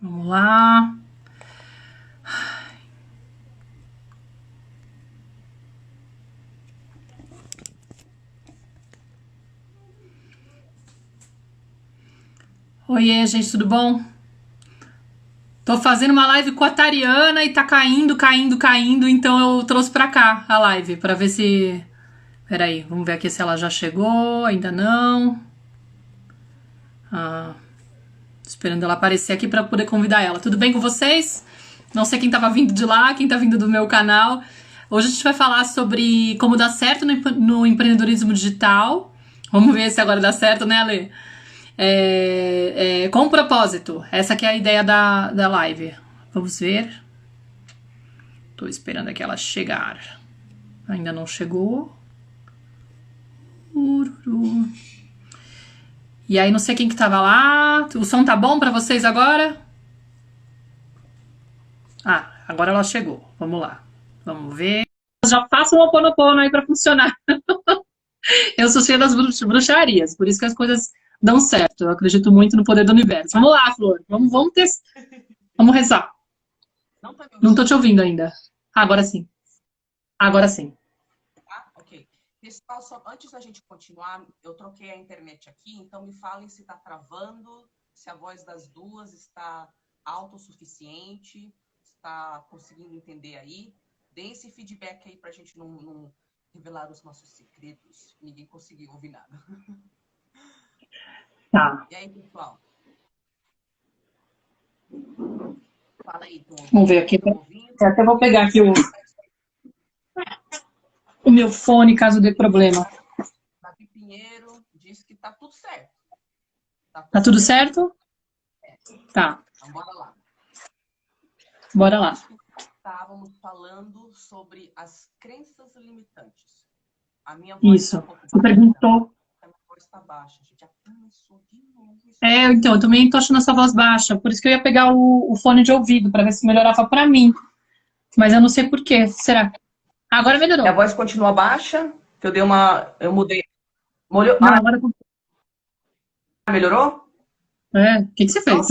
Vamos lá. Oiê, gente, tudo bom? Tô fazendo uma live com a Tariana e tá caindo, então eu trouxe pra cá a live, pra ver se... Peraí, vamos ver aqui se ela já chegou, ainda não. Esperando ela aparecer aqui pra poder convidar ela. Tudo bem com vocês? Não sei quem tava vindo de lá, quem tá vindo do meu canal. Hoje a gente vai falar sobre como dar certo no empreendedorismo digital. Vamos ver se agora dá certo, né, Ale? Com propósito. Essa aqui é a ideia da live. Vamos ver. Tô esperando aqui ela chegar. Ainda não chegou. Ururu. E aí, não sei quem que tava lá. O som tá bom pra vocês agora? Agora ela chegou. Vamos lá. Vamos ver. Já faço um Ho'oponopono aí pra funcionar. Eu sou cheia das bruxarias, por isso que as coisas dão certo. Eu acredito muito no poder do universo. Vamos lá, Flor. Vamos testar. Vamos rezar. Não tô te ouvindo ainda. Agora sim. Agora sim. Tá? Ok. Pessoal, só antes da gente continuar, eu troquei a internet aqui, então me falem se está travando, se a voz das duas está alta o suficiente, está conseguindo entender aí. Deem esse feedback aí para a gente não revelar os nossos segredos. Ninguém conseguiu ouvir nada. Tá. E aí, pessoal? Fala aí, vamos ver aqui. Eu até vou pegar aqui o meu fone, caso dê problema. Davi Pinheiro disse que tá tudo certo. Tá tudo certo? Tá. Então, bora lá. Bora lá. Estávamos falando sobre as crenças limitantes. A minha voz Isso. Você perguntou. A minha voz está baixa. A gente já começou de novo. Então, eu também tô achando essa voz baixa. Por isso que eu ia pegar o fone de ouvido, para ver se melhorava para mim. Mas eu não sei por quê. Será? Agora melhorou. A voz continua baixa. Eu mudei. Não, agora... Melhorou? O que você fez?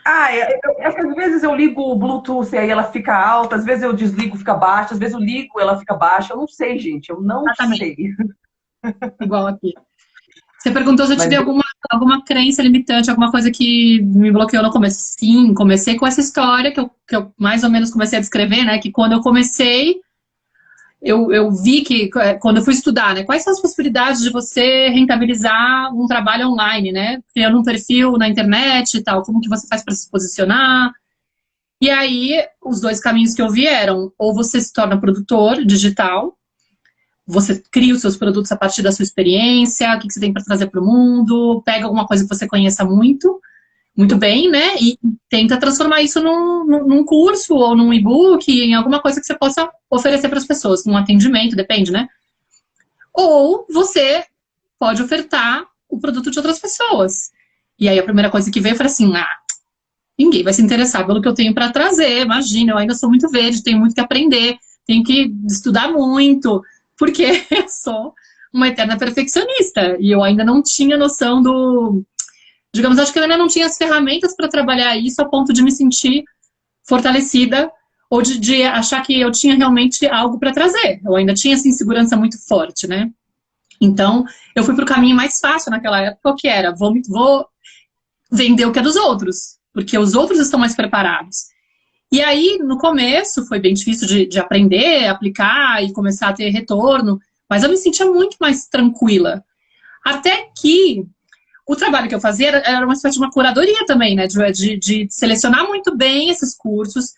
Às vezes eu ligo o Bluetooth e aí ela fica alta, às vezes eu desligo, fica baixa, às vezes eu ligo ela fica baixa. Eu não sei, gente. Eu não sei. Igual aqui. Você perguntou se eu tive alguma crença limitante, alguma coisa que me bloqueou no começo. Sim, comecei com essa história que eu mais ou menos comecei a descrever, né? Que quando eu comecei, eu vi que, quando eu fui estudar, né? Quais são as possibilidades de você rentabilizar um trabalho online, né? Criando um perfil na internet e tal, como que você faz para se posicionar. E aí, os dois caminhos que eu vi eram, ou você se torna produtor digital, você cria os seus produtos a partir da sua experiência, o que você tem para trazer para o mundo, pega alguma coisa que você conheça muito bem, né? E tenta transformar isso num curso ou num e-book, em alguma coisa que você possa oferecer para as pessoas, num atendimento, depende, né? Ou você pode ofertar o produto de outras pessoas. E aí a primeira coisa que veio foi assim, ninguém vai se interessar pelo que eu tenho para trazer, imagina, eu ainda sou muito verde, tenho muito que aprender, tenho que estudar muito, porque eu sou uma eterna perfeccionista e eu ainda não tinha noção do... Digamos, acho que eu ainda não tinha as ferramentas para trabalhar isso a ponto de me sentir fortalecida ou de achar que eu tinha realmente algo para trazer. Eu ainda tinha essa insegurança muito forte, né? Então, eu fui para o caminho mais fácil naquela época, que era, vou vender o que é dos outros, porque os outros estão mais preparados. E aí, no começo, foi bem difícil de aprender, aplicar e começar a ter retorno, mas eu me sentia muito mais tranquila. Até que o trabalho que eu fazia era uma espécie de uma curadoria também, né? De selecionar muito bem esses cursos,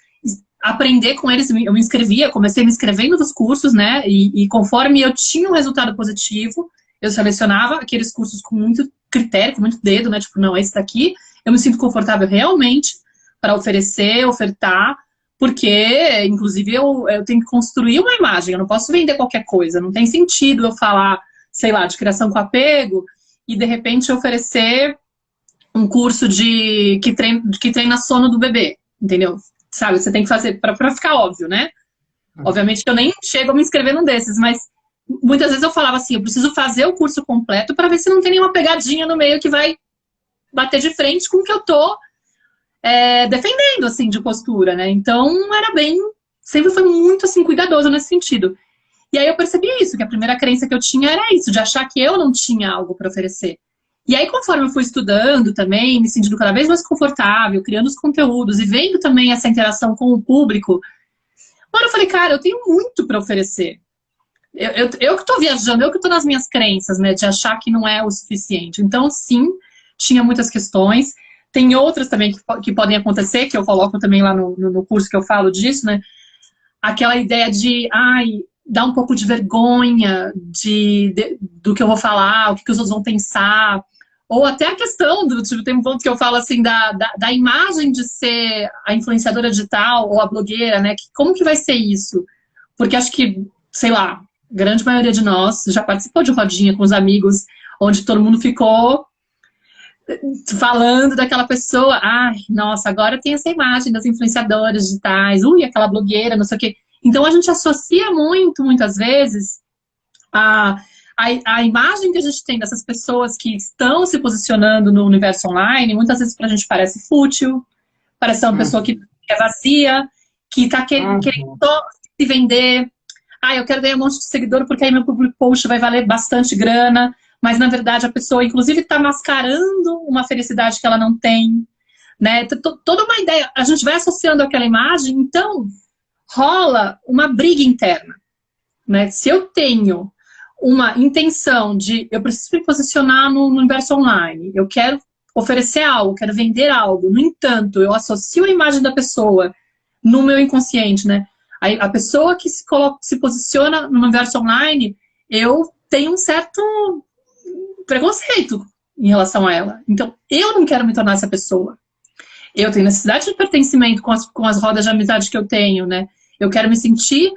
aprender com eles. Eu me inscrevia, comecei me inscrevendo nos cursos, né? E conforme eu tinha um resultado positivo, eu selecionava aqueles cursos com muito critério, com muito dedo, né? Tipo, não, esse daqui eu me sinto confortável realmente para ofertar, porque, inclusive, eu tenho que construir uma imagem, eu não posso vender qualquer coisa, não tem sentido eu falar, sei lá, de criação com apego e, de repente, oferecer um curso que treina sono do bebê, entendeu? Sabe, você tem que fazer, para ficar óbvio, né? Obviamente que eu nem chego a me inscrever num desses, mas muitas vezes eu falava assim, eu preciso fazer o curso completo para ver se não tem nenhuma pegadinha no meio que vai bater de frente com o que eu tô defendendo, assim, de postura, né? Então, sempre foi muito, assim, cuidadoso nesse sentido. E aí eu percebi isso, que a primeira crença que eu tinha era isso, de achar que eu não tinha algo para oferecer. E aí, conforme eu fui estudando também, me sentindo cada vez mais confortável, criando os conteúdos e vendo também essa interação com o público, agora eu falei, cara, eu tenho muito para oferecer. Eu que estou viajando, eu que estou nas minhas crenças, né, de achar que não é o suficiente. Então, sim, tinha muitas questões. Tem outras também que podem acontecer, que eu coloco também lá no curso que eu falo disso, né? Aquela ideia de, dar um pouco de vergonha do que eu vou falar, o que os outros vão pensar. Ou até a questão, tem um ponto que eu falo assim, da imagem de ser a influenciadora digital ou a blogueira, né? Como que vai ser isso? Porque acho que, sei lá, grande maioria de nós já participou de rodinha com os amigos, onde todo mundo ficou falando daquela pessoa. Nossa, agora tem essa imagem das influenciadoras digitais, aquela blogueira, não sei o quê. Então a gente associa muitas vezes, a imagem que a gente tem dessas pessoas que estão se posicionando no universo online, muitas vezes pra gente parece fútil, parece uma pessoa que é vazia, que tá querendo só se vender. Eu quero ganhar um monte de seguidor porque aí meu público post vai valer bastante grana, mas na verdade a pessoa inclusive está mascarando uma felicidade que ela não tem, né? Toda uma ideia, a gente vai associando aquela imagem, então rola uma briga interna, né? Se eu tenho uma intenção de eu preciso me posicionar no universo online, eu quero oferecer algo, quero vender algo, no entanto, eu associo a imagem da pessoa no meu inconsciente, né? A pessoa que se posiciona no universo online, eu tenho um certo preconceito em relação a ela. Então, eu não quero me tornar essa pessoa. Eu tenho necessidade de pertencimento com as rodas de amizade que eu tenho, né? Eu quero me sentir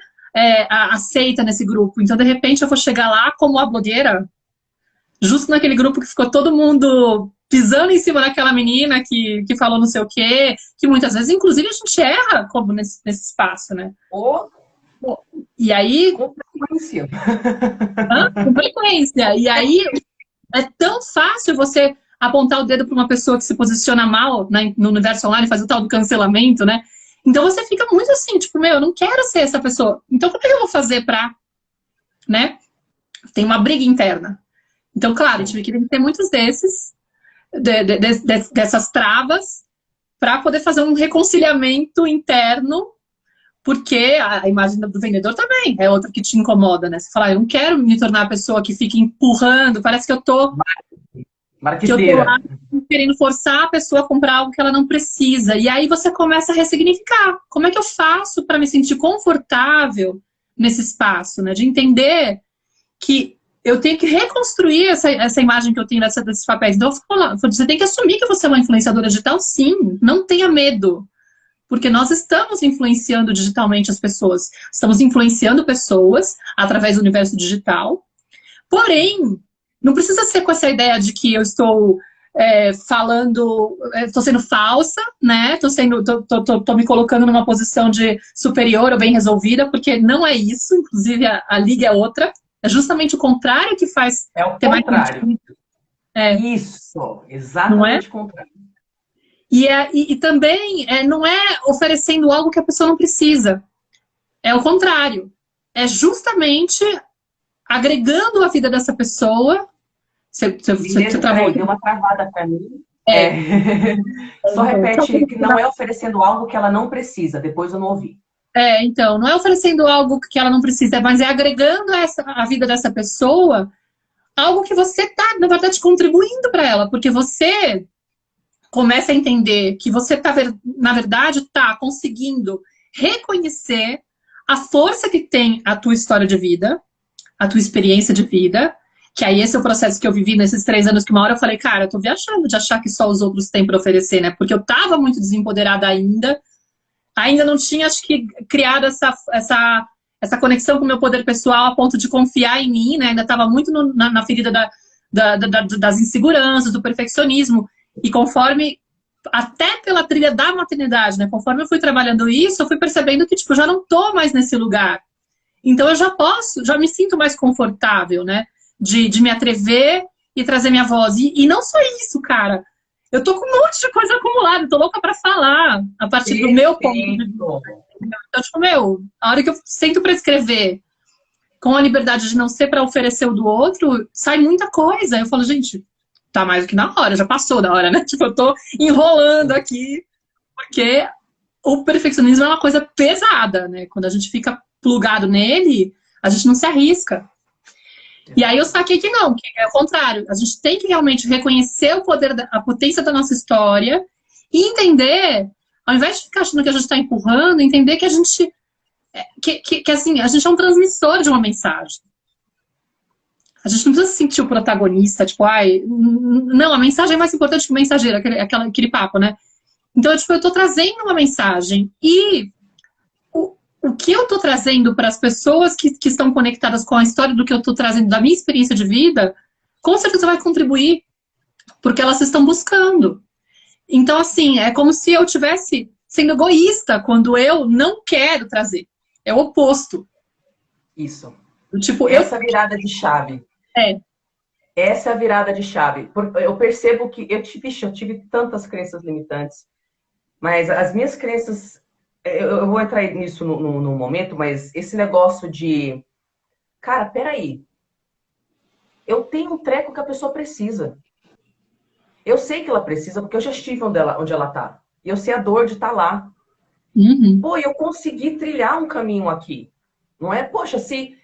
aceita nesse grupo. Então, de repente, eu vou chegar lá como a blogueira, justo naquele grupo que ficou todo mundo pisando em cima daquela menina que falou não sei o quê, que muitas vezes, inclusive, a gente erra como nesse espaço, né? E aí... Com frequência. Com frequência. E aí, é tão fácil você apontar o dedo para uma pessoa que se posiciona mal no universo online, fazer o tal do cancelamento, né? Então você fica muito assim, tipo, eu não quero ser essa pessoa. Então como é que eu vou fazer pra... né? Tem uma briga interna. Então, claro, eu tive que ter muitos dessas travas para poder fazer um reconciliamento interno, porque a imagem do vendedor também é outra que te incomoda, né? Você fala, eu não quero me tornar a pessoa que fica empurrando, parece que eu tô lá querendo forçar a pessoa a comprar algo que ela não precisa. E aí você começa a ressignificar. Como é que eu faço para me sentir confortável nesse espaço, né? De entender que eu tenho que reconstruir essa imagem que eu tenho desses papéis. Então, você tem que assumir que você é uma influenciadora digital, sim. Não tenha medo. Porque nós estamos influenciando digitalmente as pessoas. Estamos influenciando pessoas através do universo digital. Porém, não precisa ser com essa ideia de que eu estou estou sendo falsa, né? Tô me colocando numa posição de superior ou bem resolvida, porque não é isso. Inclusive, a liga é outra. É justamente o contrário que faz... É o contrário. Isso, exatamente o contrário. E também não é oferecendo algo que a pessoa não precisa. É o contrário. É justamente agregando a vida dessa pessoa. Você travou. Deu uma travada para mim. Só repete que não é oferecendo algo que ela não precisa. Depois eu não ouvi. Então, não é oferecendo algo que ela não precisa, mas é agregando a vida dessa pessoa algo que você está, na verdade, contribuindo para ela. Porque você começa a entender que você na verdade, está conseguindo reconhecer a força que tem a tua história de vida, a tua experiência de vida, que aí esse é o processo que eu vivi nesses 3 anos, que uma hora eu falei, cara, eu tô viajando de achar que só os outros têm para oferecer, né? Porque eu tava muito desempoderada ainda não tinha, acho que, criado essa conexão com o meu poder pessoal a ponto de confiar em mim, né? Ainda tava muito na ferida das inseguranças, do perfeccionismo. E conforme, até pela trilha da maternidade, né? Conforme eu fui trabalhando isso, eu fui percebendo que, tipo, eu já não tô mais nesse lugar. Então eu já me sinto mais confortável, né? De me atrever e trazer minha voz. E não só isso, cara. Eu tô com um monte de coisa acumulada, tô louca pra falar a partir do meu ponto de vista. Perfeito. Então, tipo, a hora que eu sento pra escrever com a liberdade de não ser pra oferecer o do outro, sai muita coisa. Eu falo, gente, tá mais do que na hora, já passou da hora, né? Tipo, eu tô enrolando aqui, porque o perfeccionismo é uma coisa pesada, né? Quando a gente fica plugado nele, a gente não se arrisca. E aí eu saquei que não, que é o contrário. A gente tem que realmente reconhecer o poder, a potência da nossa história e entender, ao invés de ficar achando que a gente está empurrando, entender que a gente, assim, a gente é um transmissor de uma mensagem. A gente não precisa se sentir o protagonista, tipo, ai, não, a mensagem é mais importante que o mensageiro, aquele papo, né? Então, tipo, eu tô trazendo uma mensagem e o que eu tô trazendo para as pessoas que estão conectadas com a história do que eu tô trazendo da minha experiência de vida, com certeza vai contribuir, porque elas estão buscando. Então, assim, é como se eu tivesse sendo egoísta quando eu não quero trazer. É o oposto. Isso. Tipo, Essa virada de chave. É. Essa é a virada de chave. Eu percebo que eu tive tantas crenças limitantes, mas as minhas crenças, eu vou entrar nisso no momento, mas esse negócio de, cara, peraí, eu tenho um treco que a pessoa precisa. Eu sei que ela precisa, porque eu já estive onde ela tá. E eu sei a dor de estar lá. Uhum. Pô, eu consegui trilhar um caminho aqui. Não é? Poxa, se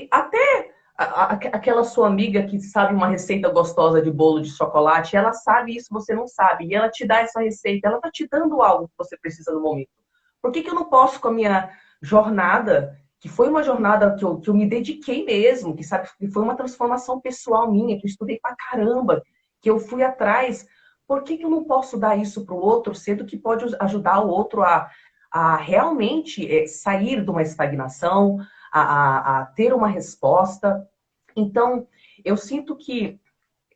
até aquela sua amiga que sabe uma receita gostosa de bolo de chocolate, ela sabe isso, você não sabe, e ela te dá essa receita, ela tá te dando algo que você precisa no momento. Por que eu não posso, com a minha jornada, que foi uma jornada que eu me dediquei mesmo, que sabe, que foi uma transformação pessoal minha, que eu estudei pra caramba, que eu fui atrás, por que eu não posso dar isso pro outro, sendo que pode ajudar o outro a realmente sair de uma estagnação, a ter uma resposta? Então, eu sinto que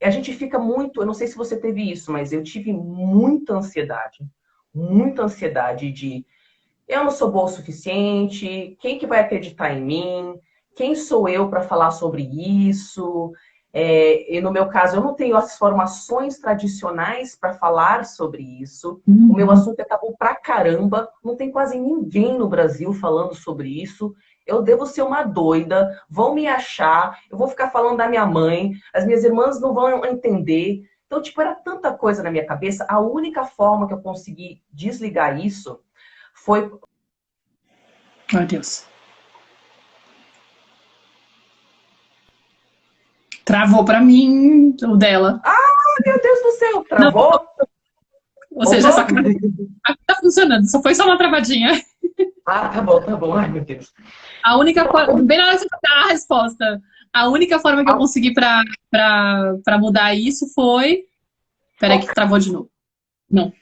a gente fica muito, eu não sei se você teve isso, mas eu tive muita ansiedade de eu não sou boa o suficiente, quem que vai acreditar em mim? Quem sou eu para falar sobre isso? E no meu caso, eu não tenho as formações tradicionais para falar sobre isso. O meu assunto é tabu pra caramba. Não tem quase ninguém no Brasil falando sobre isso. Eu devo ser uma doida, vão me achar, eu vou ficar falando da minha mãe, as minhas irmãs não vão entender. Então, tipo, era tanta coisa na minha cabeça. A única forma que eu consegui desligar isso foi. Ai, Deus. Travou pra mim o dela. Ah, meu Deus do céu, Não, travou? ou seja, essa cara tá funcionando, só foi só uma travadinha. Ah, tá bom, tá bom. Ai, meu Deus. A única forma, bem na hora de você dar a resposta, a única forma que eu consegui pra mudar isso foi. Peraí, que travou de novo. Não.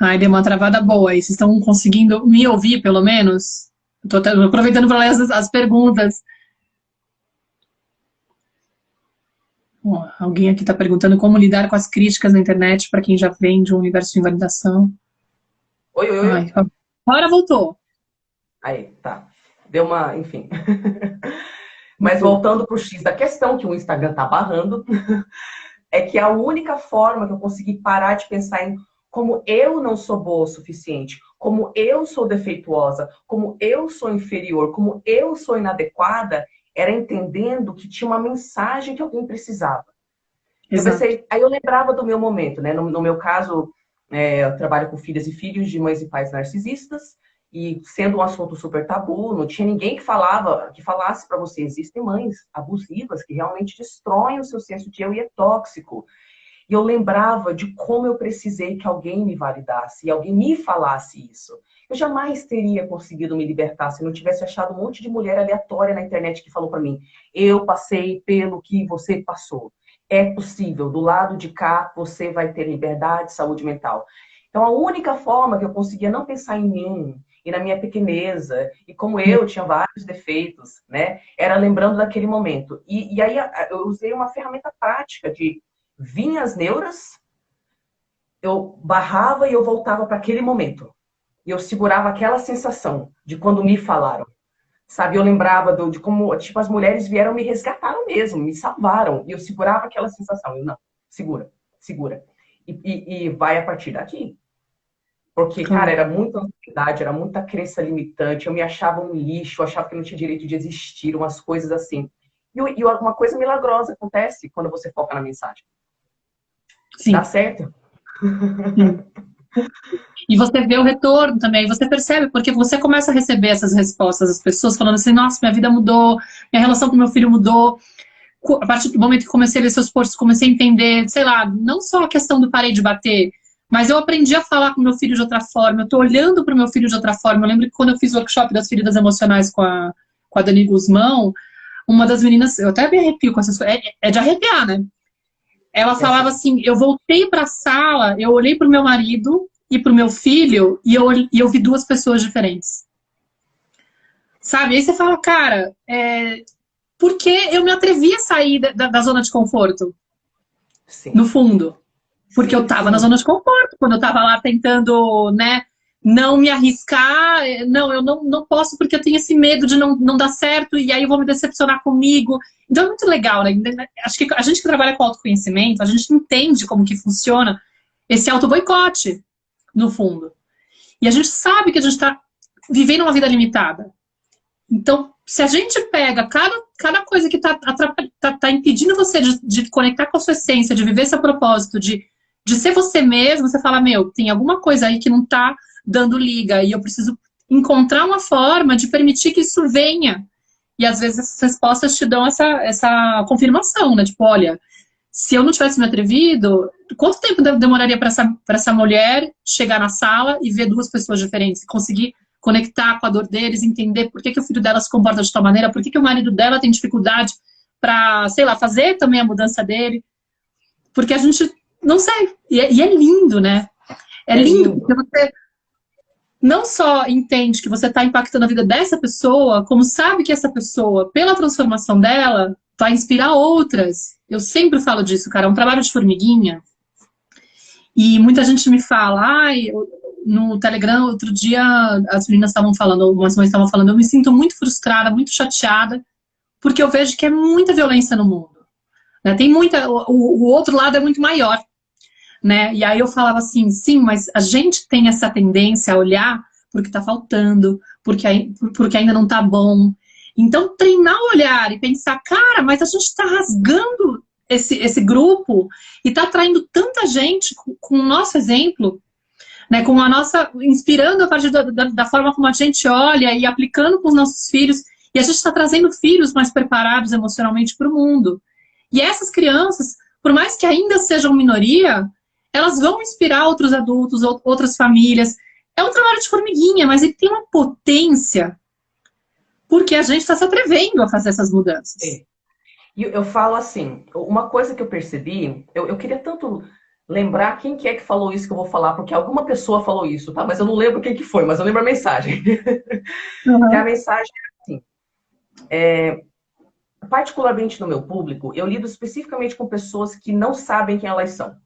Ai, deu uma travada boa aí. Vocês estão conseguindo me ouvir, pelo menos? Estou aproveitando para ler as perguntas. Ó, alguém aqui está perguntando como lidar com as críticas na internet para quem já vem de um universo de invalidação. Oi, oi, oi. Ai, agora voltou. Aí, tá. Deu uma, enfim. Mas voltando para o X da questão que o Instagram tá barrando, é que a única forma que eu consegui parar de pensar em como eu não sou boa o suficiente, como eu sou defeituosa, como eu sou inferior, como eu sou inadequada, era entendendo que tinha uma mensagem que alguém precisava. Eu pensei, aí eu lembrava do meu momento, né? No meu caso, eu trabalho com filhas e filhos de mães e pais narcisistas, e sendo um assunto super tabu, não tinha ninguém que falasse para você, existem mães abusivas que realmente destroem o seu senso de eu e é tóxico. E eu lembrava de como eu precisei que alguém me validasse e alguém me falasse isso. Eu jamais teria conseguido me libertar se não tivesse achado um monte de mulher aleatória na internet que falou para mim: eu passei pelo que você passou. é possível. Do lado de cá, você vai ter liberdade, saúde mental. Então, a única forma que eu conseguia não pensar em mim e na minha pequeneza, e como eu tinha vários defeitos, né, era lembrando daquele momento. E aí eu usei uma ferramenta prática de vinha as neuras, eu barrava e eu voltava para aquele momento. E eu segurava aquela sensação de quando me falaram. Sabe, eu lembrava de como, tipo, as mulheres vieram me resgataram mesmo, me salvaram. E eu segurava aquela sensação. Eu, não, segura, segura. E vai a partir daqui. Porque, cara, Claro. era muita ansiedade, era muita crença limitante. Eu me achava um lixo, eu achava que não tinha direito de existir, umas coisas assim. E uma coisa milagrosa acontece quando você foca na mensagem. Dá Sim, certo? sim. E você vê o retorno também, você percebe, porque você começa a receber essas respostas das pessoas falando assim, nossa, minha vida mudou, minha relação com meu filho mudou. A partir do momento que comecei a ler seus posts, comecei a entender, sei lá, não só a questão do parei de bater, mas eu aprendi a falar com meu filho de outra forma, eu tô olhando para o meu filho de outra forma. Eu lembro que quando eu fiz o workshop das feridas emocionais com a Dani Guzmão, uma das meninas, eu até me arrepio com essas coisas, é de arrepiar, né? Ela É falava assim. assim, eu voltei para a sala, eu olhei para o meu marido e para o meu filho e eu vi duas pessoas diferentes. Sabe? Aí você fala, cara, por que eu me atrevi a sair da zona de conforto? No Sim. fundo. Porque eu Sim, tava na sim. zona de conforto, quando eu tava lá tentando, né, não me arriscar, não, eu não posso porque eu tenho esse medo de não dar certo e aí eu vou me decepcionar comigo. Então é muito legal, né? Acho que a gente que trabalha com autoconhecimento, a gente entende como que funciona esse auto-boicote, no fundo. E a gente sabe que a gente está vivendo uma vida limitada. Então, se a gente pega cada coisa que está tá impedindo você de conectar com a sua essência, de viver seu propósito, de ser você mesmo, você fala, meu, tem alguma coisa aí que não está dando liga e eu preciso encontrar uma forma de permitir que isso venha. E às vezes essas respostas te dão essa confirmação, né? Tipo, olha, se eu não tivesse me atrevido, quanto tempo demoraria para essa mulher chegar na sala e ver duas pessoas diferentes, conseguir conectar com a dor deles, entender por que, que o filho dela se comporta de tal maneira, por que, que o marido dela tem dificuldade para, sei lá, fazer também a mudança dele, porque a gente não sei, e é lindo, né? É É lindo porque lindo. você não só entende que você está impactando a vida dessa pessoa, como sabe que essa pessoa, pela transformação dela, vai inspirar outras. Eu sempre falo disso, cara, é um trabalho de formiguinha. E muita gente me fala, ai, no Telegram, outro dia, as meninas estavam falando, algumas mães estavam falando, eu me sinto muito frustrada, muito chateada, porque eu vejo que é muita violência no mundo. Né? Tem muita, o outro lado é muito maior. Né? E aí eu falava assim, sim, mas a gente tem essa tendência a olhar porque está faltando, porque ainda não está bom. Então, treinar o olhar e pensar, cara, mas a gente está rasgando esse grupo e está atraindo tanta gente com o nosso exemplo, né, com a nossa, inspirando a partir da forma como a gente olha e aplicando com os nossos filhos, e a gente está trazendo filhos mais preparados emocionalmente para o mundo. E essas crianças, por mais que ainda sejam minoria, elas vão inspirar outros adultos, outras famílias. É um trabalho de formiguinha, mas ele tem uma potência porque a gente está se atrevendo a fazer essas mudanças. É. E eu falo assim, uma coisa que eu percebi, eu queria tanto lembrar quem que é que falou isso que eu vou falar, porque alguma pessoa falou isso, tá? Mas eu não lembro quem que foi, mas eu lembro a mensagem. Que a Uhum. mensagem é assim, particularmente no meu público, eu lido especificamente com pessoas que não sabem quem elas são.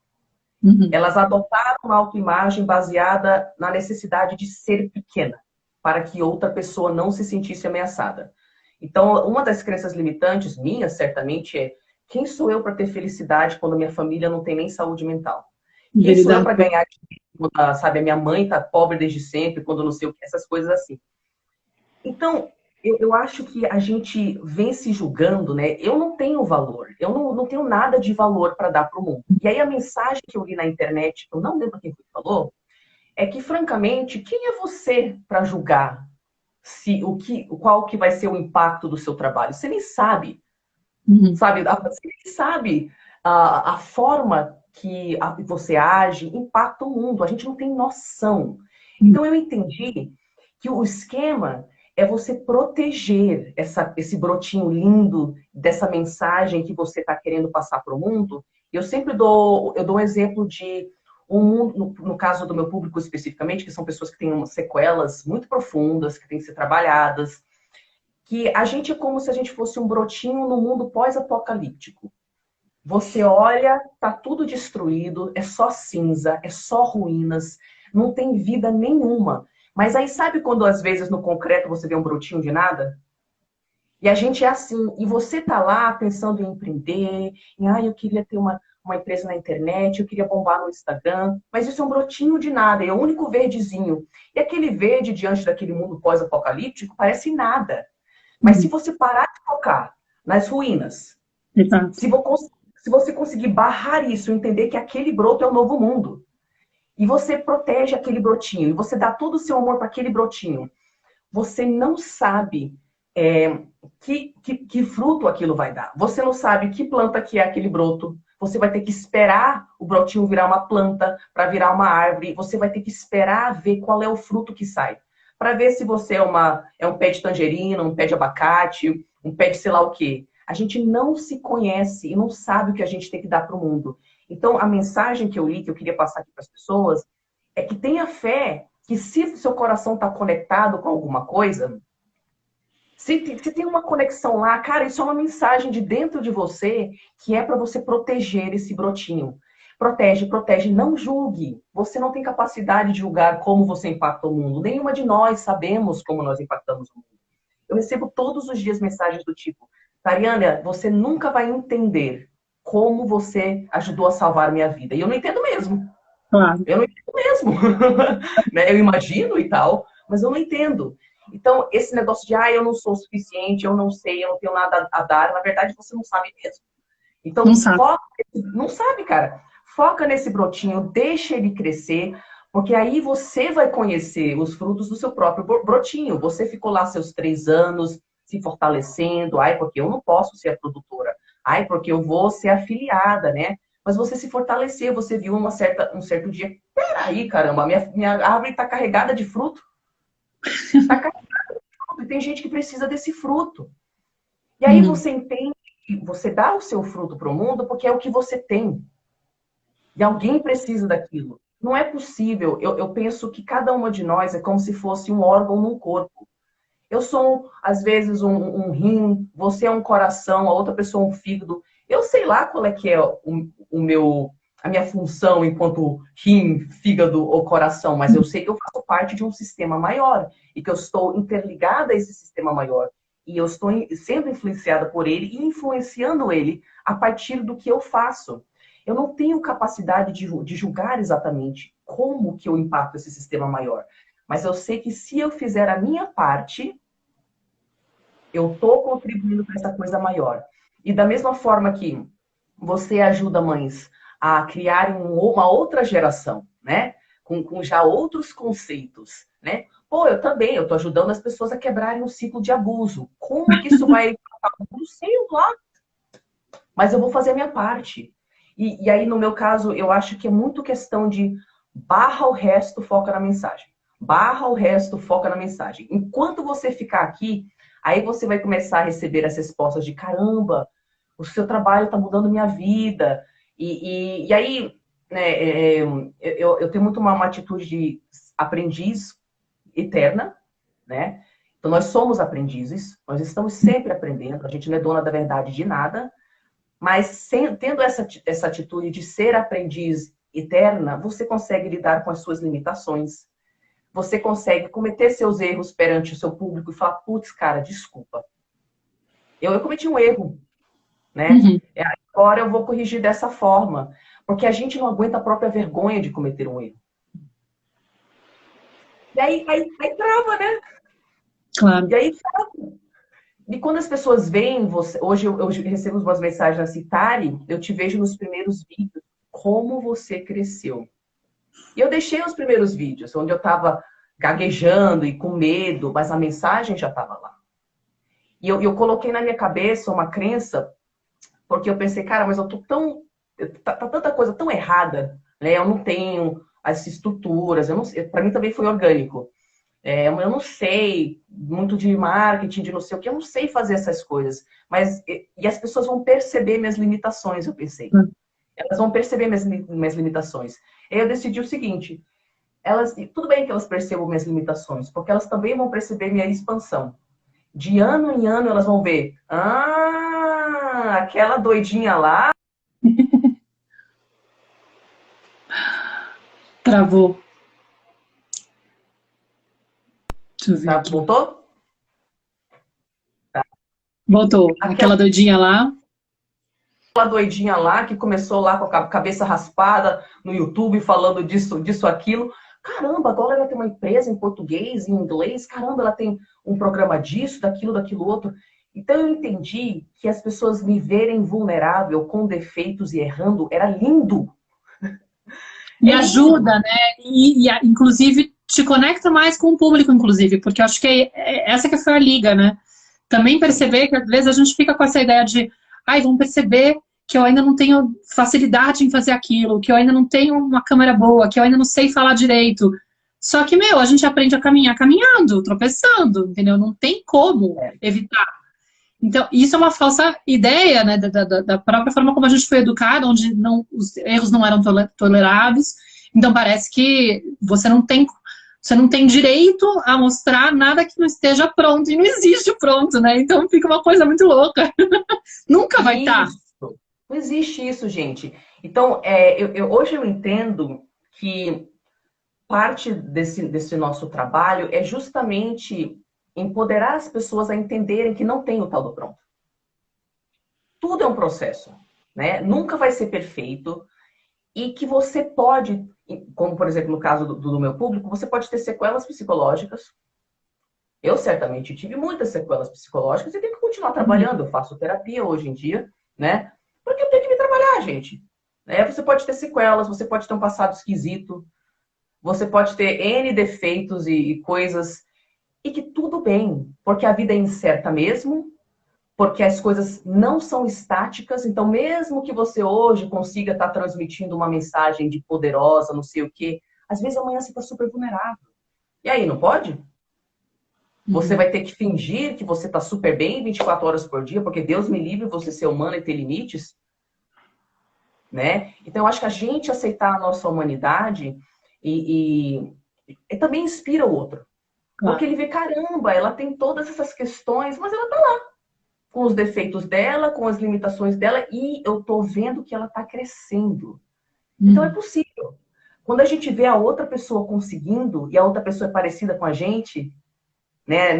Uhum. Elas adotaram uma autoimagem baseada na necessidade de ser pequena, para que outra pessoa não se sentisse ameaçada. Então, uma das crenças limitantes minhas, certamente, é quem sou eu para ter felicidade quando minha família não tem nem saúde mental? Quem sou eu para Invalidador. ganhar dinheiro quando, sabe, a minha mãe está pobre desde sempre, quando não sei o que, essas coisas assim. Então, eu acho que a gente vem se julgando, né? Eu não tenho valor, eu não tenho nada de valor para dar para o mundo. E aí a mensagem que eu li na internet, eu não lembro quem falou, é que, francamente, quem é você para julgar se qual que vai ser o impacto do seu trabalho? Você nem sabe, Uhum. sabe? Você nem sabe a forma que você age impacta o mundo. A gente não tem noção. Uhum. Então eu entendi que o esquema é você proteger esse brotinho lindo dessa mensagem que você está querendo passar para o mundo. Eu sempre dou um exemplo de um mundo, no caso do meu público especificamente, que são pessoas que têm sequelas muito profundas, que têm que ser trabalhadas, que a gente é como se a gente fosse um brotinho no mundo pós-apocalíptico. Você olha, tá tudo destruído, é só cinza, é só ruínas, não tem vida nenhuma. Mas aí sabe quando às vezes no concreto você vê um brotinho de nada? E a gente é assim, e você tá lá pensando em empreender, eu queria ter uma empresa na internet, eu queria bombar no Instagram, mas isso é um brotinho de nada, é o único verdezinho. E aquele verde diante daquele mundo pós-apocalíptico parece nada. Mas se você parar de focar nas ruínas, Exato. se você conseguir barrar isso, entender que aquele broto é o novo mundo, e você protege aquele brotinho, e você dá todo o seu amor para aquele brotinho, você não sabe que fruto aquilo vai dar. Você não sabe que planta que é aquele broto. Você vai ter que esperar o brotinho virar uma planta, para virar uma árvore. Você vai ter que esperar ver qual é o fruto que sai. Para ver se você é um pé de tangerina, um pé de abacate, um pé de sei lá o quê. A gente não se conhece e não sabe o que a gente tem que dar para o mundo. Então, a mensagem que eu li, que eu queria passar aqui para as pessoas, é que tenha fé que se o seu coração está conectado com alguma coisa, se tem uma conexão lá, cara, isso é uma mensagem de dentro de você que é para você proteger esse brotinho. Protege, protege, não julgue. Você não tem capacidade de julgar como você impacta o mundo. Nenhuma de nós sabemos como nós impactamos o mundo. Eu recebo todos os dias mensagens do tipo, Tariana, você nunca vai entender como você ajudou a salvar minha vida. E eu não entendo mesmo. Claro. Eu não entendo mesmo. Né? Eu imagino e tal, mas eu não entendo. Então, esse negócio de, eu não sou o suficiente, eu não sei, eu não tenho nada a dar, na verdade, você não sabe mesmo. Então, Não sabe. não sabe, cara. Foca nesse brotinho, deixa ele crescer, porque aí você vai conhecer os frutos do seu próprio brotinho. Você ficou lá seus 3 anos se fortalecendo, porque eu não posso ser a produtora, porque eu vou ser afiliada, né? Mas você se fortaleceu, você viu um certo dia, peraí, caramba, minha árvore está carregada de fruto. Está carregada de fruto, e tem gente que precisa desse fruto. E aí Uhum. você entende que você dá o seu fruto para o mundo porque é o que você tem. E alguém precisa daquilo. Não é possível. Eu penso que cada uma de nós é como se fosse um órgão num corpo. Eu sou, às vezes, um rim, você é um coração, a outra pessoa um fígado. Eu sei lá qual é que é a minha função enquanto rim, fígado ou coração, mas eu sei que eu faço parte de um sistema maior e que eu estou interligada a esse sistema maior. E eu estou sendo influenciada por ele e influenciando ele a partir do que eu faço. Eu não tenho capacidade de julgar exatamente como que eu impacto esse sistema maior. Mas eu sei que se eu fizer a minha parte, eu estou contribuindo para essa coisa maior. E da mesma forma que você ajuda mães a criarem uma outra geração, né? Com já outros conceitos, né? Pô, eu estou ajudando as pessoas a quebrarem o ciclo de abuso. Como que isso vai... Não sei lá, mas eu vou fazer a minha parte. E aí, no meu caso, eu acho que é muito questão de barra o resto, foca na mensagem. Barra o resto, foca na mensagem. Enquanto você ficar aqui, aí você vai começar a receber as respostas de caramba, o seu trabalho está mudando minha vida. E aí, né, eu tenho muito uma atitude de aprendiz eterna, né? Então, nós somos aprendizes, nós estamos sempre aprendendo, a gente não é dona da verdade de nada, mas tendo essa atitude de ser aprendiz eterna, você consegue lidar com as suas limitações. Você consegue cometer seus erros perante o seu público e falar, putz, cara, desculpa. Eu cometi um erro, né? Uhum. Agora eu vou corrigir dessa forma. Porque a gente não aguenta a própria vergonha de cometer um erro. E aí trava, né? Claro. E aí trava. E quando as pessoas veem você... Hoje eu recebo umas mensagens assim, Tari, eu te vejo nos primeiros vídeos. Como você cresceu. E eu deixei os primeiros vídeos, onde eu estava gaguejando e com medo, mas a mensagem já estava lá. E eu coloquei na minha cabeça uma crença, porque eu pensei, cara, mas eu tô tão... Tá tanta coisa tão errada, né? Eu não tenho as estruturas, eu não, para mim também foi orgânico. Eu não sei muito de marketing, de não sei o que, eu não sei fazer essas coisas. Mas, e as pessoas vão perceber minhas limitações, eu pensei. Elas vão perceber minhas limitações. Aí eu decidi o seguinte, tudo bem que elas percebam minhas limitações, porque elas também vão perceber minha expansão. De ano em ano elas vão ver, aquela doidinha lá. Travou. Deixa eu ver Tá, aqui. voltou? Voltou. Aquela doidinha lá. Aquela doidinha lá que começou lá com a cabeça raspada no YouTube falando disso, aquilo. Caramba, agora ela tem uma empresa em português, em inglês. Caramba, ela tem um programa disso, daquilo outro. Então eu entendi que as pessoas me verem vulnerável, com defeitos e errando, era lindo. E ajuda, né? Inclusive, te conecta mais com o público, inclusive, porque eu acho que essa que foi a liga, né? Também perceber que às vezes a gente fica com essa ideia de, vão perceber que eu ainda não tenho facilidade em fazer aquilo, que eu ainda não tenho uma câmera boa, que eu ainda não sei falar direito. Só que, a gente aprende a caminhar caminhando, tropeçando, entendeu? Não tem como evitar. Então, isso é uma falsa ideia, né, da própria forma como a gente foi educado, onde os erros não eram tolerados. Então, parece que você não tem direito a mostrar nada que não esteja pronto, e não existe pronto, né? Então, fica uma coisa muito louca. Nunca vai estar. Não existe isso, gente. Então, hoje eu entendo que parte desse nosso trabalho é justamente empoderar as pessoas a entenderem que não tem o tal do pronto. Tudo é um processo, né? Nunca vai ser perfeito e que você pode, como por exemplo no caso do meu público, você pode ter sequelas psicológicas. Eu certamente tive muitas sequelas psicológicas e tenho que continuar trabalhando. Eu faço terapia hoje em dia, né? Porque eu tenho que me trabalhar, gente. Você pode ter sequelas, você pode ter um passado esquisito, você pode ter N defeitos e coisas, e que tudo bem, porque a vida é incerta mesmo, porque as coisas não são estáticas, então mesmo que você hoje consiga estar transmitindo uma mensagem de poderosa, não sei o quê, às vezes amanhã você está super vulnerável. E aí, não pode? Você vai ter que fingir que você está super bem 24 horas por dia, porque Deus me livre você ser humano e ter limites, né? Então, eu acho que a gente aceitar a nossa humanidade e também inspira o outro. Claro. Porque ele vê, caramba, ela tem todas essas questões, mas ela tá lá, com os defeitos dela, com as limitações dela, e eu tô vendo que ela tá crescendo. Então é possível. Quando a gente vê a outra pessoa conseguindo, e a outra pessoa é parecida com a gente, né,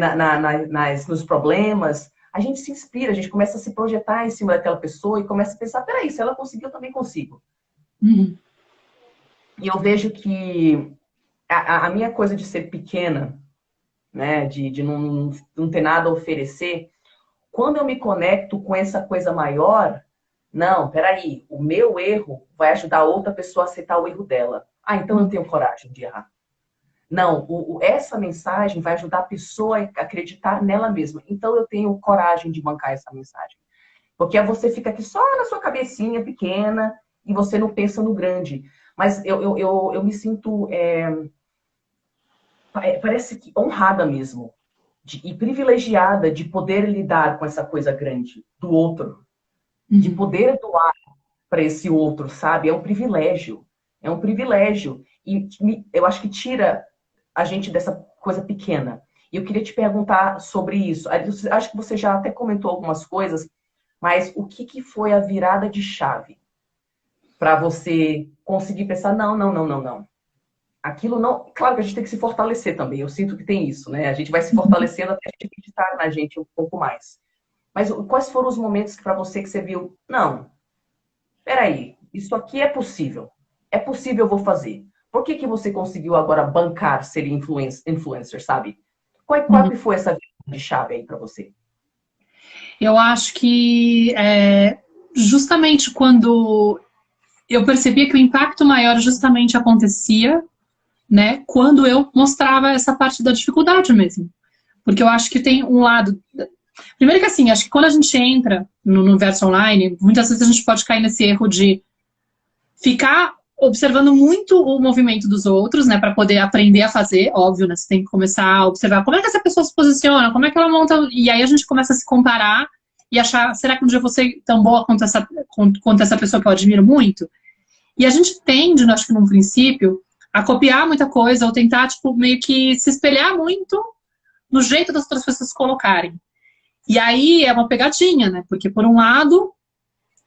nos problemas, a gente se inspira, a gente começa a se projetar em cima daquela pessoa e começa a pensar, peraí, se ela conseguiu, eu também consigo. E eu vejo que a minha coisa de ser pequena, né, de não ter nada a oferecer, quando eu me conecto com essa coisa maior, não, peraí, o meu erro vai ajudar a outra pessoa a aceitar o erro dela. Então eu tenho coragem de errar. Não, essa mensagem vai ajudar a pessoa a acreditar nela mesma. Então eu tenho coragem de bancar essa mensagem. Porque você fica aqui só na sua cabecinha pequena e você não pensa no grande. Mas eu me sinto, parece que honrada mesmo. E privilegiada de poder lidar com essa coisa grande do outro. De poder doar para esse outro, sabe? É um privilégio. É um privilégio. E eu acho que tira a gente dessa coisa pequena. E eu queria te perguntar sobre isso. Acho que você já até comentou algumas coisas, mas o que foi a virada de chave para você conseguir pensar, não. Aquilo não... Claro que a gente tem que se fortalecer também. Eu sinto que tem isso, né? A gente vai se fortalecendo até a gente acreditar na gente um pouco mais. Mas quais foram os momentos para você que você viu, não, peraí, isso aqui é possível. É possível, eu vou fazer. Por que você conseguiu agora bancar ser influencer, sabe? Qual que foi essa virada de chave aí para você? Eu acho que justamente quando eu percebia que o impacto maior justamente acontecia, né, quando eu mostrava essa parte da dificuldade mesmo. Porque eu acho que tem um lado... Primeiro que assim, acho que quando a gente entra no universo online, muitas vezes a gente pode cair nesse erro de ficar observando muito o movimento dos outros, né, para poder aprender a fazer, óbvio, né, você tem que começar a observar como é que essa pessoa se posiciona, como é que ela monta, e aí a gente começa a se comparar e achar, será que um dia eu vou ser tão boa quanto essa pessoa que eu admiro muito? E a gente tende, acho que num princípio, a copiar muita coisa, ou tentar, tipo, meio que se espelhar muito no jeito das outras pessoas se colocarem. E aí é uma pegadinha, né, porque por um lado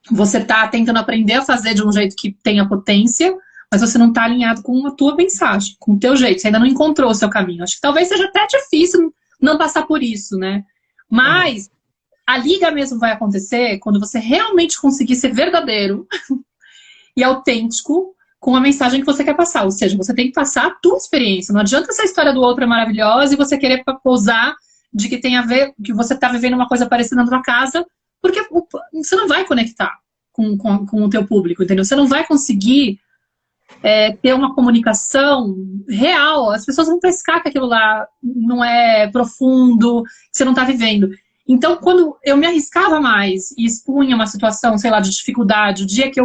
você está tentando aprender a fazer de um jeito que tenha potência, mas você não está alinhado com a tua mensagem, com o teu jeito. Você ainda não encontrou o seu caminho. Acho que talvez seja até difícil não passar por isso, né? Mas a liga mesmo vai acontecer quando você realmente conseguir ser verdadeiro e autêntico com a mensagem que você quer passar. Ou seja, você tem que passar a tua experiência. Não adianta essa história do outro é maravilhosa e você querer pousar de que tem a ver, que você está vivendo uma coisa parecida na tua casa, porque você não vai conectar com o teu público, entendeu? Você não vai conseguir ter uma comunicação real. As pessoas vão pescar que aquilo lá não é profundo, que você não está vivendo. Então, quando eu me arriscava mais e expunha uma situação, sei lá, de dificuldade, o dia que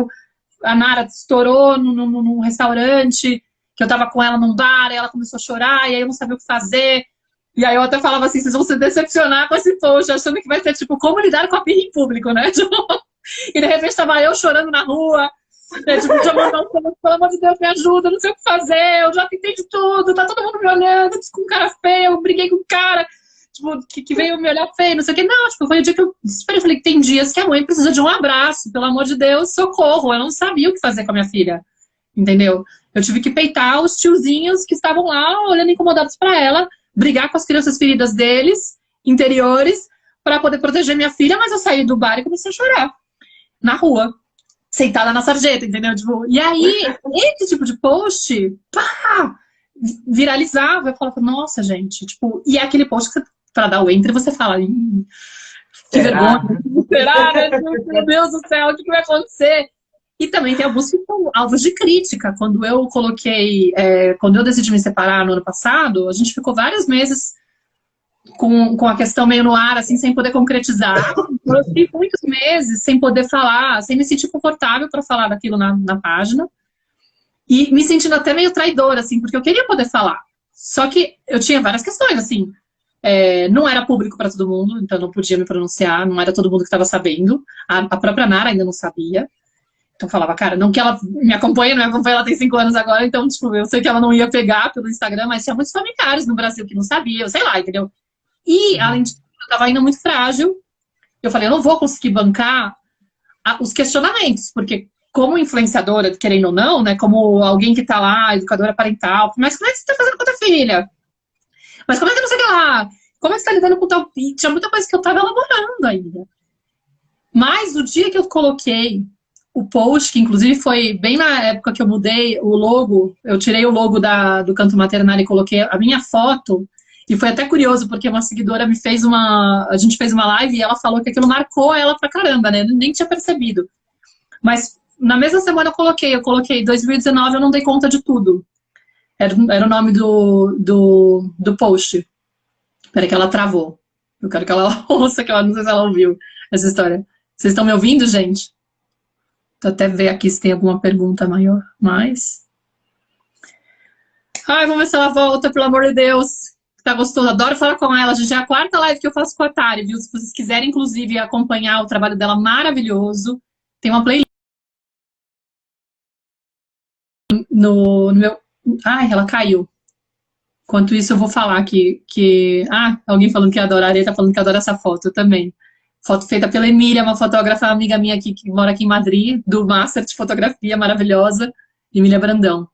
a Nara estourou num restaurante, que eu estava com ela num bar, e ela começou a chorar, e aí eu não sabia o que fazer. E aí eu até falava assim, vocês vão se decepcionar com esse post, achando que vai ser tipo, como lidar com a birra em público, né? Tipo, e de repente tava eu chorando na rua, né? Tipo, já mandar pelo amor de Deus, me ajuda, eu não sei o que fazer, eu já tentei de tudo, tá todo mundo me olhando, com cara feia, eu briguei com o cara, tipo, que veio me olhar feio, não sei o que. Não, tipo, foi o dia que eu desesperei, eu falei que tem dias que a mãe precisa de um abraço, pelo amor de Deus, socorro, eu não sabia o que fazer com a minha filha, entendeu? Eu tive que peitar os tiozinhos que estavam lá, olhando incomodados pra ela, brigar com as crianças feridas deles, interiores, para poder proteger minha filha, mas eu saí do bar e comecei a chorar. Na rua, sentada na sarjeta, entendeu? Tipo, e aí, esse tipo de post, pá, viralizava. Eu falava, nossa, gente, tipo, e é aquele post que você, pra dar o enter, você fala, que vergonha, será, né? Meu Deus do céu, o que vai acontecer? E também tem alguns que são alvos de crítica. Quando eu coloquei, quando eu decidi me separar no ano passado, a gente ficou vários meses com a questão meio no ar, assim, sem poder concretizar. Eu fiquei muitos meses sem poder falar, sem me sentir confortável para falar daquilo na página. E me sentindo até meio traidora, assim, porque eu queria poder falar. Só que eu tinha várias questões, assim. Não era público para todo mundo, então não podia me pronunciar, não era todo mundo que estava sabendo. A própria Nara ainda não sabia. Então eu falava, cara, não que ela me acompanhe, não me acompanha, ela tem 5 anos agora, então, tipo, eu sei que ela não ia pegar pelo Instagram, mas tinha muitos familiares no Brasil que não sabiam, sei lá, entendeu? E, além de tudo, eu tava ainda muito frágil. Eu falei, eu não vou conseguir bancar os questionamentos, porque como influenciadora, querendo ou não, né, como alguém que tá lá, educadora parental, mas como é que você tá fazendo com a tua filha? Mas como é que não sei o que lá? Como é que você tá lidando com o teu... Tinha muita coisa que eu tava elaborando ainda. Mas, o dia que eu coloquei o post, que inclusive foi bem na época que eu mudei o logo, eu tirei o logo do Canto Maternário e coloquei a minha foto, e foi até curioso, porque uma seguidora me fez a gente fez uma live e ela falou que aquilo marcou ela pra caramba, né? Eu nem tinha percebido. Mas na mesma semana eu coloquei 2019 eu não dei conta de tudo. Era o nome do post. Espera que ela travou. Eu quero que ela ouça, que ela não sei se ela ouviu essa história. Vocês estão me ouvindo, gente? Vou até ver aqui se tem alguma pergunta maior. Ai, vamos ver se ela volta, pelo amor de Deus. Tá gostoso, adoro falar com ela. Já é a 4ª live que eu faço com a Tari, viu? Se vocês quiserem, inclusive, acompanhar o trabalho dela maravilhoso, tem uma playlist no meu... Ai, ela caiu. Enquanto isso, eu vou falar alguém falando que adora a areia, tá falando que adora essa foto, eu também. Foto feita pela Emília, uma fotógrafa amiga minha aqui, que mora aqui em Madrid, do Master de Fotografia, maravilhosa, Emília Brandão.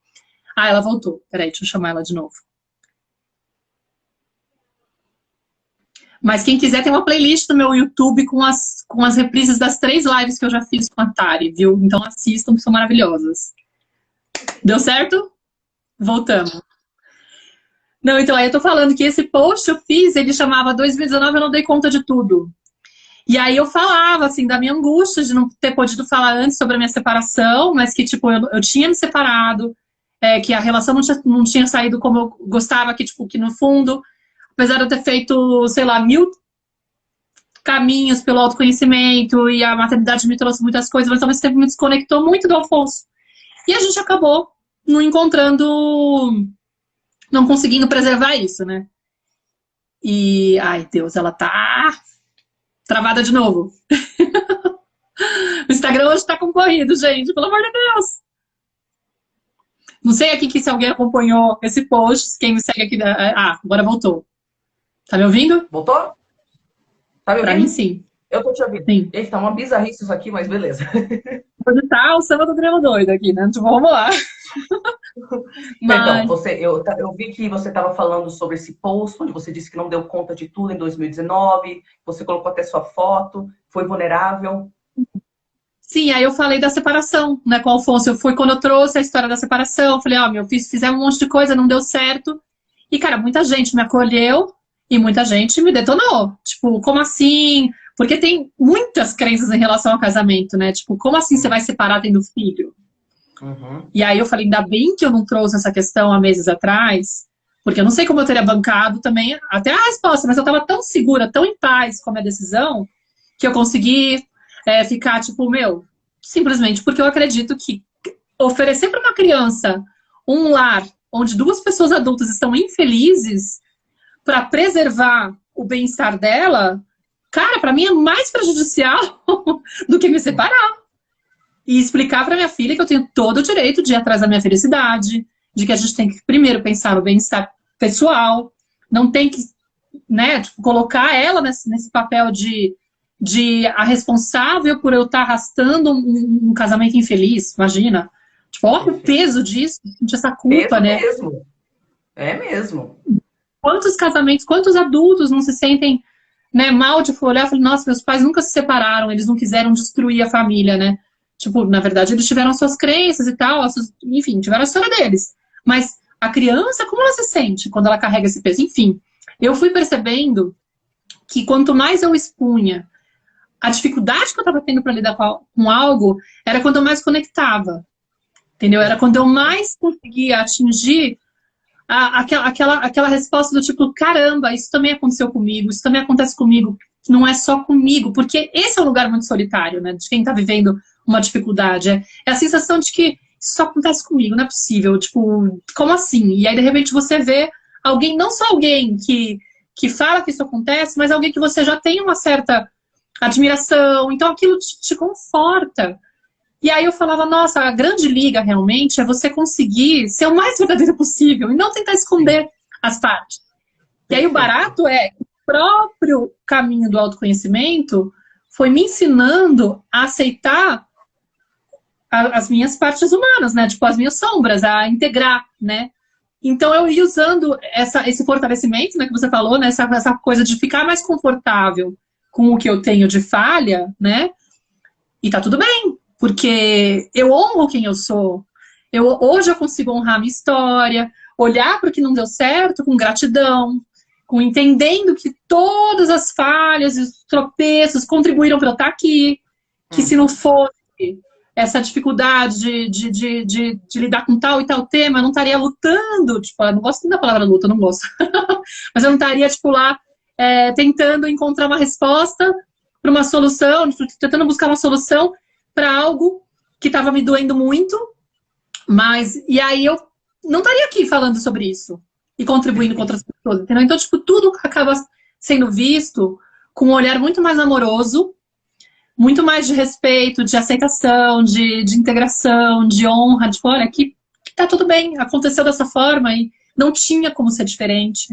Ah, ela voltou. Peraí, deixa eu chamar ela de novo. Mas quem quiser, tem uma playlist no meu YouTube com as reprises das 3 lives que eu já fiz com a Tari, viu? Então assistam, que são maravilhosas. Deu certo? Voltamos. Não, então, aí eu tô falando que esse post eu fiz, ele chamava 2019 eu não dei conta de tudo. E aí eu falava, assim, da minha angústia de não ter podido falar antes sobre a minha separação, mas que, tipo, eu tinha me separado, que a relação não tinha saído como eu gostava, que, tipo, que no fundo, apesar de eu ter feito, sei lá, 1000 caminhos pelo autoconhecimento e a maternidade me trouxe muitas coisas, mas ao mesmo tempo me desconectou muito do Alfonso. E a gente acabou não encontrando, não conseguindo preservar isso, né? E, ai, Deus, ela tá travada de novo. O Instagram hoje tá concorrido, gente, pelo amor de Deus. Não sei aqui que se alguém acompanhou esse post, quem me segue aqui. Ah, agora voltou. Tá me ouvindo? Voltou? Tá me Pra mim, ouvindo? sim. Eu tô te ouvindo. Sim. Eita, tá uma bizarrice isso aqui, mas beleza. Hoje tá o samba do Grêmio doido aqui, né? Tipo, vamos lá. Perdão, Mas, eu vi que você estava falando sobre esse post, onde você disse que não deu conta de tudo em 2019, você colocou até sua foto, foi vulnerável. sim, aí eu falei da separação, né, com o Alfonso. Foi quando eu trouxe a história da separação. Eu falei, ó, meu filho, fizemos um monte de coisa, não deu certo. E, cara, muita gente me acolheu e muita gente me detonou. Tipo, como assim? Porque tem muitas crenças em relação ao casamento, né? Tipo, como assim você vai separar tendo filho? Uhum. E aí eu falei, ainda bem que eu não trouxe essa questão há meses atrás, porque eu não sei como eu teria bancado também até a resposta, mas eu estava tão segura, tão em paz com a minha decisão, que eu consegui ficar, tipo, meu, simplesmente porque eu acredito que oferecer para uma criança um lar onde duas pessoas adultas estão infelizes para preservar o bem-estar dela, cara, para mim é mais prejudicial do que me separar. E explicar para minha filha que eu tenho todo o direito de ir atrás da minha felicidade, de que a gente tem que primeiro pensar no bem-estar pessoal, não tem que, né, tipo, colocar ela nesse papel de a responsável por eu estar arrastando um casamento infeliz, imagina. Tipo, olha o Perfeito. peso disso, sentir essa culpa, Peso né? mesmo. É mesmo. Quantos casamentos, quantos adultos não se sentem, né, mal de olhar e falar, nossa, meus pais nunca se separaram, eles não quiseram destruir a família, né? Tipo, na verdade, eles tiveram suas crenças e tal, enfim, tiveram a história deles. Mas a criança, como ela se sente quando ela carrega esse peso? Enfim, eu fui percebendo que quanto mais eu expunha a dificuldade que eu estava tendo para lidar com algo, era quando eu mais conectava, entendeu? Era quando eu mais conseguia atingir aquela resposta do tipo, caramba, isso também aconteceu comigo, isso também acontece comigo, não é só comigo, porque esse é um lugar muito solitário, né, de quem tá vivendo uma dificuldade, é a sensação de que isso só acontece comigo, não é possível, tipo, como assim? E aí, de repente, você vê alguém, não só alguém que fala que isso acontece, mas alguém que você já tem uma certa admiração, então aquilo te conforta. E aí eu falava, nossa, a grande liga realmente é você conseguir ser o mais verdadeiro possível e não tentar Sim. esconder as partes. E aí o Perfeito. barato é que o próprio caminho do autoconhecimento foi me ensinando a aceitar as minhas partes humanas, né? Tipo, as minhas sombras, a integrar, né? Então eu ia usando esse fortalecimento, né, que você falou, né? Essa coisa de ficar mais confortável com o que eu tenho de falha, né? E tá tudo bem, porque eu honro quem eu sou. Hoje eu consigo honrar a minha história, olhar para o que não deu certo com gratidão, com entendendo que todas as falhas e os tropeços contribuíram para eu estar aqui, que se não fosse essa dificuldade de lidar com tal e tal tema, eu não estaria lutando, tipo, eu não gosto da palavra luta, eu não gosto, mas eu não estaria, tipo, lá tentando encontrar uma resposta para uma solução, tentando buscar uma solução para algo que estava me doendo muito, mas e aí eu não estaria aqui falando sobre isso e contribuindo com Perfeito. outras pessoas, entendeu? Então, tipo, tudo acaba sendo visto com um olhar muito mais amoroso, muito mais de respeito, de aceitação, de integração, de honra, tipo, olha, que tá tudo bem, aconteceu dessa forma e não tinha como ser diferente.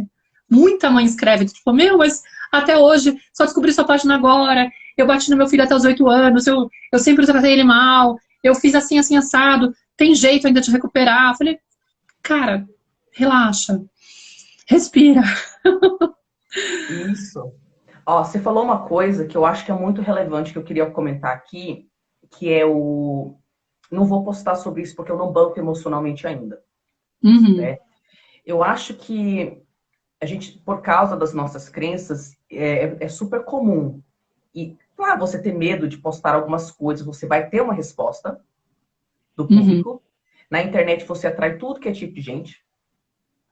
Muita mãe escreve, tipo, meu, mas até hoje, só descobri sua página agora, eu bati no meu filho até os 8 anos, eu sempre tratei ele mal, eu fiz assim, assim, assado, tem jeito ainda de recuperar. Eu falei, cara, relaxa, respira. Isso. Ó, você falou uma coisa que eu acho que é muito relevante que eu queria comentar aqui, que é o. Não vou postar sobre isso porque eu não banco emocionalmente ainda, Uhum, né? Eu acho que a gente, por causa das nossas crenças, é super comum. E, claro, você ter medo de postar algumas coisas, você vai ter uma resposta do uhum, público. Na internet você atrai tudo que é tipo de gente,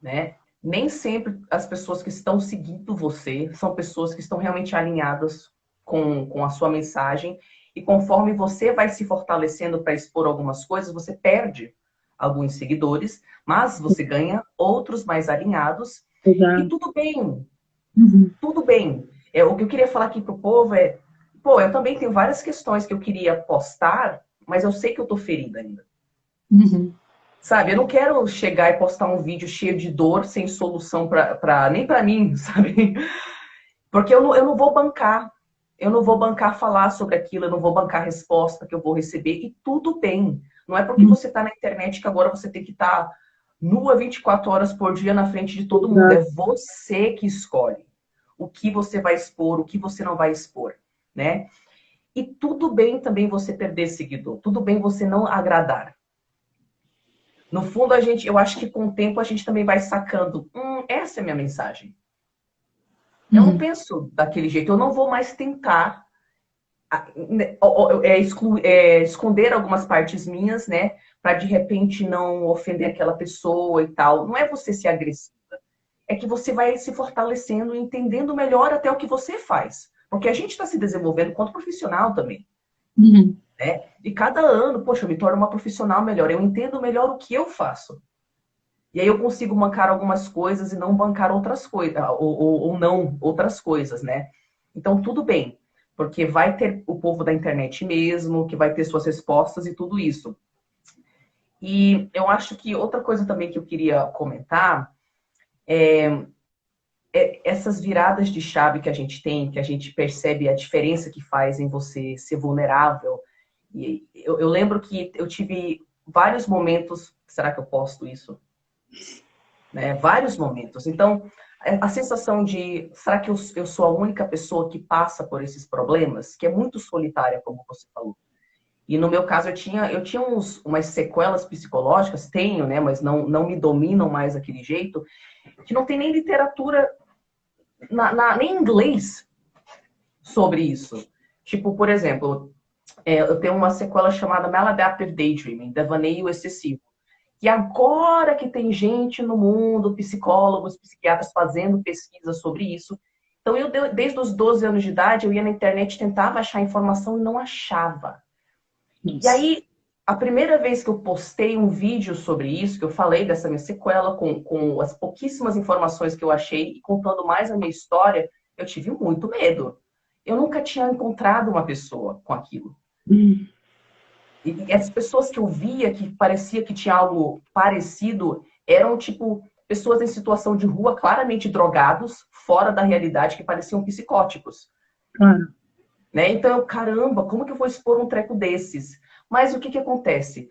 né? Nem sempre as pessoas que estão seguindo você são pessoas que estão realmente alinhadas com a sua mensagem. E conforme você vai se fortalecendo para expor algumas coisas, você perde alguns seguidores, mas você ganha outros mais alinhados. E Exato. tudo bem, Uhum. tudo bem. O que eu queria falar aqui pro povo é, pô, eu também tenho várias questões que eu queria postar, mas eu sei que eu tô ferida ainda. Uhum. Sabe, eu não quero chegar e postar um vídeo cheio de dor, sem solução nem para mim, sabe? Porque eu não vou bancar. Eu não vou bancar falar sobre aquilo, eu não vou bancar a resposta que eu vou receber. E tudo bem. Não é porque Uhum. você está na internet que agora você tem que estar nua 24 horas por dia na frente de todo mundo. É Exato. você que escolhe o que você vai expor, o que você não vai expor, né? E tudo bem também você perder seguidor. Tudo bem você não agradar. No fundo, eu acho que com o tempo a gente também vai sacando, essa é a minha mensagem. Eu não Uhum. penso daquele jeito, eu não vou mais tentar esconder algumas partes minhas, né? Para de repente não ofender aquela pessoa e tal. Não é você ser agressiva, é que você vai se fortalecendo e entendendo melhor até o que você faz. Porque a gente está se desenvolvendo enquanto profissional também. Uhum. Né? E cada ano, poxa, eu me torno uma profissional melhor, eu entendo melhor o que eu faço. E aí eu consigo bancar algumas coisas e não bancar outras coisas, ou não outras coisas, né? Então, tudo bem, porque vai ter o povo da internet mesmo, que vai ter suas respostas e tudo isso. E eu acho que outra coisa também que eu queria comentar é essas viradas de chave que a gente tem, que a gente percebe a diferença que faz em você ser vulnerável. E eu lembro que eu tive vários momentos, será que eu posto isso? Né? Vários momentos. Então, a sensação de, será que eu sou a única pessoa que passa por esses problemas? Que é muito solitária, como você falou. E no meu caso, eu tinha umas sequelas psicológicas, tenho, né? Mas não me dominam mais daquele jeito, que não tem nem literatura, nem em inglês sobre isso. Tipo, por exemplo, eu tenho uma sequela chamada Maladaptive Daydreaming, devaneio excessivo. E agora que tem gente no mundo, psicólogos, psiquiatras fazendo pesquisa sobre isso. Então, desde os 12 anos de idade, eu ia na internet, tentava achar informação e não achava. E Nossa. aí, a primeira vez que eu postei um vídeo sobre isso, que eu falei dessa minha sequela, com as pouquíssimas informações que eu achei, e contando mais a minha história, eu tive muito medo. Eu nunca tinha encontrado uma pessoa com aquilo. Uhum. E as pessoas que eu via que parecia que tinha algo parecido eram, tipo, pessoas em situação de rua, claramente drogados, fora da realidade, que pareciam psicóticos. Claro. Né? Então, caramba, como que eu vou expor um treco desses? Mas o que que acontece?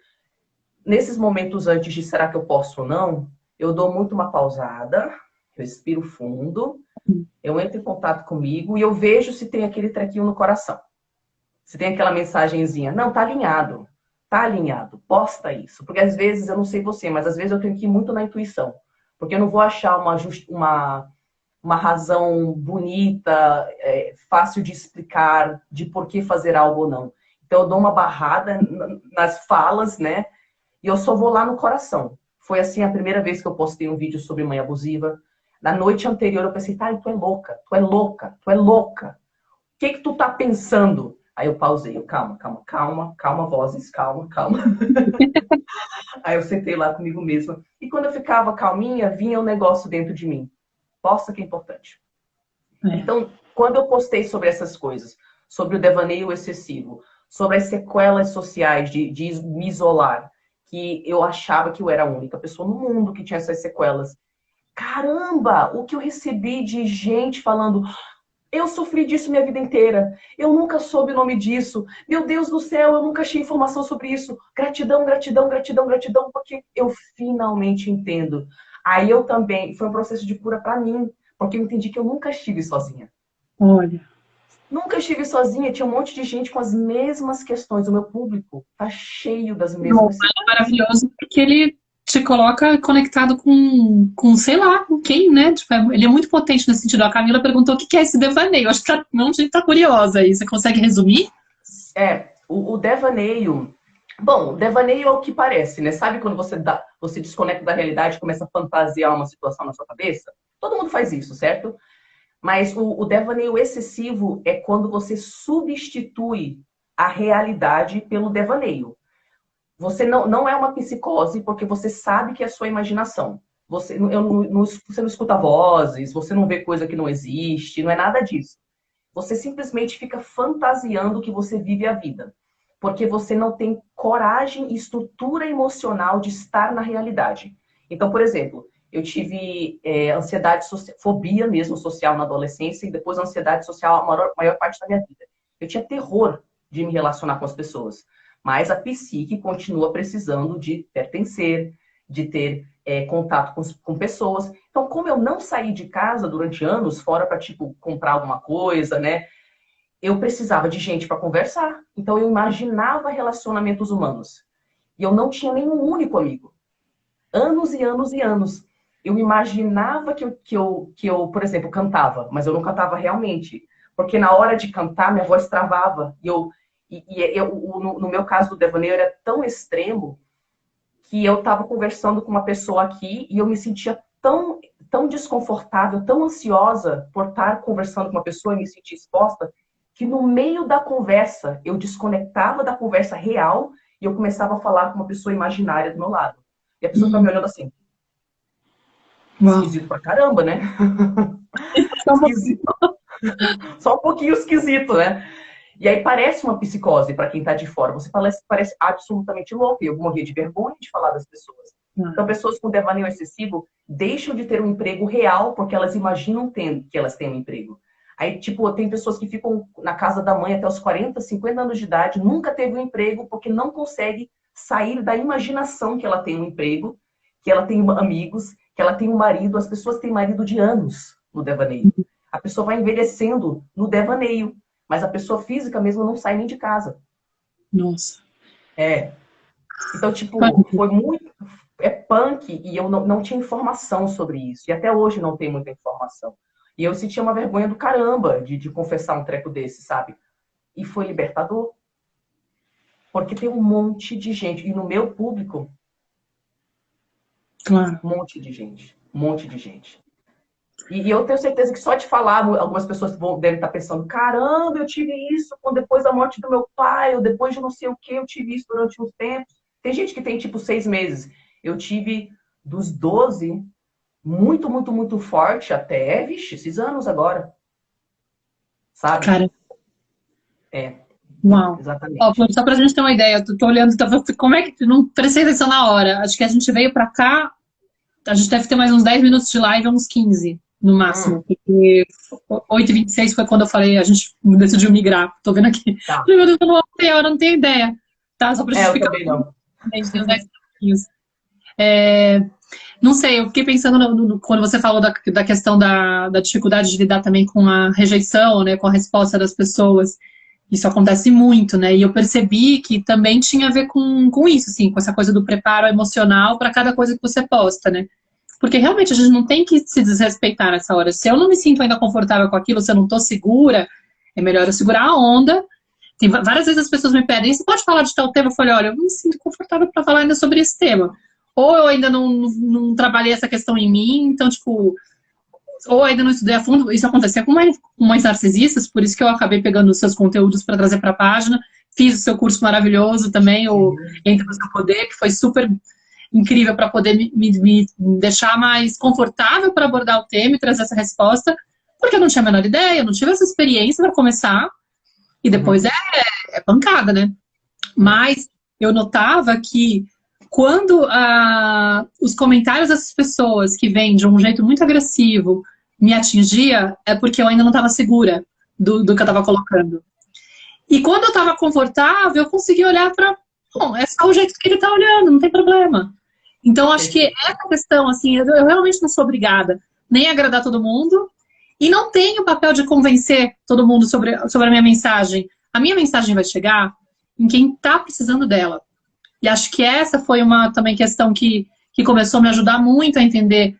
Nesses momentos antes de será que eu posso ou não, eu dou muito uma pausada, respiro fundo, eu entro em contato comigo e eu vejo se tem aquele trequinho no coração. Se tem aquela mensagenzinha, não, tá alinhado, posta isso. Porque às vezes, eu não sei você, mas às vezes eu tenho que ir muito na intuição. Porque eu não vou achar uma razão bonita, fácil de explicar, de por que fazer algo ou não. Então eu dou uma barrada nas falas, né? E eu só vou lá no coração. Foi assim a primeira vez que eu postei um vídeo sobre mãe abusiva. Na noite anterior eu pensei, tá, tu é louca, tu é louca, tu é louca. O que que tu tá pensando? Aí eu pausei, calma, vozes, calma. Aí eu sentei lá comigo mesma. E quando eu ficava calminha, vinha um negócio dentro de mim. Posta que é importante. É. Então, quando eu postei sobre essas coisas, sobre o devaneio excessivo, sobre as sequelas sociais de me isolar, que eu achava que eu era a única pessoa no mundo que tinha essas sequelas. Caramba, o que eu recebi de gente falando, eu sofri disso minha vida inteira. Eu nunca soube o nome disso. Meu Deus do céu, eu nunca achei informação sobre isso. Gratidão, gratidão, gratidão, gratidão, porque eu finalmente entendo. Aí eu também, foi um processo de cura para mim, porque eu entendi que eu nunca estive sozinha. Olha. Nunca estive sozinha, tinha um monte de gente com as mesmas questões. O meu público tá cheio das Não, mesmas é sequelas. maravilhoso porque ele te coloca conectado sei lá, com quem, né? Tipo, ele é muito potente nesse sentido. A Camila perguntou o que é esse devaneio. Acho que um monte de gente tá curiosa aí. Você consegue resumir? O devaneio. Bom, o devaneio é o que parece, né? Sabe quando você desconecta da realidade e começa a fantasiar uma situação na sua cabeça? Todo mundo faz isso, certo? Mas o devaneio excessivo é quando você substitui a realidade pelo devaneio. Você não é uma psicose porque você sabe que é sua imaginação. Você não escuta vozes, você não vê coisa que não existe, não é nada disso. Você simplesmente fica fantasiando que você vive a vida. Porque você não tem coragem e estrutura emocional de estar na realidade. Então, por exemplo, eu tive ansiedade, fobia mesmo social na adolescência e depois ansiedade social a maior parte da minha vida. Eu tinha terror de me relacionar com as pessoas. Mas a psique continua precisando de pertencer, de ter contato com pessoas. Então, como eu não saí de casa durante anos, fora para, tipo, comprar alguma coisa, né? Eu precisava de gente para conversar. Então, eu imaginava relacionamentos humanos. E eu não tinha nenhum único amigo. Anos e anos e anos. Eu imaginava que eu, por exemplo, cantava, mas eu não cantava realmente. Porque na hora de cantar, minha voz travava. No meu caso do devaneio, era tão extremo que eu estava conversando com uma pessoa aqui e eu me sentia tão desconfortável, tão ansiosa por estar conversando com uma pessoa e me sentir exposta, que no meio da conversa, eu desconectava da conversa real e eu começava a falar com uma pessoa imaginária do meu lado. E a pessoa ficava me olhando assim. Esquisito pra caramba, né? Esquisito. Só um pouquinho esquisito, né? E aí parece uma psicose para quem tá de fora. Você parece absolutamente louco. E eu morria de vergonha de falar das pessoas. Então, pessoas com devaneio excessivo deixam de ter um emprego real porque elas imaginam que elas têm um emprego. Aí, tipo, tem pessoas que ficam na casa da mãe até os 40, 50 anos de idade, nunca teve um emprego porque não consegue sair da imaginação que ela tem um emprego, que ela tem amigos, que ela tem um marido. As pessoas têm marido de anos no devaneio. A pessoa vai envelhecendo no devaneio. Mas a pessoa física mesmo não sai nem de casa. Nossa. Então, tipo, foi muito... É punk e eu não tinha informação sobre isso. E até hoje não tenho muita informação. E eu sentia uma vergonha do caramba de confessar um treco desse, sabe? E foi libertador. Porque tem um monte de gente. E no meu público, claro, um monte de gente. Um monte de gente. E eu tenho certeza que só de falar, algumas pessoas devem estar pensando, caramba, eu tive isso depois da morte do meu pai, ou depois de não sei o que, eu tive isso durante uns tempos. Tem gente que tem, tipo, 6 meses. Eu tive dos 12, muito, muito, muito forte até, vixe, esses anos agora. Sabe? Cara. Uau. Exatamente. Ó, só pra gente ter uma ideia, eu tô olhando, como é que... Não prestei atenção na hora. Acho que a gente veio pra cá, a gente deve ter mais uns 10 minutos de live, uns 15. No máximo, porque 8h26 foi quando eu falei, a gente decidiu migrar. Tô vendo aqui. Tá. Meu Deus, eu não tenho ideia. Tá, só pra justificar. Eu também não. A gente tem uns 10 minutinhos. Não sei, eu fiquei pensando quando você falou da questão da dificuldade de lidar também com a rejeição, né, com a resposta das pessoas. Isso acontece muito, né? E eu percebi que também tinha a ver com isso, assim, com essa coisa do preparo emocional para cada coisa que você posta, né? Porque realmente a gente não tem que se desrespeitar nessa hora. Se eu não me sinto ainda confortável com aquilo, se eu não tô segura, é melhor eu segurar a onda. Tem várias vezes as pessoas me pedem, você pode falar de tal tema? Eu falei, olha, eu não me sinto confortável para falar ainda sobre esse tema. Ou eu ainda não trabalhei essa questão em mim, então, tipo, ou ainda não estudei a fundo. Isso acontecia com mães narcisistas, por isso que eu acabei pegando os seus conteúdos para trazer para a página. Fiz o seu curso maravilhoso também, o Entra no Seu Poder, que foi super incrível para poder me deixar mais confortável para abordar o tema e trazer essa resposta, porque eu não tinha a menor ideia, eu não tive essa experiência para começar, e depois é pancada, né? Mas eu notava que quando os comentários dessas pessoas que vêm de um jeito muito agressivo me atingia, é porque eu ainda não estava segura do que eu estava colocando. E quando eu estava confortável, eu consegui olhar para, bom, é só o jeito que ele está olhando, não tem problema. Então, acho que essa questão, assim, eu realmente não sou obrigada nem a agradar todo mundo e não tenho o papel de convencer todo mundo sobre a minha mensagem. A minha mensagem vai chegar em quem está precisando dela. E acho que essa foi uma também questão que começou a me ajudar muito a entender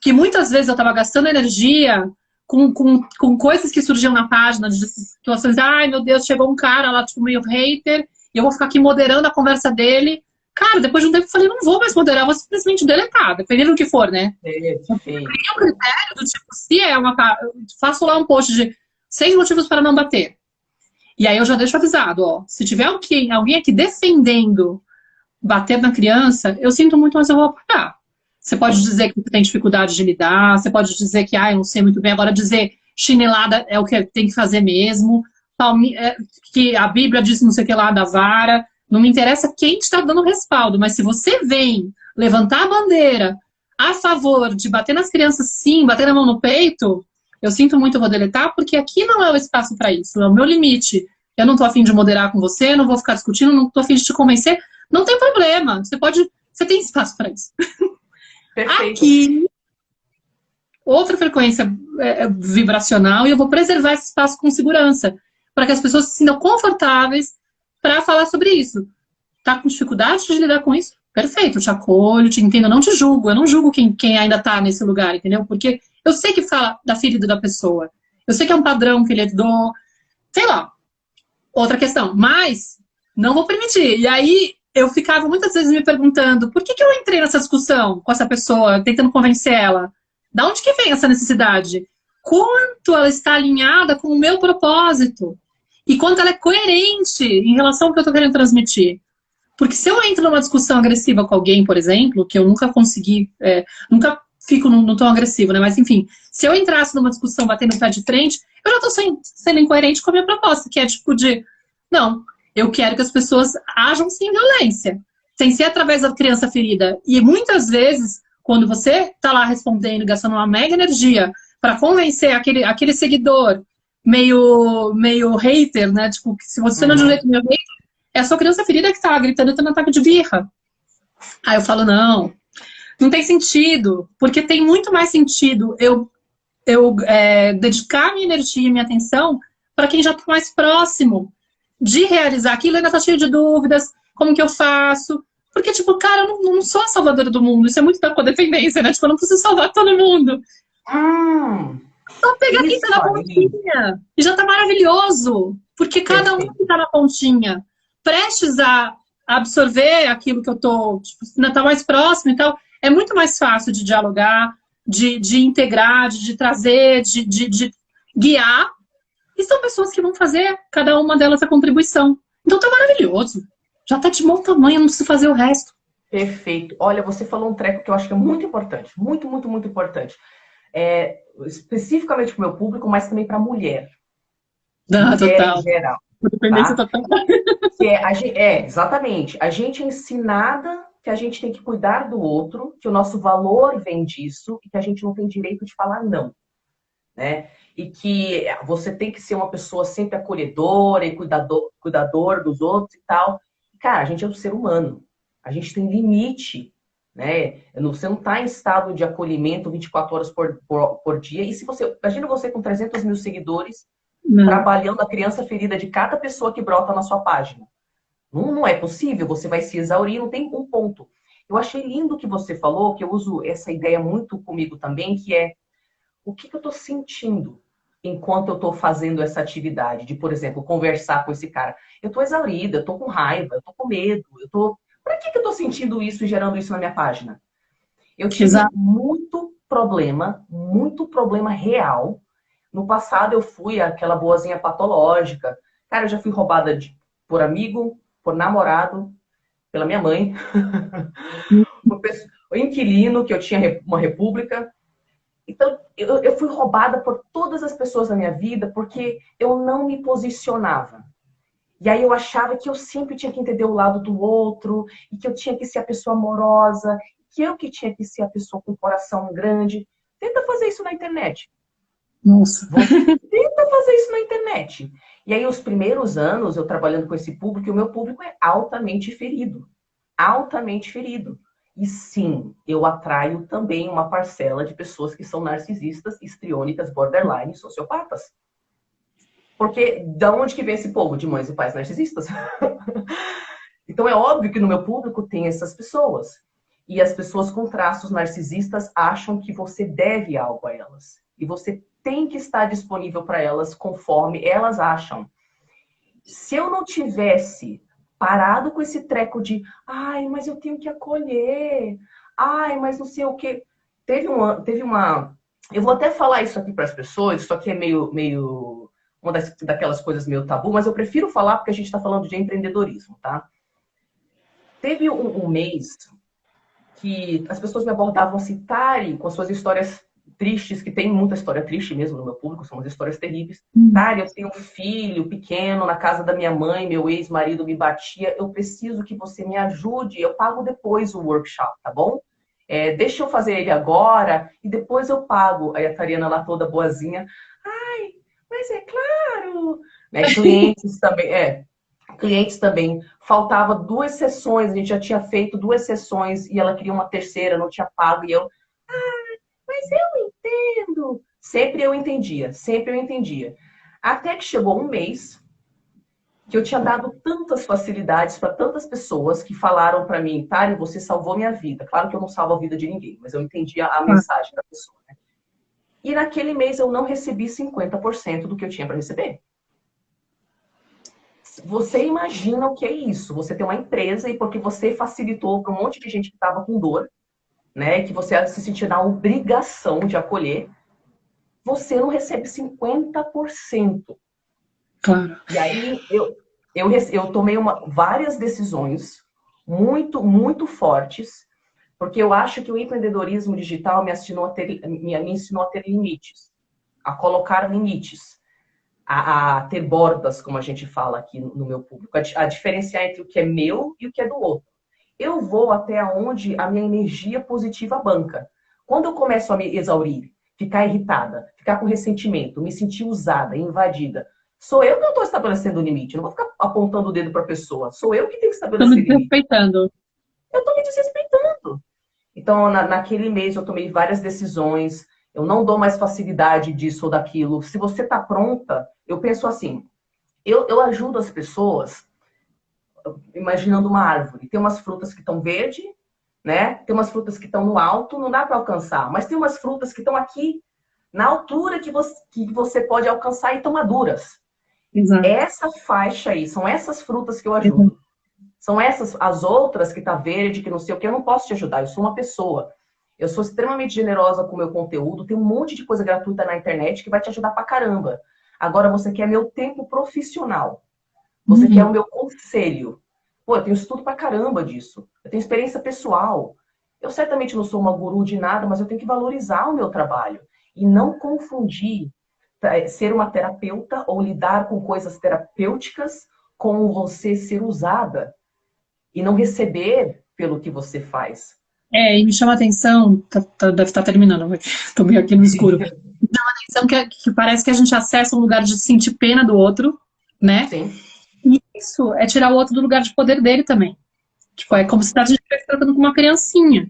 que muitas vezes eu estava gastando energia com coisas que surgiam na página, de situações, ai meu Deus, chegou um cara lá, tipo, meio hater, e eu vou ficar aqui moderando a conversa dele. Cara, depois de um tempo eu falei, não vou mais moderar, eu vou simplesmente deletar, dependendo do que for, né? Eu criei um critério do tipo, se é uma... Faço lá um post de 6 motivos para não bater. E aí eu já deixo avisado, ó, se tiver alguém aqui defendendo bater na criança, eu sinto muito, mas eu vou apagar. Você pode dizer que tem dificuldade de lidar, você pode dizer que, eu não sei muito bem, agora dizer chinelada é o que tem que fazer mesmo, que a Bíblia diz não sei o que lá da vara, não me interessa quem está dando respaldo, mas se você vem levantar a bandeira a favor de bater nas crianças, sim, bater a mão no peito, eu sinto muito, eu vou deletar, porque aqui não é o espaço para isso, é o meu limite. Eu não tô afim de moderar com você, não vou ficar discutindo, não tô afim de te convencer, não tem problema, você tem espaço para isso. Perfeito. Aqui, outra frequência vibracional, e eu vou preservar esse espaço com segurança, para que as pessoas se sintam confortáveis para falar sobre isso. Tá com dificuldade de lidar com isso? Perfeito, eu te acolho, te entendo, eu não te julgo, eu não julgo quem ainda tá nesse lugar, entendeu? Porque eu sei que fala da ferida da pessoa, eu sei que é um padrão que ele herdou, sei lá, outra questão, mas não vou permitir. E aí eu ficava muitas vezes me perguntando por que eu entrei nessa discussão com essa pessoa, tentando convencer ela? Da onde que vem essa necessidade? Quanto ela está alinhada com o meu propósito? E quanto ela é coerente em relação ao que eu estou querendo transmitir? Porque se eu entro numa discussão agressiva com alguém, por exemplo, que eu nunca consegui, nunca fico no tom agressivo, né? Mas enfim, se eu entrasse numa discussão batendo o pé de frente, eu já estou sendo incoerente com a minha proposta, que é tipo não, eu quero que as pessoas ajam sem violência, sem ser através da criança ferida. E muitas vezes, quando você está lá respondendo, gastando uma mega energia para convencer aquele seguidor meio hater, né? Tipo, se você não é de um jeito meio hater, é a sua criança ferida que tá gritando e tendo um ataque de birra. Aí eu falo, não tem sentido, porque tem muito mais sentido eu dedicar minha energia e minha atenção para quem já está mais próximo de realizar aquilo, ainda tá cheio de dúvidas, como que eu faço? Porque, tipo, cara, eu não sou a salvadora do mundo, isso é muito da codependência, né? Tipo, eu não preciso salvar todo mundo. Só pegar quem tá na pontinha e já tá maravilhoso, porque cada um que tá na pontinha, prestes a absorver aquilo que eu tô, tipo, ainda tá mais próximo e tal, é muito mais fácil de dialogar, de integrar, de trazer, de guiar. E são pessoas que vão fazer, cada uma delas, a contribuição. Então tá maravilhoso. Já tá de bom tamanho, não preciso fazer o resto. Perfeito. Olha, você falou um treco que eu acho que é muito importante. Muito, muito, muito importante. Especificamente para o meu público, mas também para mulher. Mulher total. Em geral. Dependência total. Exatamente. A gente é ensinada que a gente tem que cuidar do outro, que o nosso valor vem disso e que a gente não tem direito de falar não. Né? E que você tem que ser uma pessoa sempre acolhedora e cuidador dos outros e tal. Cara, a gente é um ser humano. A gente tem limite, né? Você não está em estado de acolhimento 24 horas por dia. E se você... Imagina você com 300 mil seguidores trabalhando a criança ferida de cada pessoa que brota na sua página. Não é possível, você vai se exaurir, não tem um ponto. Eu achei lindo o que você falou, que eu uso essa ideia muito comigo também, que é o que eu estou sentindo enquanto eu estou fazendo essa atividade de, por exemplo, conversar com esse cara. Eu estou exaurida, eu estou com raiva, eu estou com medo, Por que eu estou sentindo isso e gerando isso na minha página? Eu tive muito problema real. No passado eu fui aquela boazinha patológica. Cara, eu já fui roubada por amigo, por namorado, pela minha mãe, o inquilino, que eu tinha uma república. Então, eu fui roubada por todas as pessoas da minha vida porque eu não me posicionava. E aí eu achava que eu sempre tinha que entender o lado do outro, e que eu tinha que ser a pessoa amorosa, que eu que tinha que ser a pessoa com o coração grande. Tenta fazer isso na internet. Nossa. Tenta fazer isso na internet. E aí, os primeiros anos, eu trabalhando com esse público, e o meu público é altamente ferido. Altamente ferido. E sim, eu atraio também uma parcela de pessoas que são narcisistas, histriônicas, borderline, sociopatas. Porque da onde que vem esse povo? De mães e pais narcisistas. Então é óbvio que no meu público tem essas pessoas. E as pessoas com traços narcisistas acham que você deve algo a elas. E você tem que estar disponível para elas conforme elas acham. Se eu não tivesse parado com esse treco de mas eu tenho que acolher, mas não sei o quê. Teve uma... Eu vou até falar isso aqui para as pessoas, isso aqui é meio daquelas coisas meio tabu, mas eu prefiro falar porque a gente está falando de empreendedorismo, tá? Teve um mês que as pessoas me abordavam assim, Tari, com suas histórias tristes, que tem muita história triste mesmo no meu público, são umas histórias terríveis. Tari, eu tenho um filho pequeno na casa da minha mãe, meu ex-marido me batia, eu preciso que você me ajude, eu pago depois o workshop, tá bom? Deixa eu fazer ele agora e depois eu pago. Aí a Tariana lá toda boazinha, ai, mas é claro! Né? Clientes também. Faltava 2 sessões, a gente já tinha feito 2 sessões e ela queria uma terceira, não tinha pago. E eu, mas eu entendo. Sempre eu entendia, sempre eu entendia. Até que chegou um mês que eu tinha dado tantas facilidades para tantas pessoas que falaram para mim, Tari, você salvou minha vida. Claro que eu não salvo a vida de ninguém, mas eu entendi a mensagem da pessoa. Né? E naquele mês eu não recebi 50% do que eu tinha para receber. Você imagina o que é isso? Você tem uma empresa e porque você facilitou para um monte de gente que estava com dor, né, que você se sentir na obrigação de acolher, você não recebe 50%. Claro. E aí eu tomei várias decisões muito, muito fortes, porque eu acho que o empreendedorismo digital me ensinou a ter limites, a colocar limites. A ter bordas, como a gente fala aqui no meu público, a diferenciar entre o que é meu e o que é do outro. Eu vou até onde a minha energia positiva banca. Quando eu começo a me exaurir, ficar irritada, ficar com ressentimento, me sentir usada, invadida, sou eu que não estou estabelecendo o limite. Eu não vou ficar apontando o dedo para a pessoa. Sou eu que tenho que estabelecer o limite. Respeitando. Eu estou me desrespeitando. Então, naquele mês, eu tomei várias decisões. Eu não dou mais facilidade disso ou daquilo. Se você está pronta, eu penso assim, eu ajudo as pessoas imaginando uma árvore. Tem umas frutas que estão verde, né? Tem umas frutas que estão no alto, não dá para alcançar. Mas tem umas frutas que estão aqui, na altura que você pode alcançar e estão maduras. Exato. Essa faixa aí, são essas frutas que eu ajudo. Exato. São essas, as outras que tá verde, que não sei o que, eu não posso te ajudar. Eu sou uma pessoa. Eu sou extremamente generosa com o meu conteúdo. Tem um monte de coisa gratuita na internet que vai te ajudar pra caramba. Agora você quer meu tempo profissional. Você quer o meu conselho. Pô, eu tenho estudo pra caramba disso. Eu tenho experiência pessoal. Eu certamente não sou uma guru de nada, mas eu tenho que valorizar o meu trabalho. E não confundir ser uma terapeuta ou lidar com coisas terapêuticas com você ser usada e não receber pelo que você faz. E me chama a atenção, deve estar terminando, estou meio aqui no escuro. Me chama a atenção que parece que a gente acessa um lugar de sentir pena do outro, né? Sim. E isso é tirar o outro do lugar de poder dele também. Tipo, é como se a gente estivesse tratando com uma criancinha.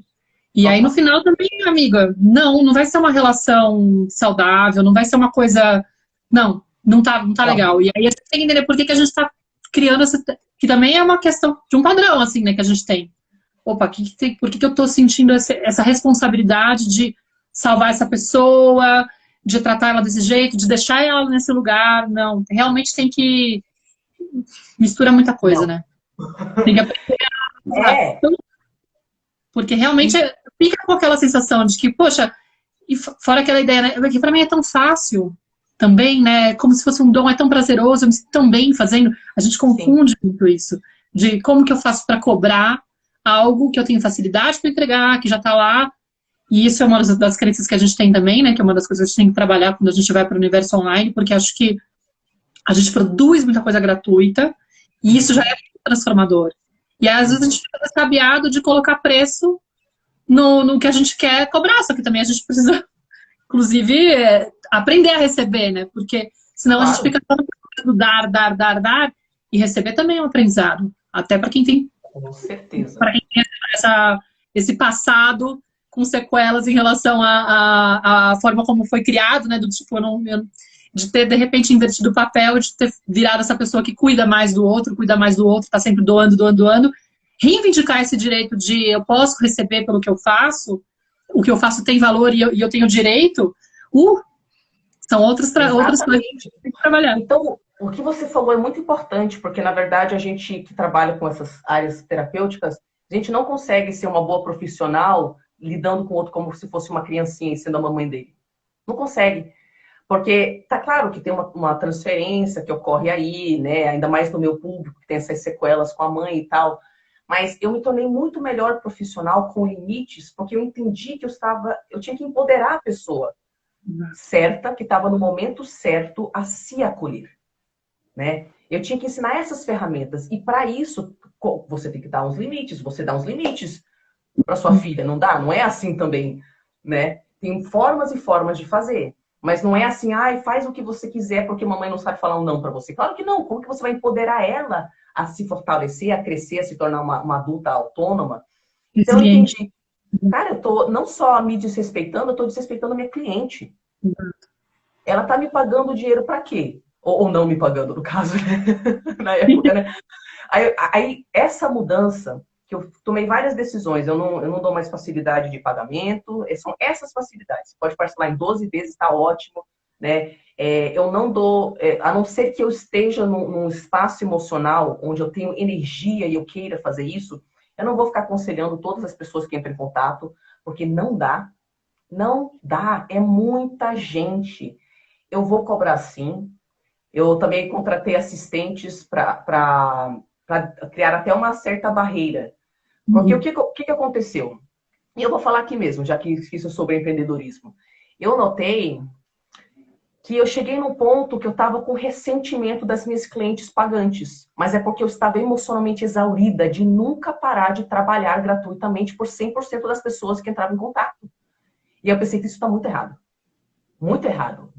E aí, no final, também, amiga, não vai ser uma relação saudável, não vai ser uma coisa... Não tá legal. E aí, a gente tem que entender por que a gente tá criando essa... Que também é uma questão de um padrão, assim, né, que a gente tem. Opa, por que eu tô sentindo essa responsabilidade de salvar essa pessoa, de tratar ela desse jeito, de deixar ela nesse lugar? Não, realmente tem que... Mistura muita coisa, né? Tem que aprender porque realmente fica com aquela sensação de que, poxa, e fora aquela ideia, né? Que pra mim é tão fácil também, né? Como se fosse um dom, é tão prazeroso, eu me sinto tão bem fazendo. A gente confunde muito isso. De como que eu faço para cobrar algo que eu tenho facilidade para entregar, que já tá lá. E isso é uma das crenças que a gente tem também, né? Que é uma das coisas que a gente tem que trabalhar quando a gente vai para o universo online, porque acho que a gente produz muita coisa gratuita e isso já é transformador. E às vezes a gente fica sabiado de colocar preço no que a gente quer cobrar, só que também a gente precisa, inclusive, aprender a receber, né? Porque senão a gente fica falando dar, e receber também é um aprendizado. Até para quem tem... Com certeza. Para quem tem esse passado com sequelas em relação à forma como foi criado, né? Do tipo, de ter, de repente, invertido o papel, de ter virado essa pessoa que cuida mais do outro, tá sempre doando. Reivindicar esse direito de eu posso receber pelo que eu faço, o que eu faço tem valor e eu tenho direito, são outras coisas que a gente tem que trabalhar. Então, o que você falou é muito importante, porque, na verdade, a gente que trabalha com essas áreas terapêuticas, a gente não consegue ser uma boa profissional lidando com o outro como se fosse uma criancinha e sendo a mamãe dele. Não consegue. Porque tá claro que tem uma transferência que ocorre aí, né? Ainda mais no meu público, que tem essas sequelas com a mãe e tal. Mas eu me tornei muito melhor profissional com limites, porque eu entendi que eu tinha que empoderar a pessoa certa, que estava no momento certo, a se acolher, né? Eu tinha que ensinar essas ferramentas. E para isso, você tem que dar uns limites. Você dá uns limites para sua filha, não dá? Não é assim também, né? Tem formas e formas de fazer. Mas não é assim, ai, faz o que você quiser porque mamãe não sabe falar um não para você. Claro que não. Como que você vai empoderar ela a se fortalecer, a crescer, a se tornar uma adulta autônoma? Então eu entendi. Cara, eu tô não só me desrespeitando, eu tô desrespeitando a minha cliente. Ela tá me pagando dinheiro para quê? Ou não me pagando, no caso, na época, né? Aí essa mudança, que eu tomei várias decisões, eu não dou mais facilidade de pagamento, são essas facilidades. Pode parcelar em 12 vezes, está ótimo, né? Eu não dou, a não ser que eu esteja num espaço emocional onde eu tenho energia e eu queira fazer isso, eu não vou ficar aconselhando todas as pessoas que entram em contato, porque não dá. Não dá, é muita gente. Eu vou cobrar sim. Eu também contratei assistentes para criar até uma certa barreira. Porque o que aconteceu? E eu vou falar aqui mesmo, já que isso é sobre empreendedorismo. Eu notei que eu cheguei num ponto que eu estava com ressentimento das minhas clientes pagantes. Mas é porque eu estava emocionalmente exaurida de nunca parar de trabalhar gratuitamente por 100% das pessoas que entravam em contato. E eu pensei que isso está muito errado. Muito errado.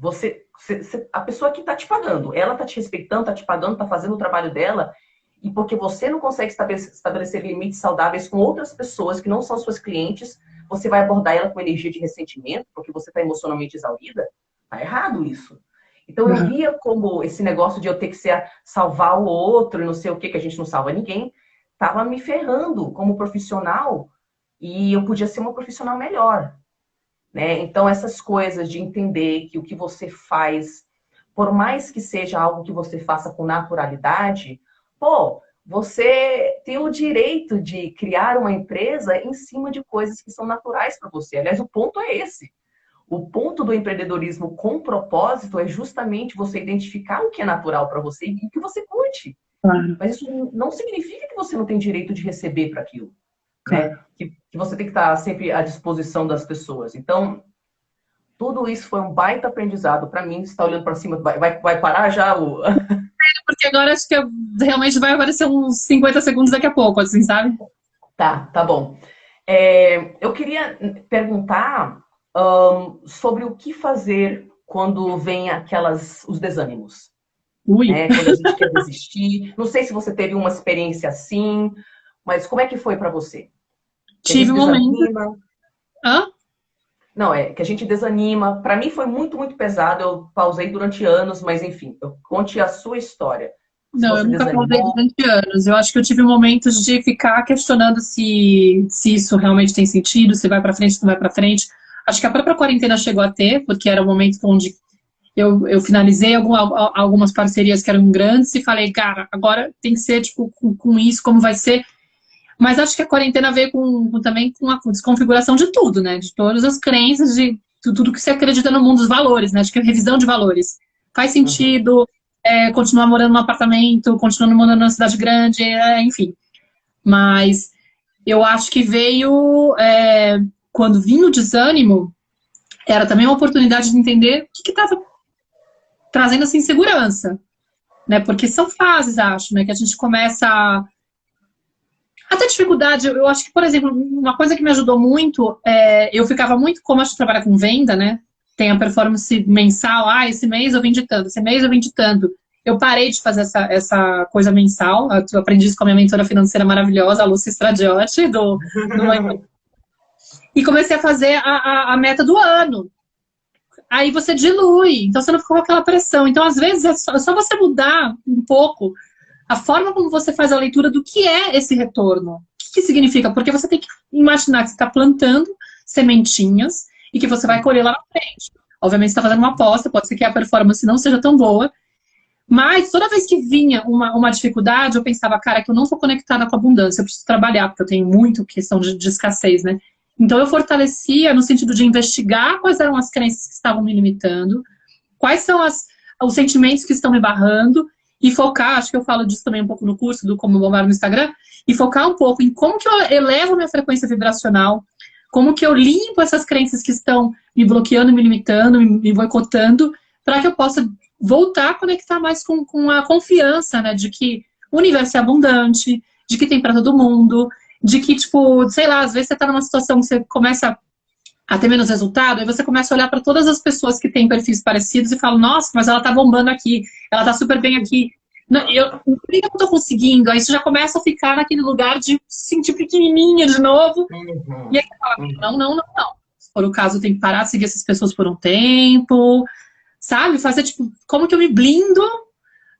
A pessoa que está te pagando, ela está te respeitando, está te pagando, está fazendo o trabalho dela, e porque você não consegue estabelecer limites saudáveis com outras pessoas que não são suas clientes, você vai abordar ela com energia de ressentimento, porque você está emocionalmente exaurida? Tá errado isso. Então eu via como esse negócio de eu ter que salvar o outro e não sei o que a gente não salva ninguém, estava me ferrando como profissional, e eu podia ser uma profissional melhor. Né? Então, essas coisas de entender que o que você faz, por mais que seja algo que você faça com naturalidade, pô, você tem o direito de criar uma empresa em cima de coisas que são naturais para você. Aliás, o ponto é esse. O ponto do empreendedorismo com propósito é justamente você identificar o que é natural para você e o que você curte. Claro. Mas isso não significa que você não tem direito de receber para aquilo. Né? Que você tem que estar sempre à disposição das pessoas. Então, tudo isso foi um baita aprendizado para mim. Você está olhando para cima, vai parar já o... Porque agora acho que realmente vai aparecer uns 50 segundos daqui a pouco, assim, sabe? Tá bom. Eu queria perguntar sobre o que fazer quando vem os desânimos. Né? Quando a gente quer desistir. Não sei se você teve uma experiência assim, mas como é que foi para você? Tive um momento. Hã? Não, que a gente desanima. Para mim foi muito, muito pesado. Eu pausei durante anos, mas enfim, conte a sua história. Não, eu nunca pausei durante anos. Eu acho que eu tive momentos de ficar questionando se isso realmente tem sentido, se vai para frente, se não vai para frente. Acho que a própria quarentena chegou a ter, porque era um momento onde eu finalizei algumas parcerias que eram grandes e falei, cara, agora tem que ser tipo com isso, como vai ser. Mas acho que a quarentena veio também com a desconfiguração de tudo, né? De todas as crenças, de tudo que você acredita no mundo dos valores, né? Acho que é revisão de valores. Faz sentido continuar morando num apartamento, continuar morando numa cidade grande, enfim. Mas eu acho que veio, quando vinha o desânimo, era também uma oportunidade de entender o que estava trazendo essa insegurança, né? Porque são fases, acho, né? Que a gente começa até dificuldade, eu acho que, por exemplo, uma coisa que me ajudou muito, eu ficava muito, como acho que trabalha com venda, né? Tem a performance mensal, esse mês eu vendi tanto, esse mês eu vendi tanto. Eu parei de fazer essa coisa mensal, eu aprendi isso com a minha mentora financeira maravilhosa, a Lúcia Stradiotti, e comecei a fazer a meta do ano. Aí você dilui, então você não ficou com aquela pressão. Então, às vezes, é só você mudar um pouco a forma como você faz a leitura do que é esse retorno. O que significa? Porque você tem que imaginar que você está plantando sementinhas e que você vai colher lá na frente. Obviamente, você está fazendo uma aposta, pode ser que a performance não seja tão boa, mas toda vez que vinha uma dificuldade, eu pensava, cara, que eu não estou conectada com a abundância, eu preciso trabalhar, porque eu tenho muito questão de escassez, né? Então, eu fortalecia no sentido de investigar quais eram as crenças que estavam me limitando, quais são os sentimentos que estão me barrando e focar, acho que eu falo disso também um pouco no curso do Como Bombar no Instagram, e focar um pouco em como que eu elevo minha frequência vibracional, como que eu limpo essas crenças que estão me bloqueando, me limitando, me boicotando, para que eu possa voltar a conectar mais com a confiança, né, de que o universo é abundante, de que tem para todo mundo, de que, tipo, sei lá, às vezes você tá numa situação que você começa a ter menos resultado, aí você começa a olhar para todas as pessoas que têm perfis parecidos e fala, nossa, mas ela tá bombando aqui, ela tá super bem aqui. Não, por que eu não tô conseguindo? Aí você já começa a ficar naquele lugar de se sentir pequenininha de novo. E aí você fala, não. Se for o caso, eu tenho que parar de seguir essas pessoas por um tempo, sabe? Fazer, tipo, como que eu me blindo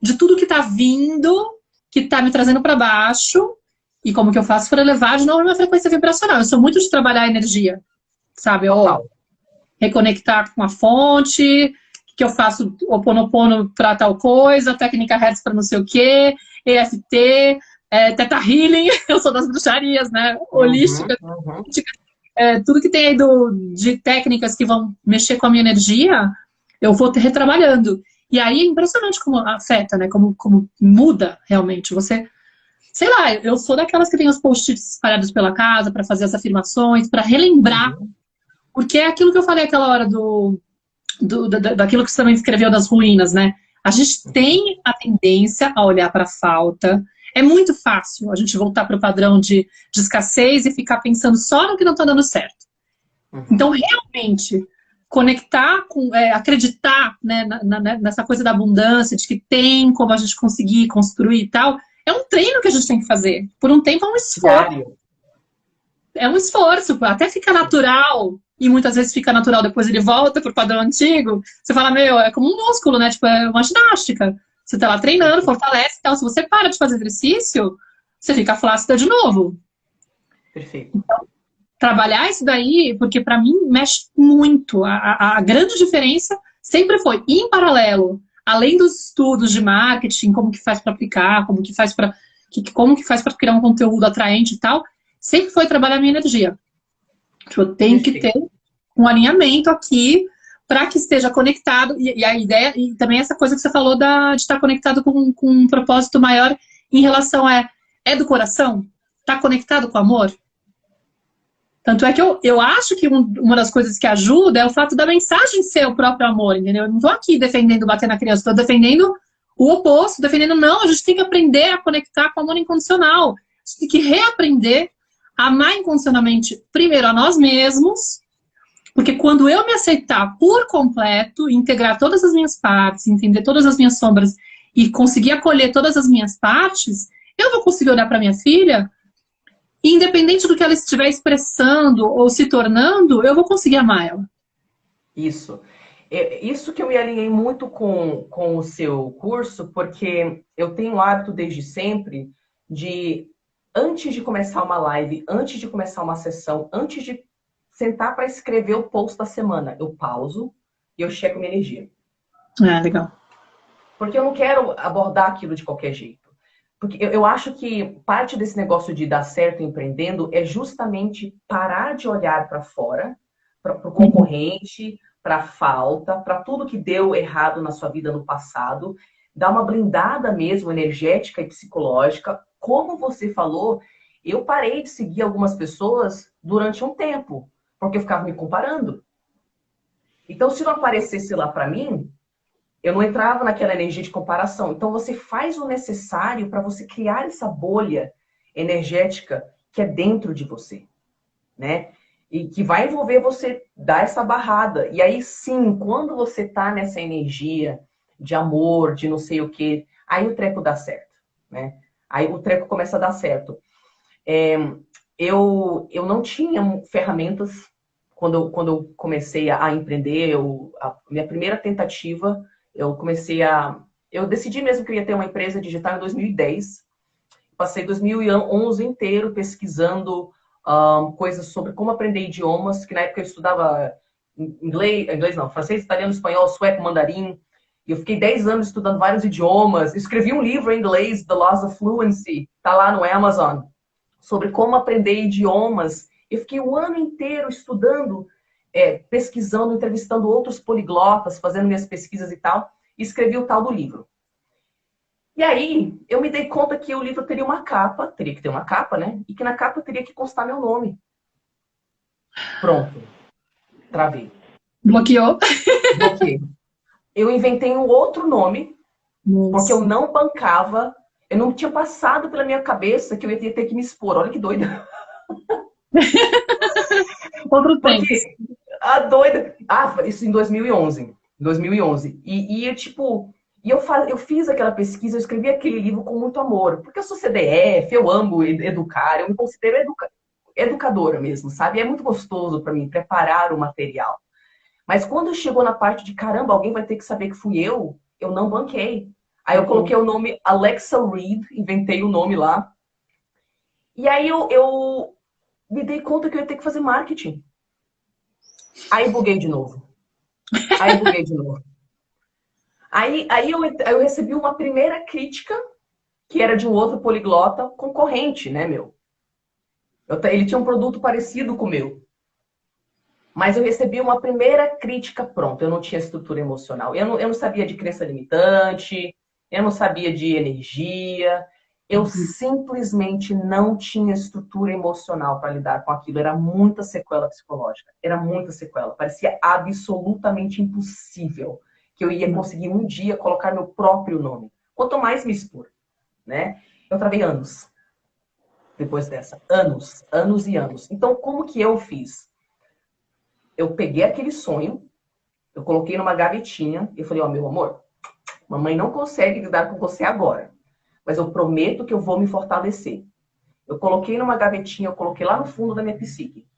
de tudo que tá vindo, que tá me trazendo para baixo, e como que eu faço para elevar de novo a minha frequência vibracional. Eu sou muito de trabalhar a energia, sabe? Ou reconectar com a fonte, que eu faço Ho'oponopono para tal coisa, técnica Hertz para não sei o quê, EFT, Theta Healing, eu sou das bruxarias, né? Holística, tudo que tem aí de técnicas que vão mexer com a minha energia, eu vou retrabalhando. E aí é impressionante como afeta, né? Como muda realmente. Você, sei lá, eu sou daquelas que tem os post-its espalhados pela casa para fazer as afirmações, para relembrar, porque é aquilo que eu falei aquela hora daquilo que você também escreveu das ruínas, né? A gente tem a tendência a olhar para a falta. É muito fácil a gente voltar para o padrão de escassez e ficar pensando só no que não está dando certo. Então, realmente, conectar com, acreditar, né, nessa coisa da abundância, de que tem como a gente conseguir construir e tal, é um treino que a gente tem que fazer. Por um tempo é um esforço. É um esforço, até ficar natural. E muitas vezes fica natural, depois ele volta pro padrão antigo. Você fala, meu, é como um músculo, né? Tipo, é uma ginástica. Você tá lá treinando, fortalece e tal. Se você para de fazer exercício, você fica flácida de novo. Perfeito. Então, trabalhar isso daí, porque para mim mexe muito. A grande diferença sempre foi ir em paralelo, além dos estudos de marketing, como que faz para aplicar, como que faz para criar um conteúdo atraente e tal, sempre foi trabalhar a minha energia. Eu tenho que ter um alinhamento aqui para que esteja conectado. E a ideia, e também essa coisa que você falou de estar conectado com um propósito maior em relação é do coração? Está conectado com o amor? Tanto é que eu acho que uma das coisas que ajuda é o fato da mensagem ser o próprio amor, entendeu? Eu não estou aqui defendendo bater na criança, estou defendendo o oposto, defendendo, não, a gente tem que aprender a conectar com o amor incondicional. A gente tem que reaprender a amar incondicionalmente, primeiro, a nós mesmos, porque quando eu me aceitar por completo, integrar todas as minhas partes, entender todas as minhas sombras e conseguir acolher todas as minhas partes, eu vou conseguir olhar para minha filha e, independente do que ela estiver expressando ou se tornando, eu vou conseguir amar ela. Isso. Isso que eu me alinhei muito com o seu curso, porque eu tenho o hábito desde sempre de, antes de começar uma live, antes de começar uma sessão, antes de sentar para escrever o post da semana, eu pauso e eu checo minha energia. Legal. Porque eu não quero abordar aquilo de qualquer jeito. Porque eu acho que parte desse negócio de dar certo empreendendo é justamente parar de olhar para fora, para o concorrente, para a falta, para tudo que deu errado na sua vida no passado, dar uma blindada mesmo energética e psicológica. Como você falou, eu parei de seguir algumas pessoas durante um tempo, porque eu ficava me comparando. Então, se não aparecesse lá para mim, eu não entrava naquela energia de comparação. Então, você faz o necessário para você criar essa bolha energética que é dentro de você, né? E que vai envolver você dar essa barrada. E aí, sim, quando você tá nessa energia de amor, de não sei o quê, aí o treco dá certo, né? Aí o treco começa a dar certo. Eu não tinha ferramentas quando eu comecei a empreender. A minha primeira tentativa, eu decidi mesmo que eu ia ter uma empresa digital em 2010. Passei 2011 inteiro pesquisando coisas sobre como aprender idiomas, que na época eu estudava inglês não, francês, italiano, espanhol, sueco, mandarim. E eu fiquei 10 anos estudando vários idiomas. Escrevi um livro em inglês, The Laws of Fluency, tá lá no Amazon, sobre como aprender idiomas. Eu fiquei o ano inteiro estudando pesquisando, entrevistando outros poliglotas, fazendo minhas pesquisas e tal, e escrevi o tal do livro. E aí, eu me dei conta que o livro teria uma capa, teria que ter uma capa, né? E que na capa teria que constar meu nome. Pronto. Travei. Bloqueou? Bloqueei. Eu inventei um outro nome, porque eu não bancava, eu não tinha passado pela minha cabeça que eu ia ter que me expor. Olha que doida. Outro tempo. Porque a doida... isso em 2011. 2011. Eu fiz aquela pesquisa, eu escrevi aquele livro com muito amor. Porque eu sou CDF, eu amo educar, eu me considero educadora mesmo, sabe? É muito gostoso para mim preparar o material. Mas quando chegou na parte de, caramba, alguém vai ter que saber que fui eu não banquei. Aí eu coloquei o nome Alexa Reed, inventei o nome lá. E aí eu me dei conta que eu ia ter que fazer marketing. Aí buguei de novo. Aí eu recebi uma primeira crítica, que era de um outro poliglota concorrente, né, meu? Ele tinha um produto parecido com o meu. Mas eu recebi uma primeira crítica, pronto. Eu não tinha estrutura emocional. Eu não sabia de crença limitante, eu não sabia de energia. Eu simplesmente não tinha estrutura emocional para lidar com aquilo. Era muita sequela psicológica. Era muita sequela. Parecia absolutamente impossível que eu ia conseguir um dia colocar meu próprio nome. Quanto mais me expor, né? Eu travei anos depois dessa. Anos, anos e anos. Então, como que eu fiz? Eu peguei aquele sonho, eu coloquei numa gavetinha e falei, ó, meu amor, mamãe não consegue lidar com você agora, mas eu prometo que eu vou me fortalecer. Eu coloquei numa gavetinha, eu coloquei lá no fundo da minha psique.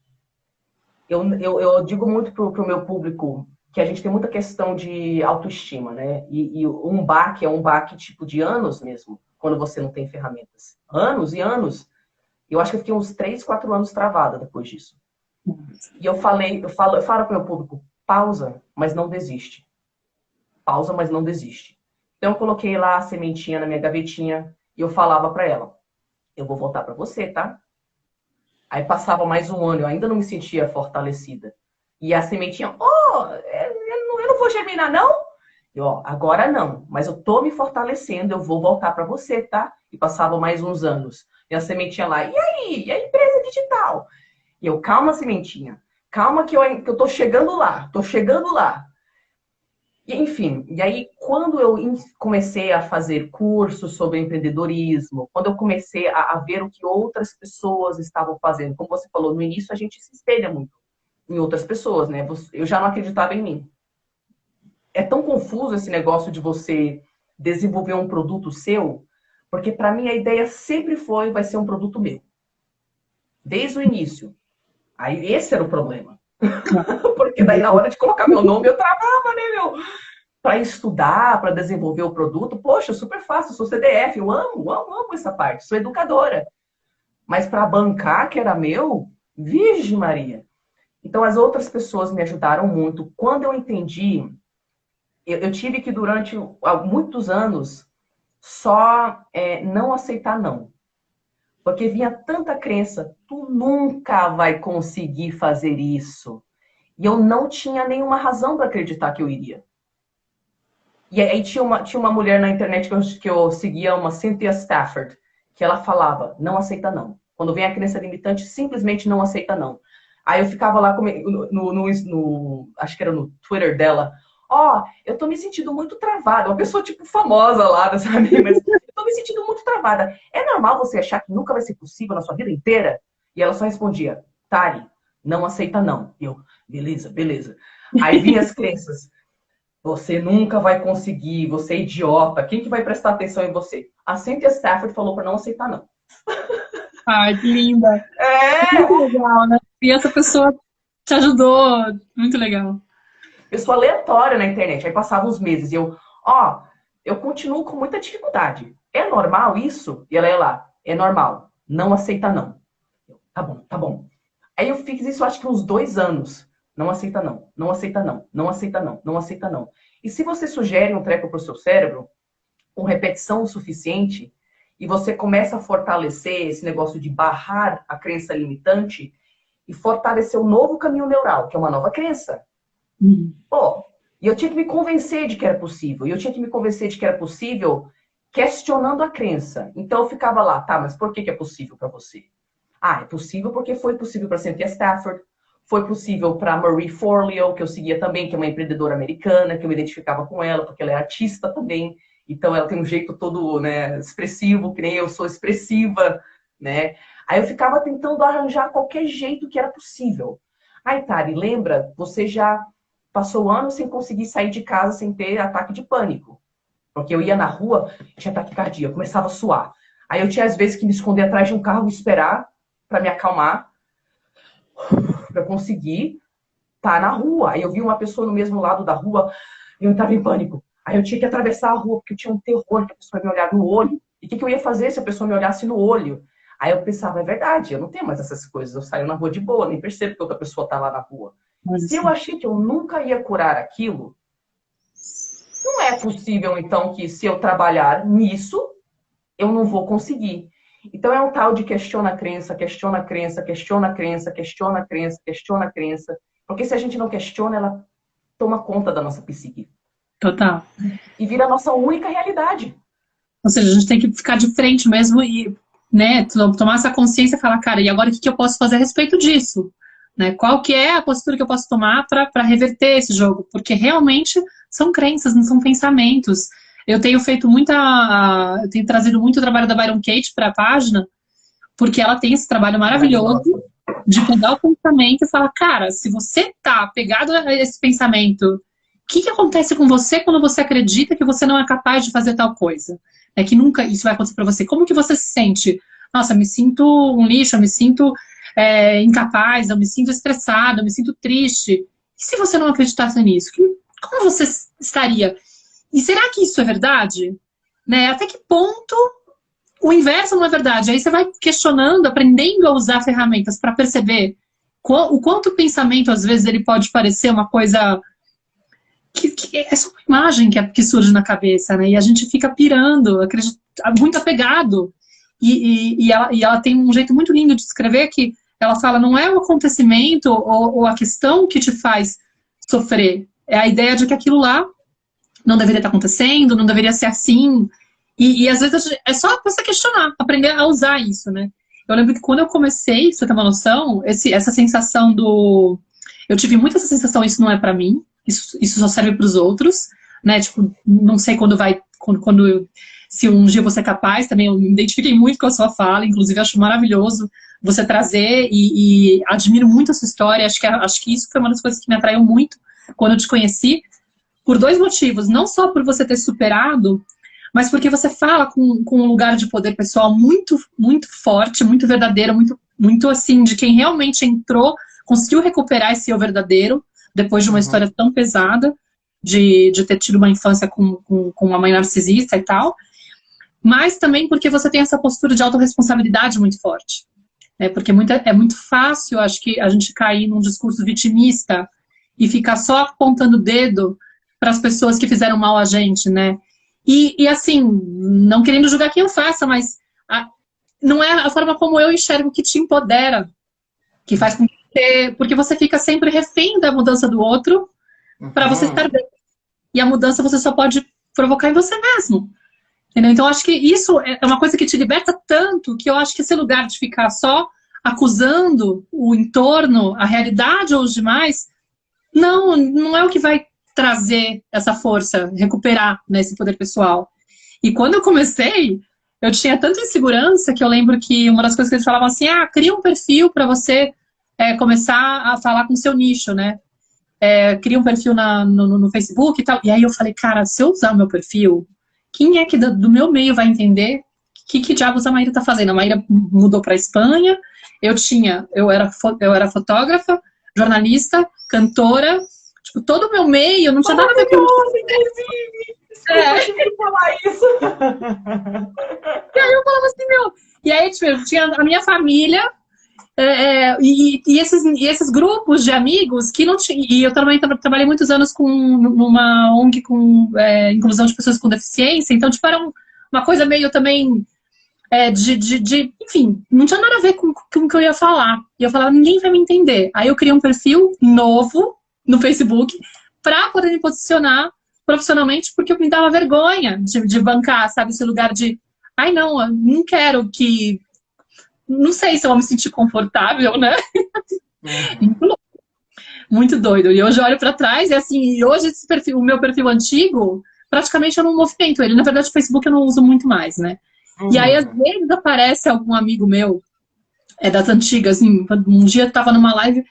Eu digo muito pro meu público que a gente tem muita questão de autoestima, né? E um baque é um baque tipo de anos mesmo, quando você não tem ferramentas. Anos e anos. Eu acho que eu fiquei uns 3, 4 anos travada depois disso. E eu falo para o meu público, pausa, mas não desiste. Pausa, mas não desiste. Então eu coloquei lá a sementinha na minha gavetinha e eu falava para ela, eu vou voltar para você, tá? Aí passava mais um ano, eu ainda não me sentia fortalecida. E a sementinha, eu não vou germinar, não? Eu, agora não, mas eu tô me fortalecendo, eu vou voltar para você, tá? E passava mais uns anos. E a sementinha lá, e aí? E a empresa digital? E eu, calma, sementinha. Calma que eu tô chegando lá. Tô chegando lá. E, enfim, e aí quando eu comecei a fazer cursos sobre empreendedorismo, quando eu comecei a ver o que outras pessoas estavam fazendo, como você falou, no início a gente se espelha muito em outras pessoas, né? Eu já não acreditava em mim. É tão confuso esse negócio de você desenvolver um produto seu, porque para mim a ideia sempre foi, vai ser um produto meu. Desde o início. Aí esse era o problema. Porque daí na hora de colocar meu nome eu travava, né, meu? Para estudar, para desenvolver o produto, poxa, super fácil, sou CDF, eu amo essa parte, sou educadora. Mas para bancar, que era meu, Virgem Maria. Então as outras pessoas me ajudaram muito. Quando eu entendi, eu tive que durante muitos anos só não aceitar não. Porque vinha tanta crença, tu nunca vai conseguir fazer isso. E eu não tinha nenhuma razão para acreditar que eu iria. E aí tinha uma mulher na internet que eu seguia, uma Cynthia Stafford, que ela falava, não aceita não. Quando vem a crença limitante, simplesmente não aceita não. Aí eu ficava lá acho que era no Twitter dela, eu tô me sentindo muito travada. Uma pessoa, tipo, famosa lá, sabe? Mas eu tô me sentindo muito travada. É normal você achar que nunca vai ser possível na sua vida inteira? E ela só respondia, Tari, não aceita não. E eu, beleza. Aí vinha as crenças. Você nunca vai conseguir, você é idiota. Quem que vai prestar atenção em você? A Cynthia Stafford falou para não aceitar não. Ai, que linda. Muito legal, né? E essa pessoa te ajudou. Muito legal. Pessoa aleatória na internet. Aí passavam uns meses e eu continuo com muita dificuldade. É normal isso? E ela ia lá, é normal. Não aceita não. Tá bom. Aí eu fiz isso acho que uns 2 anos. Não aceita não, não aceita não, não aceita não, não aceita não. E se você sugere um treco para o seu cérebro, com repetição o suficiente, e você começa a fortalecer esse negócio de barrar a crença limitante, e fortalecer um novo caminho neural, que é uma nova crença. Pô, e eu tinha que me convencer de que era possível. E eu tinha que me convencer de que era possível questionando a crença. Então eu ficava lá, tá, mas por que é possível para você? Ah, é possível porque foi possível para Cynthia Stafford, foi possível para Marie Forleo, que eu seguia também, que é uma empreendedora americana, que eu me identificava com ela, porque ela é artista também. Então ela tem um jeito todo, né, expressivo, que nem eu sou expressiva, né? Aí eu ficava tentando arranjar qualquer jeito que era possível. Aí, Tari, lembra? Você já passou anos sem conseguir sair de casa sem ter ataque de pânico. Porque eu ia na rua, tinha taquicardia, começava a suar. Aí eu tinha às vezes que me esconder atrás de um carro e esperar para me acalmar, para conseguir estar na rua. Aí eu vi uma pessoa no mesmo lado da rua e eu estava em pânico. Aí eu tinha que atravessar a rua, porque eu tinha um terror que a pessoa me olhar no olho. E o que eu ia fazer se a pessoa me olhasse no olho? Aí eu pensava, é verdade, eu não tenho mais essas coisas. Eu saio na rua de boa, nem percebo que outra pessoa está lá na rua. Se eu achei que eu nunca ia curar aquilo, não é possível, então, que se eu trabalhar nisso, eu não vou conseguir. Então é um tal de questiona a crença, questiona a crença, questiona a crença, questiona a crença, questiona a crença. Porque se a gente não questiona, ela toma conta da nossa psique. Total. E vira a nossa única realidade. Ou seja, a gente tem que ficar de frente mesmo e, né, tomar essa consciência e falar, cara, e agora o que eu posso fazer a respeito disso? Né? Qual que é a postura que eu posso tomar para reverter esse jogo? Porque realmente são crenças, não são pensamentos. Eu tenho feito eu tenho trazido muito o trabalho da Byron Katie para a página, porque ela tem esse trabalho maravilhoso de pegar o pensamento e falar, cara, se você tá pegado a esse pensamento, o que acontece com você quando você acredita que você não é capaz de fazer tal coisa? É que nunca isso vai acontecer para você. Como que você se sente? Nossa, eu me sinto um lixo, eu me sinto incapaz, eu me sinto estressada, eu me sinto triste. E se você não acreditasse nisso? Como você estaria? E será que isso é verdade? Né? Até que ponto o inverso não é verdade? Aí você vai questionando, aprendendo a usar ferramentas para perceber o quanto o pensamento, às vezes, ele pode parecer uma coisa que é só uma imagem que surge na cabeça, né? E a gente fica pirando, muito apegado. E ela tem um jeito muito lindo de escrever que ela fala, não é o acontecimento ou a questão que te faz sofrer, é a ideia de que aquilo lá não deveria estar acontecendo, não deveria ser assim. E às vezes é só você questionar, aprender a usar isso, né? Eu lembro que quando eu comecei, pra você ter uma noção, essa sensação do... Eu tive muito essa sensação, isso não é pra mim, isso só serve pros outros, né? Tipo, não sei quando vai... se um dia você é capaz, também eu me identifiquei muito com a sua fala, inclusive acho maravilhoso você trazer e admiro muito a sua história, acho que isso foi uma das coisas que me atraiu muito quando eu te conheci, por dois motivos, não só por você ter superado, mas porque você fala com um lugar de poder pessoal muito, muito forte, muito verdadeiro, muito assim, de quem realmente entrou, conseguiu recuperar esse eu verdadeiro, depois de uma história tão pesada, de ter tido uma infância com uma mãe narcisista e tal, mas também porque você tem essa postura de autorresponsabilidade muito forte. Né? Porque é muito fácil, acho que, a gente cair num discurso vitimista e ficar só apontando o dedo para as pessoas que fizeram mal a gente, né? E assim, não querendo julgar quem eu faça, mas não é a forma como eu enxergo que te empodera, que faz com que porque você fica sempre refém da mudança do outro para você estar bem. E a mudança você só pode provocar em você mesmo. Entendeu? Então, acho que isso é uma coisa que te liberta tanto, que eu acho que esse lugar de ficar só acusando o entorno, a realidade ou os demais, não é o que vai trazer essa força, recuperar, né, esse poder pessoal. E quando eu comecei, eu tinha tanta insegurança que eu lembro que uma das coisas que eles falavam assim, cria um perfil para você começar a falar com o seu nicho, né? Cria um perfil no Facebook e tal. E aí eu falei, cara, se eu usar o meu perfil, quem é que do meu meio vai entender que diabos a Maíra tá fazendo? A Maíra mudou para a Espanha, eu era fotógrafa, jornalista, cantora, tipo, todo o meu meio, não tinha nada a ver com... Inclusive, falar isso. E aí eu falava assim, E aí, tipo, eu tinha a minha família, e esses grupos de amigos que não tinha... E eu também trabalhei muitos anos numa ONG com inclusão de pessoas com deficiência, então, tipo, era uma coisa meio também enfim, não tinha nada a ver com o que eu ia falar. E eu falava, ninguém vai me entender. Aí eu criei um perfil novo no Facebook para poder me posicionar profissionalmente, porque eu me dava vergonha de bancar, sabe? Esse lugar de, ai não, eu não quero que... Não sei se eu vou me sentir confortável, né? Muito doido. E hoje eu olho para trás e assim, hoje esse perfil, o meu perfil antigo, praticamente eu não movimento ele. Na verdade, o Facebook eu não uso muito mais, né? E aí, às vezes, aparece algum amigo meu, das antigas, assim, um dia eu tava numa live,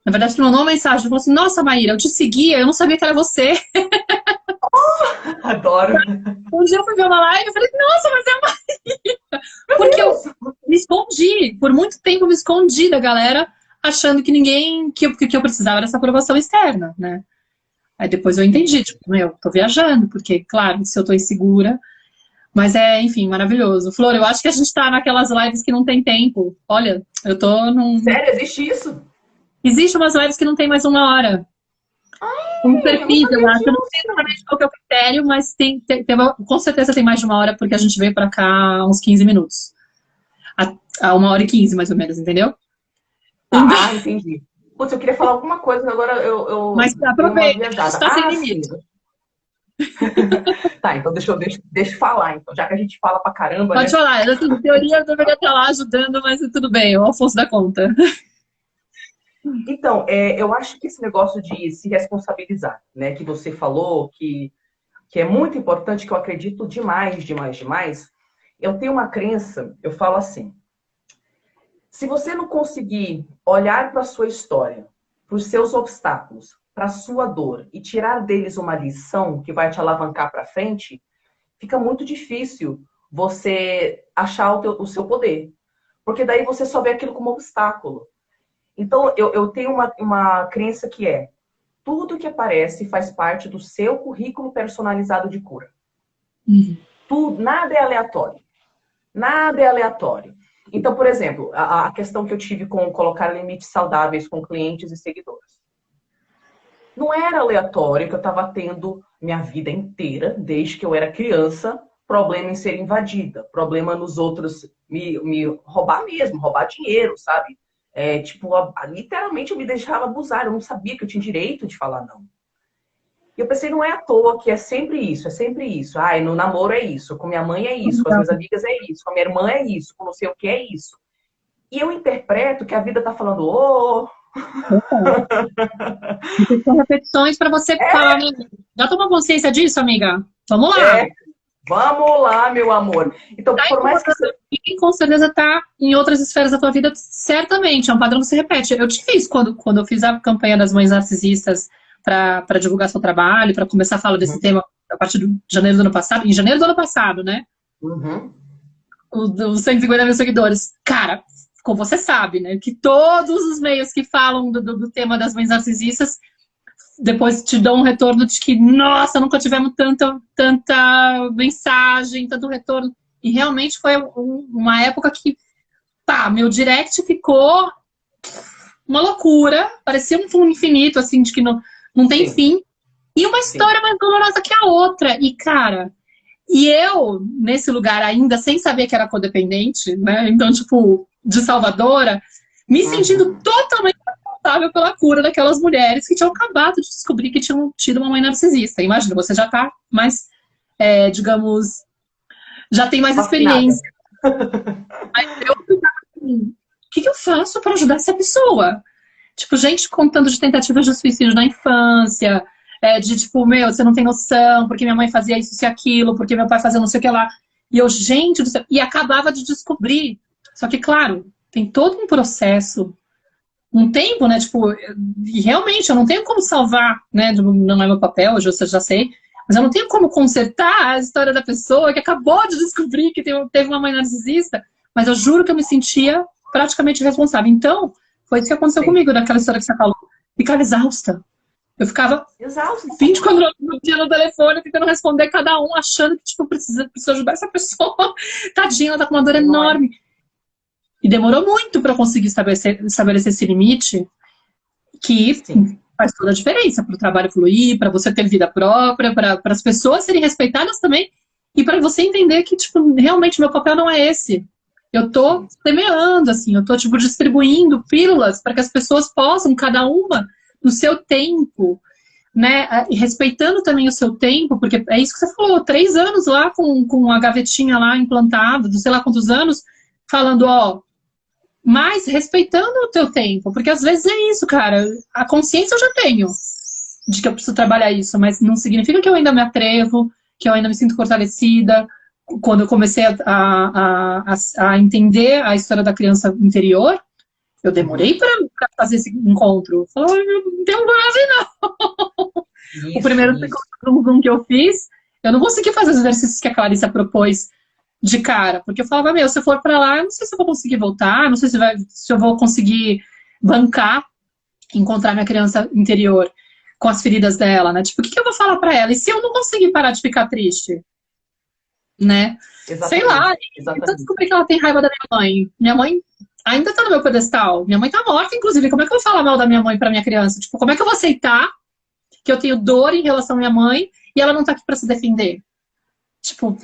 na verdade, ele mandou uma mensagem, falou assim, nossa, Maíra, eu te seguia, eu não sabia que era você. Adoro. Um dia eu fui ver uma live e falei, nossa, mas é a Maíra. Porque eu me escondi, por muito tempo eu me escondi da galera, achando que ninguém, que eu precisava dessa aprovação externa, né? Aí depois eu entendi, tipo, meu, tô viajando, porque, claro, se eu tô insegura... Mas enfim, maravilhoso. Flor, eu acho que a gente tá naquelas lives que não tem tempo. Olha, eu tô num... Sério, existe isso? Existe umas lives que não tem mais 1 hora. Um perfil, eu acho. Eu não sei exatamente qual que é o critério, mas com certeza tem mais de 1 hora, porque a gente veio pra cá uns 15 minutos. A 1h15, mais ou menos, entendeu? Ah, entendi. Putz, eu queria falar alguma coisa, agora eu mas aproveita, está sem limite. Tá, então deixa eu falar, então, já que a gente fala pra caramba, Pode falar, em teoria eu deveria estar lá ajudando, mas tudo bem, o Alfonso dá conta. Então, eu acho que esse negócio de se responsabilizar, né, que você falou, que é muito importante, que eu acredito demais, eu tenho uma crença, eu falo assim, se você não conseguir olhar para a sua história, para os seus obstáculos, para a sua dor e tirar deles uma lição que vai te alavancar para frente, fica muito difícil você achar o seu poder. Porque daí você só vê aquilo como obstáculo. Então, eu tenho uma crença que tudo que aparece faz parte do seu currículo personalizado de cura. Tudo, nada é aleatório. Nada é aleatório. Então, por exemplo, a questão que eu tive com colocar limites saudáveis com clientes e seguidores. Não era aleatório que eu estava tendo minha vida inteira, desde que eu era criança, problema em ser invadida, problema nos outros me roubar mesmo, roubar dinheiro, sabe? Literalmente eu me deixava abusar, eu não sabia que eu tinha direito de falar não. E eu pensei, não é à toa que é sempre isso, é sempre isso. Ai, no namoro é isso, com minha mãe é isso, com as minhas amigas é isso, com a minha irmã é isso, com não sei o que é isso. E eu interpreto que a vida tá falando, São repetições para você falar, já tomou consciência disso, amiga? Vamos lá. Vamos lá, meu amor. Então, por mais que você... com certeza está em outras esferas da tua vida, certamente. É um padrão que se repete. Eu te fiz quando eu fiz a campanha das Mães Narcisistas para divulgar seu trabalho, para começar a falar desse tema a partir de janeiro do ano passado. Em janeiro do ano passado, né? Os 150 mil seguidores. Cara, como você sabe, né? Que todos os meios que falam do tema das Mães Narcisistas depois te dão um retorno de que, nossa, nunca tivemos tanta mensagem, tanto retorno. E realmente foi uma época que, meu direct ficou uma loucura, parecia um infinito, assim, de que não tem fim. E uma história mais dolorosa que a outra. E, cara, eu, nesse lugar ainda, sem saber que era codependente, né? Então, tipo, de salvadora, me sentindo totalmente responsável pela cura daquelas mulheres que tinham acabado de descobrir que tinham tido uma mãe narcisista. Imagina, você já tá mais, digamos, já tem mais experiência. Mas eu ficava assim, o que eu faço para ajudar essa pessoa? Tipo, gente contando de tentativas de suicídio na infância, de tipo, você não tem noção, porque minha mãe fazia isso e aquilo, porque meu pai fazia não sei o que lá. E eu, gente do céu, e acabava de descobrir. Só que, claro, tem todo um processo, um tempo, né, tipo, e realmente eu não tenho como salvar, né, não é meu papel, hoje eu já sei, mas eu não tenho como consertar a história da pessoa que acabou de descobrir que teve uma mãe narcisista, mas eu juro que eu me sentia praticamente responsável. Então, foi isso que aconteceu comigo, daquela história que você falou. Ficava exausta. Eu ficava 24 horas no dia no telefone, tentando responder cada um, achando que, tipo, eu preciso ajudar essa pessoa. Tadinha, ela tá com uma dor enorme. E demorou muito para eu conseguir estabelecer esse limite, que faz toda a diferença para o trabalho fluir, para você ter vida própria, para as pessoas serem respeitadas também E para você entender que, tipo, realmente meu papel não é esse. Eu tô semeando, assim, eu tô, tipo, distribuindo pílulas para que as pessoas possam, cada uma, no seu tempo, né, e respeitando também o seu tempo, porque é isso que você falou, 3 anos lá com a gavetinha lá implantada, não sei lá quantos anos, falando, ó, mas respeitando o teu tempo, porque às vezes é isso, cara, a consciência eu já tenho de que eu preciso trabalhar isso, mas não significa que eu ainda me atrevo, que eu ainda me sinto fortalecida. Quando eu comecei a entender a história da criança interior, eu demorei para fazer esse encontro. Falei, não tenho base, não. O primeiro Zoom que eu fiz, eu não consegui fazer os exercícios que a Clarissa propôs de cara, porque eu falava, meu, se eu for para lá, eu não sei se eu vou conseguir voltar, não sei se eu vou conseguir bancar, encontrar minha criança interior com as feridas dela, né? Tipo, o que eu vou falar para ela? E se eu não conseguir parar de ficar triste? Né? Exatamente, sei lá, exatamente. então descobri que ela tem raiva da minha mãe. Minha mãe ainda tá no meu pedestal. Minha mãe tá morta, inclusive. Como é que eu vou falar mal da minha mãe pra minha criança? Tipo, como é que eu vou aceitar que eu tenho dor em relação à minha mãe e ela não tá aqui pra se defender? Tipo,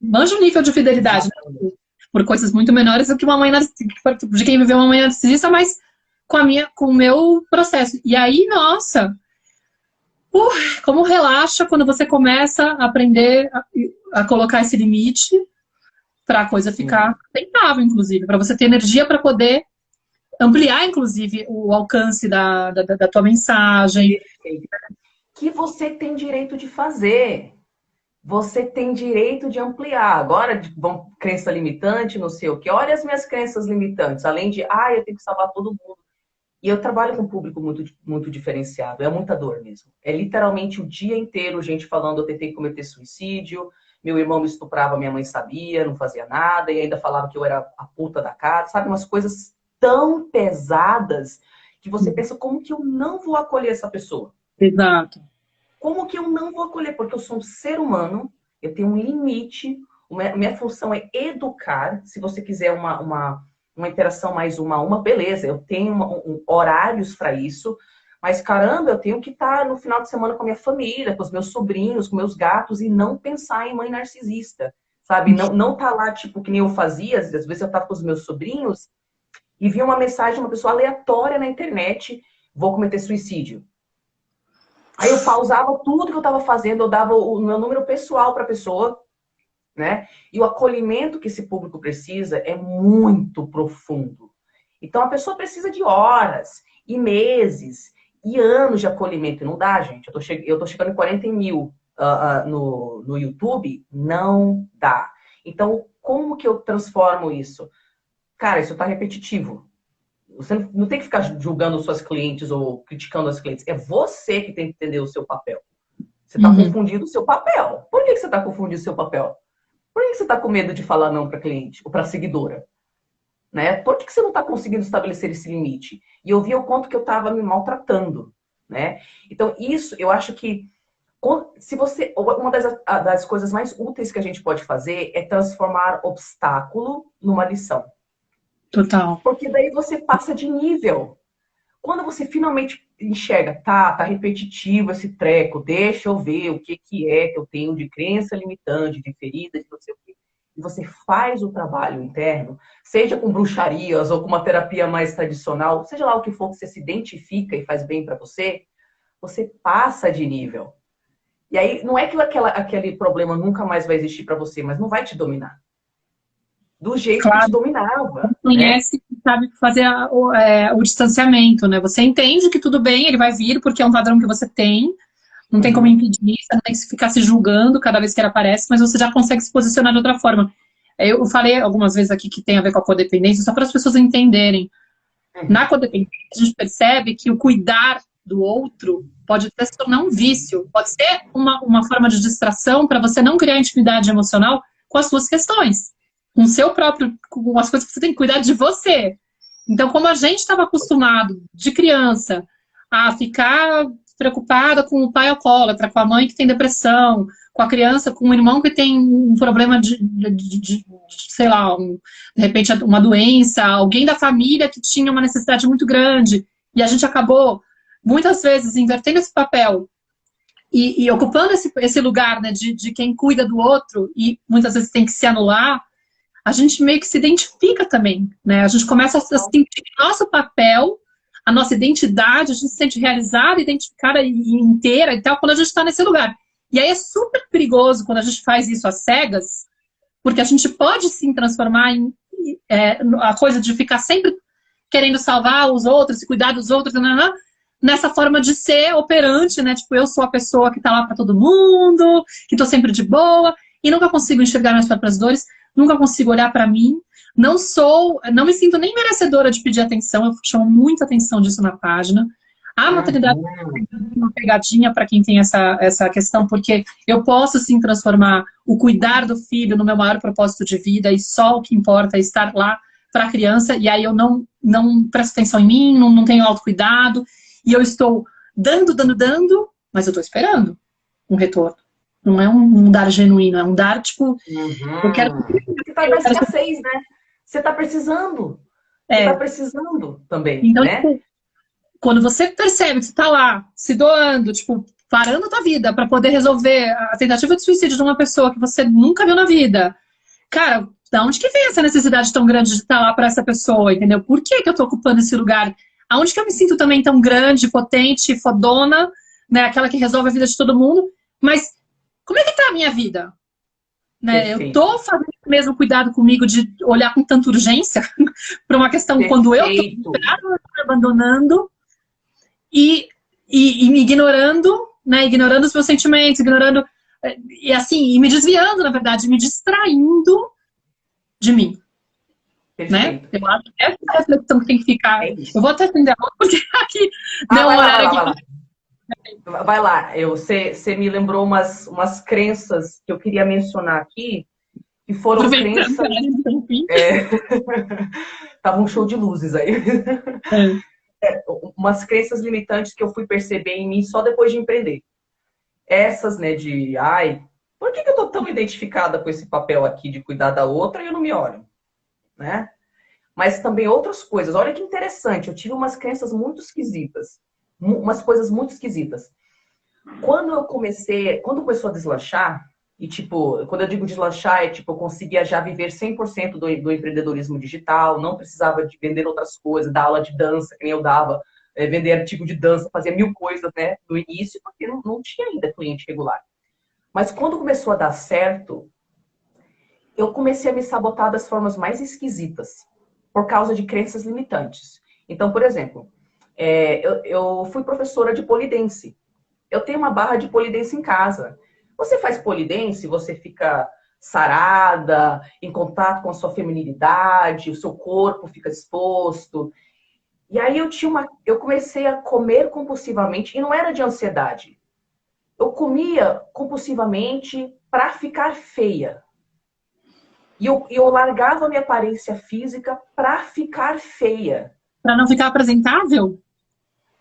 manja o nível de fidelidade, né? Por coisas muito menores do que uma mãe narcisista, de quem viveu uma mãe narcisista, mas com o meu processo. E aí, nossa, como relaxa quando você começa a aprender a colocar esse limite para a coisa ficar aceitável, inclusive, para você ter energia para poder ampliar, inclusive, o alcance da tua mensagem. Que você tem direito de fazer. Você tem direito de ampliar. Agora, crença limitante, não sei o quê. Olha as minhas crenças limitantes. Além de, eu tenho que salvar todo mundo. E eu trabalho com um público muito, muito diferenciado. É muita dor mesmo. É literalmente o dia inteiro gente falando, eu tentei cometer suicídio, meu irmão me estuprava, minha mãe sabia, não fazia nada, e ainda falava que eu era a puta da casa. Sabe, umas coisas tão pesadas que você pensa, como que eu não vou acolher essa pessoa? Exato. Como que eu não vou acolher? Porque eu sou um ser humano, eu tenho um limite, minha função é educar. Se você quiser uma interação mais uma a uma, beleza, eu tenho horários para isso, mas caramba, eu tenho que estar no final de semana com a minha família, com os meus sobrinhos, com meus gatos, e não pensar em mãe narcisista, sabe? Não tá lá, tipo, que nem eu fazia, às vezes eu tava com os meus sobrinhos e via uma mensagem de uma pessoa aleatória na internet, vou cometer suicídio. Aí eu pausava tudo que eu estava fazendo, eu dava o meu número pessoal para a pessoa, né? E o acolhimento que esse público precisa é muito profundo. Então a pessoa precisa de horas e meses e anos de acolhimento. E não dá, gente. Eu tô chegando em 40 mil no YouTube. Não dá. Então, como que eu transformo isso? Cara, isso tá repetitivo. Você não tem que ficar julgando suas clientes ou criticando as clientes. É você que tem que entender o seu papel. Você está confundindo o seu papel. Por que você está confundindo o seu papel? Por que você está com medo de falar não para cliente ou para seguidora? Né? Por que você não está conseguindo estabelecer esse limite? E eu via o quanto que eu estava me maltratando. Né? Então, isso, eu acho que se você, uma das coisas mais úteis que a gente pode fazer é transformar obstáculo numa lição. Total. Porque daí você passa de nível. Quando você finalmente enxerga, tá repetitivo esse treco, deixa eu ver o que é que eu tenho de crença limitante, de ferida, de não sei o quê. E você faz o trabalho interno, seja com bruxarias ou com uma terapia mais tradicional, seja lá o que for que você se identifica e faz bem para você, você passa de nível. E aí, não é que aquele problema nunca mais vai existir para você, mas não vai te dominar. Do jeito que te dominava. Conhece, né? Sabe fazer o distanciamento, né? Você entende que tudo bem, ele vai vir porque é um padrão que você tem, não tem como impedir, você não tem que ficar se julgando cada vez que ele aparece, mas você já consegue se posicionar de outra forma. Eu falei algumas vezes aqui que tem a ver com a codependência, só para as pessoas entenderem. Na codependência, a gente percebe que o cuidar do outro pode até se tornar um vício, pode ser uma forma de distração para você não criar intimidade emocional com as suas questões. Com o seu próprio, com as coisas que você tem que cuidar de você. Então, como a gente estava acostumado, de criança, a ficar preocupada com o pai alcoólatra, com a mãe que tem depressão, com a criança, com o irmão que tem um problema de sei lá, de repente uma doença, alguém da família que tinha uma necessidade muito grande, e a gente acabou, muitas vezes, invertendo esse papel e ocupando esse lugar, né, de quem cuida do outro e muitas vezes tem que se anular, a gente meio que se identifica também, né? A gente começa a sentir nosso papel, a nossa identidade, a gente se sente realizada, identificada e inteira e tal, quando a gente está nesse lugar. E aí é super perigoso quando a gente faz isso às cegas, porque a gente pode sim transformar em a coisa de ficar sempre querendo salvar os outros, cuidar dos outros, nessa forma de ser operante, né? Tipo, eu sou a pessoa que tá lá para todo mundo, que tô sempre de boa, e nunca consigo enxergar minhas próprias dores, nunca consigo olhar para mim, não me sinto nem merecedora de pedir atenção, eu chamo muita atenção disso na página. A maternidade é uma pegadinha para quem tem essa questão, porque eu posso sim transformar o cuidar do filho no meu maior propósito de vida, e só o que importa é estar lá para a criança, e aí eu não presto atenção em mim, não tenho autocuidado, e eu estou dando, mas eu estou esperando um retorno. Não é um dar genuíno, é um dar, tipo, eu quero... Você tá na escassez, né? Você tá precisando. Você tá precisando também, então, né? Tipo, quando você percebe que você tá lá, se doando, tipo, parando a tua vida para poder resolver a tentativa de suicídio de uma pessoa que você nunca viu na vida, cara, da onde que vem essa necessidade tão grande de estar lá para essa pessoa, entendeu? Por que eu tô ocupando esse lugar? Aonde que eu me sinto também tão grande, potente, fodona, né? Aquela que resolve a vida de todo mundo, mas como é que tá a minha vida? Né? Eu tô fazendo o mesmo cuidado comigo de olhar com tanta urgência para uma questão quando eu tô abandonando e me ignorando, né? Ignorando os meus sentimentos, ignorando e me desviando, na verdade, me distraindo de mim. Né? Eu acho que essa é a reflexão que tem que ficar. Eu vou até atender a outra, porque aqui deu um horário aqui. Vai lá, você me lembrou umas crenças que eu queria mencionar aqui, que foram crenças... Tava um show de luzes aí. Umas crenças limitantes que eu fui perceber em mim só depois de empreender. Essas, né, por que eu tô tão identificada com esse papel aqui de cuidar da outra e eu não me olho? Né? Mas também outras coisas. Olha que interessante, eu tive umas crenças muito esquisitas. Umas coisas muito esquisitas. Quando começou a deslanchar, e tipo, quando eu digo deslanchar, eu conseguia já viver 100% do empreendedorismo digital, não precisava de vender outras coisas, dar aula de dança, que nem eu dava, vender artigo de dança, fazia 1000 coisas, né, no início, porque não tinha ainda cliente regular. Mas quando começou a dar certo, eu comecei a me sabotar das formas mais esquisitas, por causa de crenças limitantes. Então, por exemplo, eu fui professora de pole dance. Eu tenho uma barra de pole dance em casa. Você faz pole dance, você fica sarada, em contato com a sua feminilidade, o seu corpo fica exposto. E aí eu comecei a comer compulsivamente, e não era de ansiedade. Eu comia compulsivamente para ficar feia. E eu largava a minha aparência física para ficar feia. Para não ficar apresentável?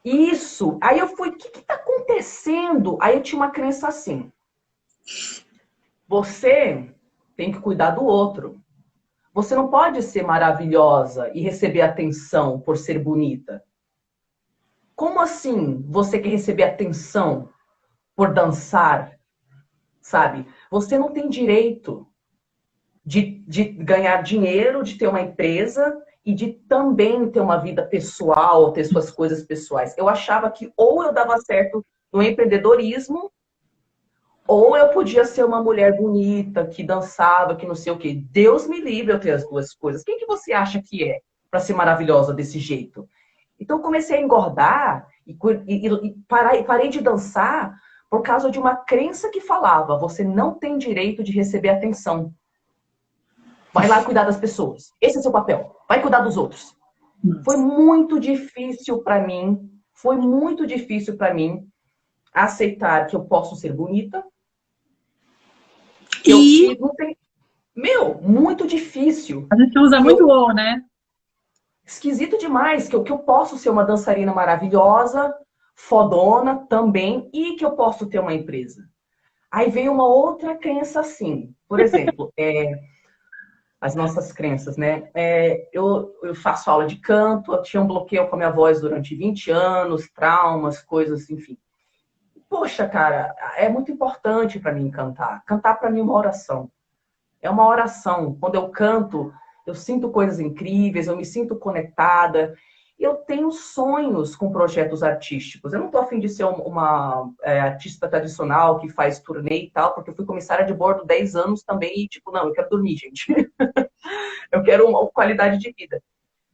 Isso. Aí eu fui, o que está acontecendo? Aí eu tinha uma crença assim. Você tem que cuidar do outro. Você não pode ser maravilhosa e receber atenção por ser bonita. Como assim você quer receber atenção por dançar? Sabe? Você não tem direito de ganhar dinheiro, de ter uma empresa e de também ter uma vida pessoal, ter suas coisas pessoais. Eu achava que ou eu dava certo no empreendedorismo, ou eu podia ser uma mulher bonita, que dançava, que não sei o quê. Deus me livre eu ter as duas coisas. Quem que você acha que é para ser maravilhosa desse jeito? Então eu comecei a engordar e parei de dançar por causa de uma crença que falava: você não tem direito de receber atenção. Vai lá cuidar das pessoas. Esse é seu papel. Vai cuidar dos outros. Foi muito difícil para mim. Foi muito difícil para mim aceitar que eu posso ser bonita. Muito difícil. A gente usa muito o, né? Esquisito demais. Que eu posso ser uma dançarina maravilhosa, fodona também, e que eu posso ter uma empresa. Aí veio uma outra crença assim. Por exemplo, as nossas crenças, né? Eu faço aula de canto, eu tinha um bloqueio com a minha voz durante 20 anos, traumas, coisas, enfim. poxa, cara, é muito importante para mim cantar. Cantar para mim é uma oração. É uma oração. Quando eu canto, eu sinto coisas incríveis, eu me sinto conectada. Eu tenho sonhos com projetos artísticos. Eu não estou a fim de ser uma artista tradicional que faz turnê e tal, porque eu fui comissária de bordo 10 anos também e, tipo, não, eu quero dormir, gente. Eu quero uma qualidade de vida.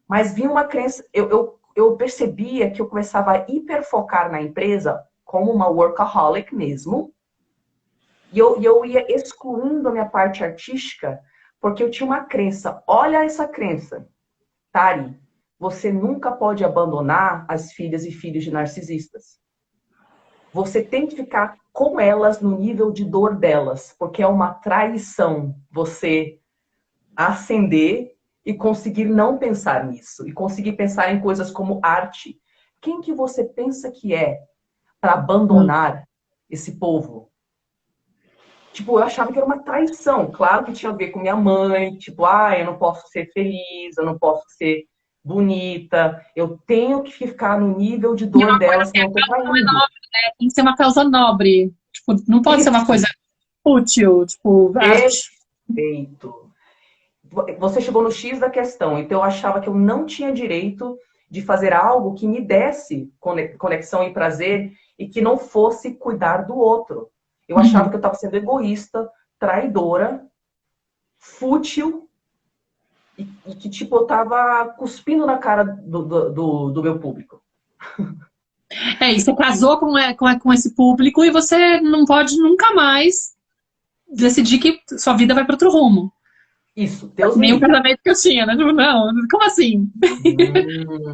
Mas vinha uma crença, eu percebia que eu começava a hiperfocar na empresa como uma workaholic mesmo, e eu ia excluindo a minha parte artística, porque eu tinha uma crença. Olha essa crença, Tari, você nunca pode abandonar as filhas e filhos de narcisistas. Você tem que ficar com elas no nível de dor delas, porque é uma traição você ascender e conseguir não pensar nisso, e conseguir pensar em coisas como arte. Quem que você pensa que é para abandonar esse povo? Tipo, eu achava que era uma traição. Claro que tinha a ver com minha mãe, tipo, eu não posso ser feliz, eu não posso ser bonita, eu tenho que ficar no nível de dor dela, senão eu tô traindo. Tem que ser uma causa nobre. Tipo, não pode ser uma coisa fútil, tipo, Perfeito. Você chegou no X da questão, então eu achava que eu não tinha direito de fazer algo que me desse conexão e prazer e que não fosse cuidar do outro. Eu achava que eu estava sendo egoísta, traidora, fútil e que, tipo, eu estava cuspindo na cara do meu público. E você casou com esse público e você não pode nunca mais decidir que sua vida vai para outro rumo. Isso, Deus me Nem o livre. casamento que eu tinha, né? Não, como assim?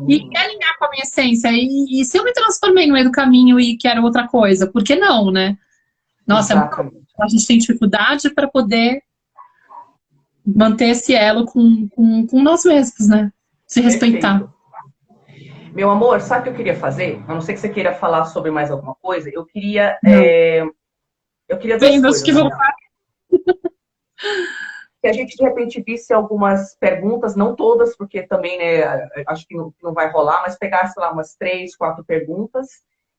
E alinhar com a minha essência. E se eu me transformei no meio do caminho e quero outra coisa, por que não, né? Nossa, a gente tem dificuldade para poder manter esse elo com nós mesmos, né? Se respeitar. Perfeito. Meu amor, sabe o que eu queria fazer? A não ser que você queira falar sobre mais alguma coisa, eu queria duas coisas. Que voltar. Que a gente, de repente, visse algumas perguntas, não todas, porque também, né, acho que não vai rolar, mas pegasse lá umas 3, 4 perguntas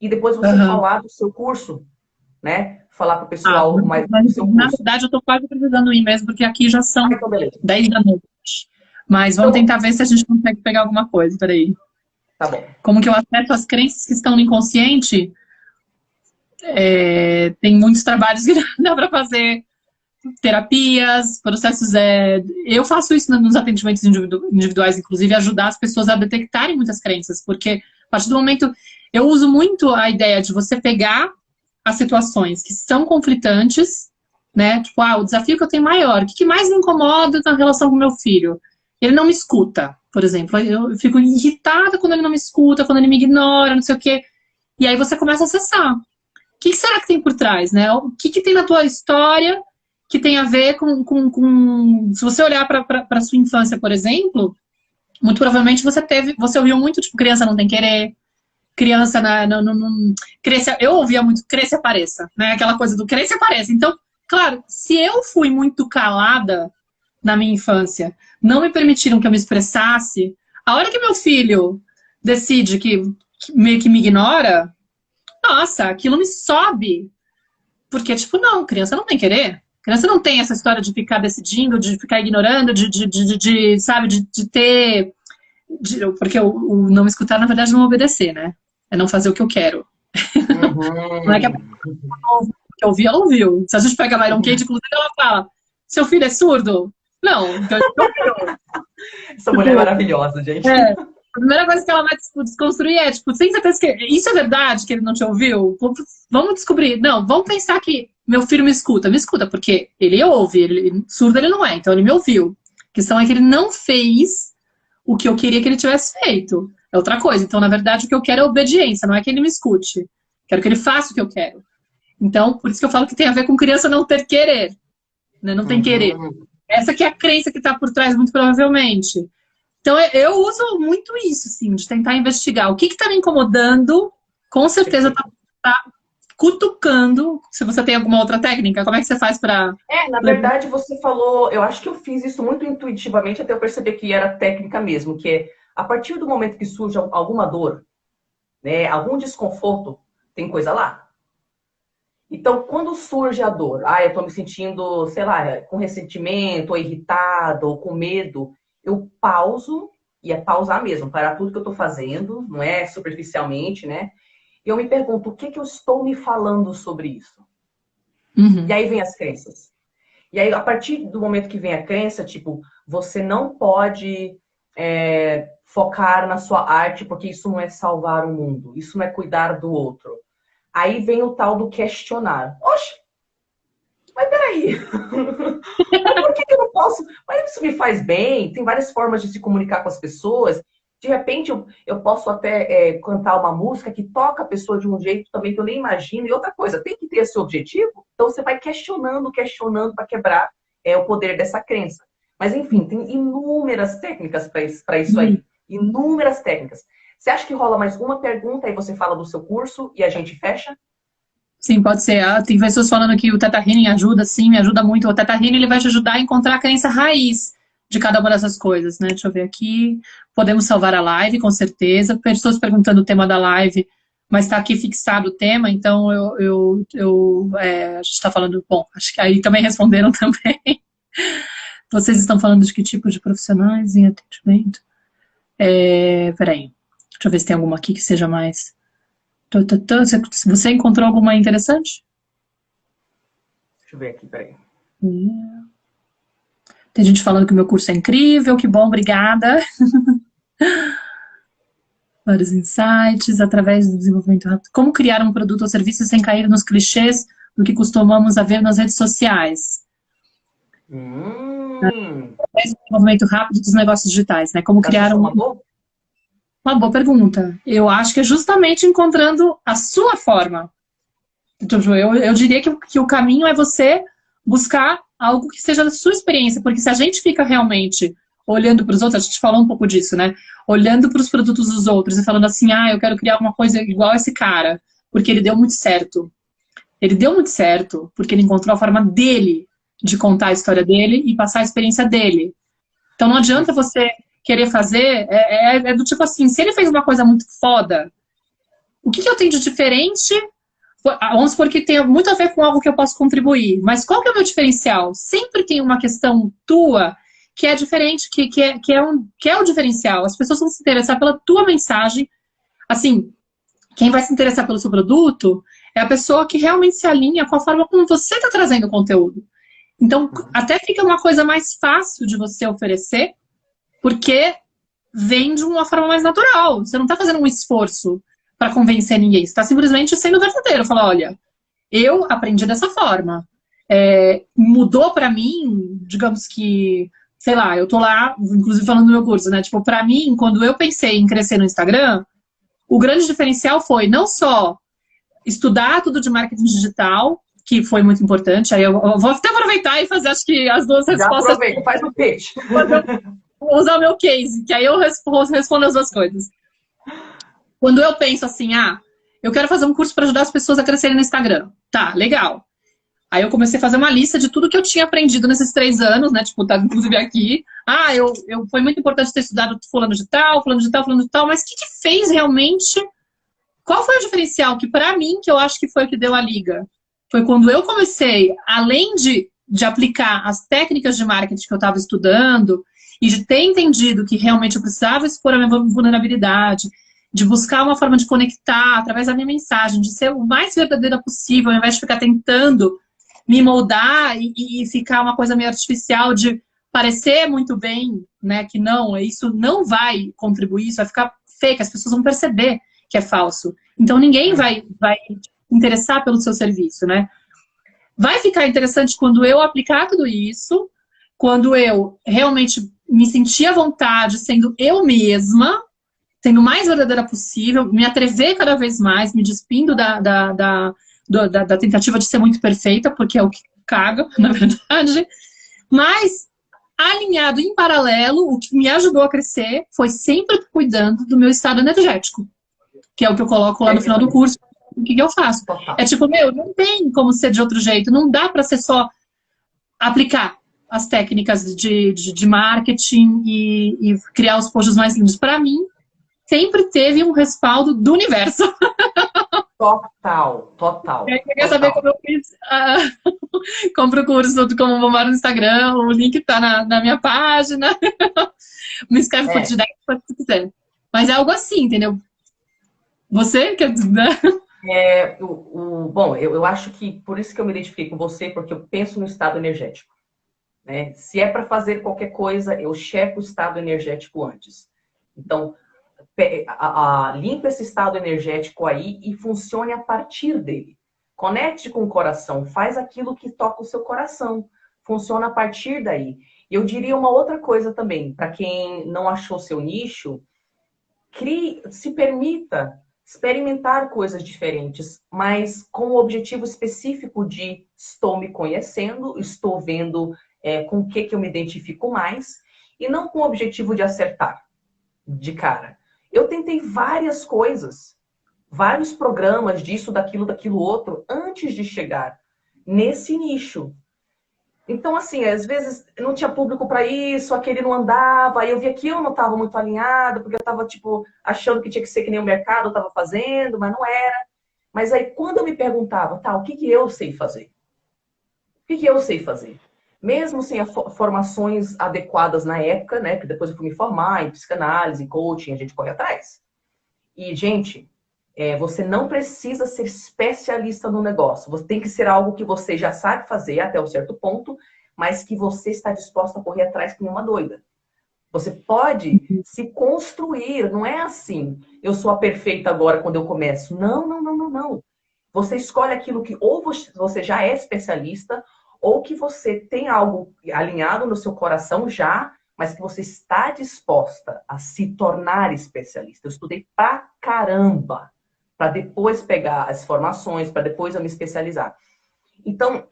e depois você falar do seu curso, né? Falar para o pessoal mais do seu curso. Na verdade, eu estou quase precisando ir mesmo, porque aqui já são 10 da noite. Mas vamos tentar ver se a gente consegue pegar alguma coisa, peraí. Tá bom. Como que eu acesso as crenças que estão no inconsciente? Tem muitos trabalhos que dá para fazer. Terapias, processos. Eu faço isso nos atendimentos individuais, inclusive, ajudar as pessoas a detectarem muitas crenças, porque a partir do momento. Eu uso muito a ideia de você pegar as situações que são conflitantes, né? Tipo, o desafio que eu tenho maior, o que mais me incomoda na relação com meu filho? Ele não me escuta, por exemplo. Eu fico irritada quando ele não me escuta, quando ele me ignora, não sei o quê. E aí você começa a acessar. O que será que tem por trás, né? O que tem na tua história que tem a ver com se você olhar para a sua infância, por exemplo, muito provavelmente você ouviu muito, tipo, criança não tem querer, criança cresce, eu ouvia muito, cresce e apareça, né? Aquela coisa do cresce e apareça. Então, claro, se eu fui muito calada na minha infância, não me permitiram que eu me expressasse, a hora que meu filho decide que meio que me ignora, nossa, aquilo me sobe. Porque, tipo, não, criança não tem querer. Criança não tem essa história de ficar decidindo, de ficar ignorando, sabe, de ter... porque o não me escutar, na verdade, não obedecer, né? É não fazer o que eu quero. Não é que a pessoa que ouviu, ela ouviu. Se a gente pega a Byron Katie, inclusive, ela fala, seu filho é surdo? Não, então essa mulher é maravilhosa, gente. A primeira coisa que ela vai desconstruir é, tipo, sem certeza que isso é verdade, que ele não te ouviu? Vamos descobrir. Não, vamos pensar que meu filho me escuta, porque ele ouve, surdo ele não é, então ele me ouviu. A questão é que ele não fez o que eu queria que ele tivesse feito. É outra coisa. Então, na verdade, o que eu quero é obediência, não é que ele me escute. Quero que ele faça o que eu quero. Então, por isso que eu falo que tem a ver com criança não ter querer. Né? Não tem querer. Essa que é a crença que está por trás, muito provavelmente. Então, eu uso muito isso, assim, de tentar investigar. O que está me incomodando, com certeza está cutucando. Se você tem alguma outra técnica, como é que você faz para... na verdade, você falou... Eu acho que eu fiz isso muito intuitivamente, até eu perceber que era técnica mesmo, que é, a partir do momento que surge alguma dor, né, algum desconforto, tem coisa lá. Então, quando surge a dor, eu tô me sentindo, sei lá, com ressentimento, ou irritado, ou com medo, eu pauso, e é pausar mesmo, parar tudo que eu tô fazendo, não é superficialmente, né? E eu me pergunto, o que que eu estou me falando sobre isso? Uhum. E aí vem as crenças. E aí, a partir do momento que vem a crença, tipo, você não pode focar na sua arte, porque isso não é salvar o mundo, isso não é cuidar do outro. Aí vem o tal do questionar. Oxe, mas peraí, mas por que eu não posso? Mas isso me faz bem, tem várias formas de se comunicar com as pessoas. De repente, eu posso até cantar uma música que toca a pessoa de um jeito também que eu nem imagino. E outra coisa, tem que ter esse objetivo. Então, você vai questionando para quebrar o poder dessa crença. Mas, enfim, tem inúmeras técnicas para isso aí. Inúmeras técnicas. Você acha que rola mais uma pergunta e você fala do seu curso e a gente fecha? Sim, pode ser. Tem pessoas falando que o Theta Healing ajuda, sim, me ajuda muito. O Theta Healing, ele vai te ajudar a encontrar a crença raiz de cada uma dessas coisas, né? Deixa eu ver aqui. Podemos salvar a live, com certeza. Pessoas perguntando o tema da live, mas está aqui fixado o tema, então a gente está falando... Bom, acho que aí também responderam também. Vocês estão falando de que tipo de profissionais em atendimento? Peraí. Deixa eu ver se tem alguma aqui que seja mais... Você encontrou alguma interessante? Deixa eu ver aqui, peraí. Tem gente falando que o meu curso é incrível, que bom, obrigada. Vários insights, através do desenvolvimento rápido. Como criar um produto ou serviço sem cair nos clichês do que costumamos a ver nas redes sociais? Através do desenvolvimento rápido dos negócios digitais, né? Como criar Uma boa pergunta. Eu acho que é justamente encontrando a sua forma. Eu diria que o caminho é você buscar algo que seja da sua experiência, porque se a gente fica realmente olhando para os outros, a gente falou um pouco disso, né? Olhando para os produtos dos outros e falando assim, eu quero criar uma coisa igual a esse cara, porque ele deu muito certo. Ele deu muito certo porque ele encontrou a forma dele de contar a história dele e passar a experiência dele. Então não adianta você querer fazer, do tipo assim, se ele fez uma coisa muito foda, o que eu tenho de diferente? Vamos supor que tem muito a ver com algo que eu posso contribuir, mas qual que é o meu diferencial? Sempre tem uma questão tua que é diferente, que é o diferencial. As pessoas vão se interessar pela tua mensagem. Assim, quem vai se interessar pelo seu produto é a pessoa que realmente se alinha com a forma como você está trazendo o conteúdo. Então, até fica uma coisa mais fácil de você oferecer, porque vem de uma forma mais natural. Você não está fazendo um esforço para convencer ninguém. Você está simplesmente sendo verdadeiro. Fala, olha, eu aprendi dessa forma. Mudou para mim, digamos que, sei lá, eu tô lá, inclusive falando do meu curso, né? Tipo, para mim, quando eu pensei em crescer no Instagram, o grande diferencial foi não só estudar tudo de marketing digital, que foi muito importante. Aí eu vou até aproveitar e fazer, acho que as duas respostas. Já aproveita, faz o pitch. Vou usar o meu case, que aí eu respondo as duas coisas. Quando eu penso assim, eu quero fazer um curso para ajudar as pessoas a crescerem no Instagram. Tá, legal. Aí eu comecei a fazer uma lista de tudo que eu tinha aprendido nesses 3 anos, né? Tipo, tá inclusive aqui. Foi muito importante ter estudado fulano de tal, mas o que fez realmente? Qual foi o diferencial que, pra mim, que eu acho que foi o que deu a liga? Foi quando eu comecei, além de aplicar as técnicas de marketing que eu estava estudando e de ter entendido que realmente eu precisava expor a minha vulnerabilidade, de buscar uma forma de conectar através da minha mensagem, de ser o mais verdadeira possível, ao invés de ficar tentando me moldar e ficar uma coisa meio artificial de parecer muito bem, né, que não, isso não vai contribuir, isso vai ficar fake, as pessoas vão perceber que é falso. Então ninguém vai interessar pelo seu serviço, né? Vai ficar interessante quando eu aplicar tudo isso, quando eu realmente me sentir à vontade, sendo eu mesma, sendo o mais verdadeira possível, me atrever cada vez mais, me despindo da tentativa de ser muito perfeita, porque é o que caga, na verdade. Mas, alinhado em paralelo, o que me ajudou a crescer foi sempre cuidando do meu estado energético, que é o que eu coloco lá no final do curso. O que eu faço? É tipo, não tem como ser de outro jeito, não dá para ser só aplicar as técnicas de marketing e criar os posts mais lindos. Para mim, sempre teve um respaldo do universo. Total. Quem quer saber como eu fiz? Compro o curso do Como Bombar no Instagram, o link tá na minha página. Me escreve por direct se quiser. Mas é algo assim, entendeu? Você quer dizer? Bom, eu acho que por isso que eu me identifiquei com você, porque eu penso no estado energético. Né? Se é para fazer qualquer coisa, eu checo o estado energético antes. Então, limpa esse estado energético aí e funcione a partir dele. Conecte com o coração, faz aquilo que toca o seu coração. Funciona a partir daí. Eu diria uma outra coisa também, para quem não achou seu nicho, se permita experimentar coisas diferentes, mas com o objetivo específico de estou me conhecendo, estou vendo com o que eu me identifico mais, e não com o objetivo de acertar de cara. Eu tentei várias coisas, vários programas disso, daquilo outro, antes de chegar nesse nicho. Então, assim, às vezes não tinha público para isso, aquele não andava, aí eu via que eu não estava muito alinhado, porque eu estava, tipo, achando que tinha que ser que nem o mercado estava fazendo, mas não era. Mas aí, quando eu me perguntava, tá, o que eu sei fazer? O que eu sei fazer? Mesmo sem as formações adequadas na época, né, que depois eu fui me formar em psicanálise, em coaching, a gente corre atrás. E, gente, você não precisa ser especialista no negócio. Você tem que ser algo que você já sabe fazer até um certo ponto, mas que você está disposto a correr atrás que nem uma doida. Você pode se construir, não é assim. Eu sou a perfeita agora quando eu começo. Não. Você escolhe aquilo que ou você já é especialista, ou que você tem algo alinhado no seu coração já, mas que você está disposta a se tornar especialista. Eu estudei pra caramba para depois pegar as formações, para depois eu me especializar. Então,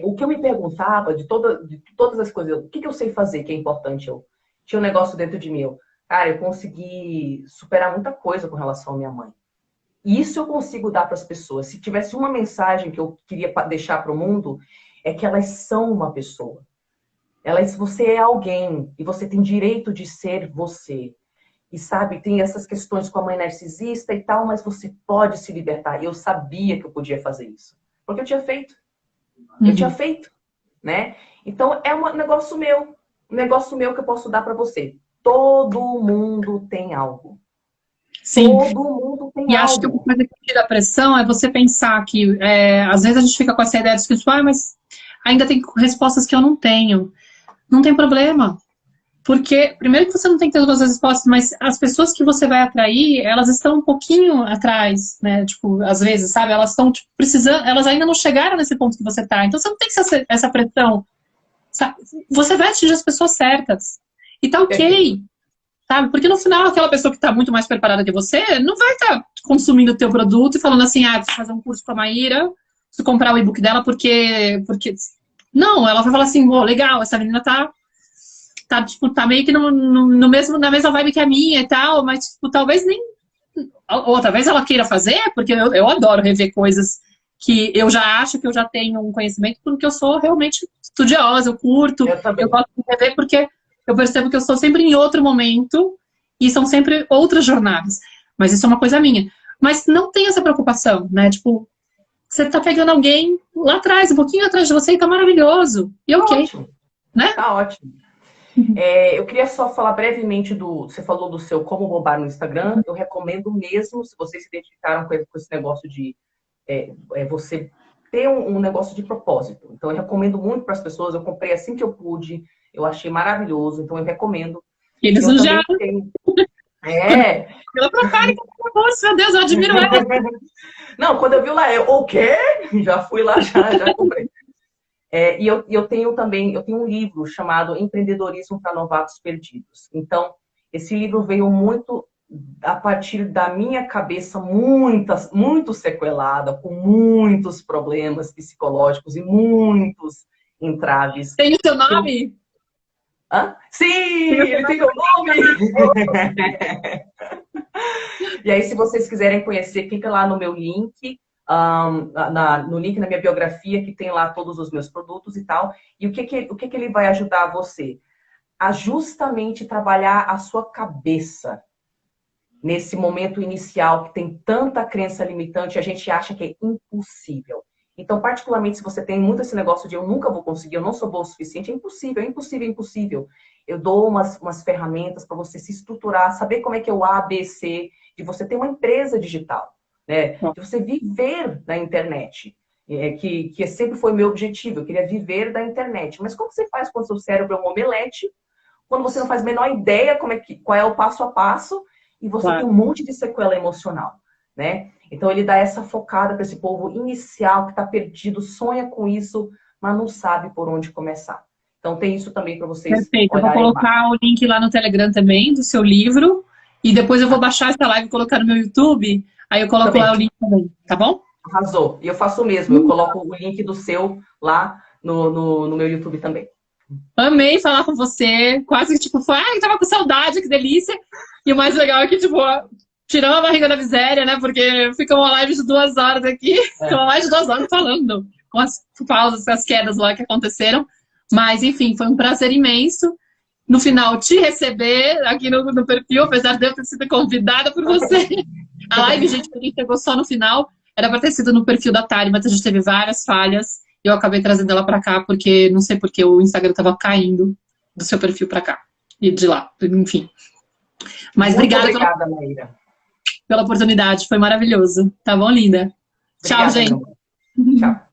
o que eu me perguntava de todas as coisas, o que eu sei fazer que é importante? Eu tinha um negócio dentro de mim. Cara, eu consegui superar muita coisa com relação à minha mãe. E isso eu consigo dar para as pessoas. Se tivesse uma mensagem que eu queria deixar para o mundo, é que elas são uma pessoa. Você é alguém e você tem direito de ser você. E sabe, tem essas questões com a mãe narcisista e tal, mas você pode se libertar. E eu sabia que eu podia fazer isso. Porque eu tinha feito. Eu tinha feito, né? Então, é um negócio meu. Um negócio meu que eu posso dar para você. Todo mundo tem algo. Sim. Todo mundo tem e algo. acho que uma coisa que tira a pressão é você pensar que, às vezes a gente fica com essa ideia de que, mas ainda tem respostas que eu não tenho. Não tem problema. Porque, primeiro que você não tem que ter todas as respostas, mas as pessoas que você vai atrair, elas estão um pouquinho atrás, né? Tipo, às vezes, sabe? Elas estão tipo, precisando, elas ainda não chegaram nesse ponto que você tá. Então, você não tem que ser essa pressão. Sabe? Você vai atingir as pessoas certas. E tá ok. Sabe? Porque no final, aquela pessoa que está muito mais preparada que você não vai estar consumindo o teu produto e falando assim, preciso fazer um curso com a Maíra, preciso comprar o e-book dela porque... Não, ela vai falar assim, legal, essa menina tá meio que na mesma vibe que a minha e tal, mas tipo, talvez nem... Ou talvez ela queira fazer, porque eu adoro rever coisas que eu já acho que eu já tenho um conhecimento, porque eu sou realmente estudiosa, eu curto, eu gosto de rever porque eu percebo que eu estou sempre em outro momento e são sempre outras jornadas. Mas isso é uma coisa minha. Mas não tem essa preocupação, né? Tipo, você tá pegando alguém lá atrás, um pouquinho atrás de você e tá maravilhoso. E ok. Ótimo. Né? Tá ótimo. Eu queria só falar brevemente você falou do seu Como Bombar no Instagram. Eu recomendo mesmo, se vocês se identificaram com esse negócio de você ter um negócio de propósito. Então, eu recomendo muito para as pessoas. Eu comprei assim que eu pude. Eu achei maravilhoso. Então, eu recomendo. Eles já... Pela Procari, meu Deus, eu admiro ela. Não, quando eu vi lá, o quê? Já fui lá, já comprei. E eu tenho um livro chamado Empreendedorismo para Novatos Perdidos. Então, esse livro veio muito a partir da minha cabeça muito sequelada, com muitos problemas psicológicos e muitos entraves. Tem o seu nome? Sim, ele tem meu nome! E aí, se vocês quiserem conhecer, clica lá no meu link, no link na minha biografia, que tem lá todos os meus produtos e tal. E o que ele vai ajudar você? A justamente trabalhar a sua cabeça. nesse momento inicial que tem tanta crença limitante, a gente acha que é impossível. Então, particularmente, se você tem muito esse negócio de eu nunca vou conseguir, eu não sou boa o suficiente, é impossível, é impossível, é impossível. Eu dou umas ferramentas para você se estruturar, saber como é que é o A, B, C, de você ter uma empresa digital, né? De você viver da internet, que sempre foi meu objetivo, eu queria viver da internet. Mas como você faz quando o seu cérebro é um omelete, quando você não faz a menor ideia qual é o passo a passo, e você tem um monte de sequela emocional, né? Então, ele dá essa focada para esse povo inicial que está perdido, sonha com isso, mas não sabe por onde começar. Então, tem isso também para vocês Perfeito. Eu vou olharem colocar mais. o link lá no Telegram também, do seu livro, e depois eu vou baixar essa live e colocar no meu YouTube, aí eu coloco Também. lá o link também, tá bom? Arrasou. E eu faço o mesmo, eu coloco o link do seu lá no meu YouTube também. Amei falar com você, quase que tipo, foi, ai, tava com saudade, que delícia. E o mais legal é que, tipo, tiramos a barriga da miséria, né? Porque fica uma live de 2 horas aqui, ficou mais de 2 horas falando, com as pausas, as quedas lá que aconteceram. Mas, enfim, foi um prazer imenso. No final, te receber aqui no perfil, apesar de eu ter sido convidada por você. A live, gente, pra quem chegou só no final, era pra ter sido no perfil da Tari, mas a gente teve várias falhas. Eu acabei trazendo ela pra cá, porque não sei porque o Instagram tava caindo do seu perfil pra cá. E de lá, enfim. Mas Muito obrigada Maíra. pela oportunidade, foi maravilhoso. Tá bom, linda? Obrigada, Tchau, gente. Tchau.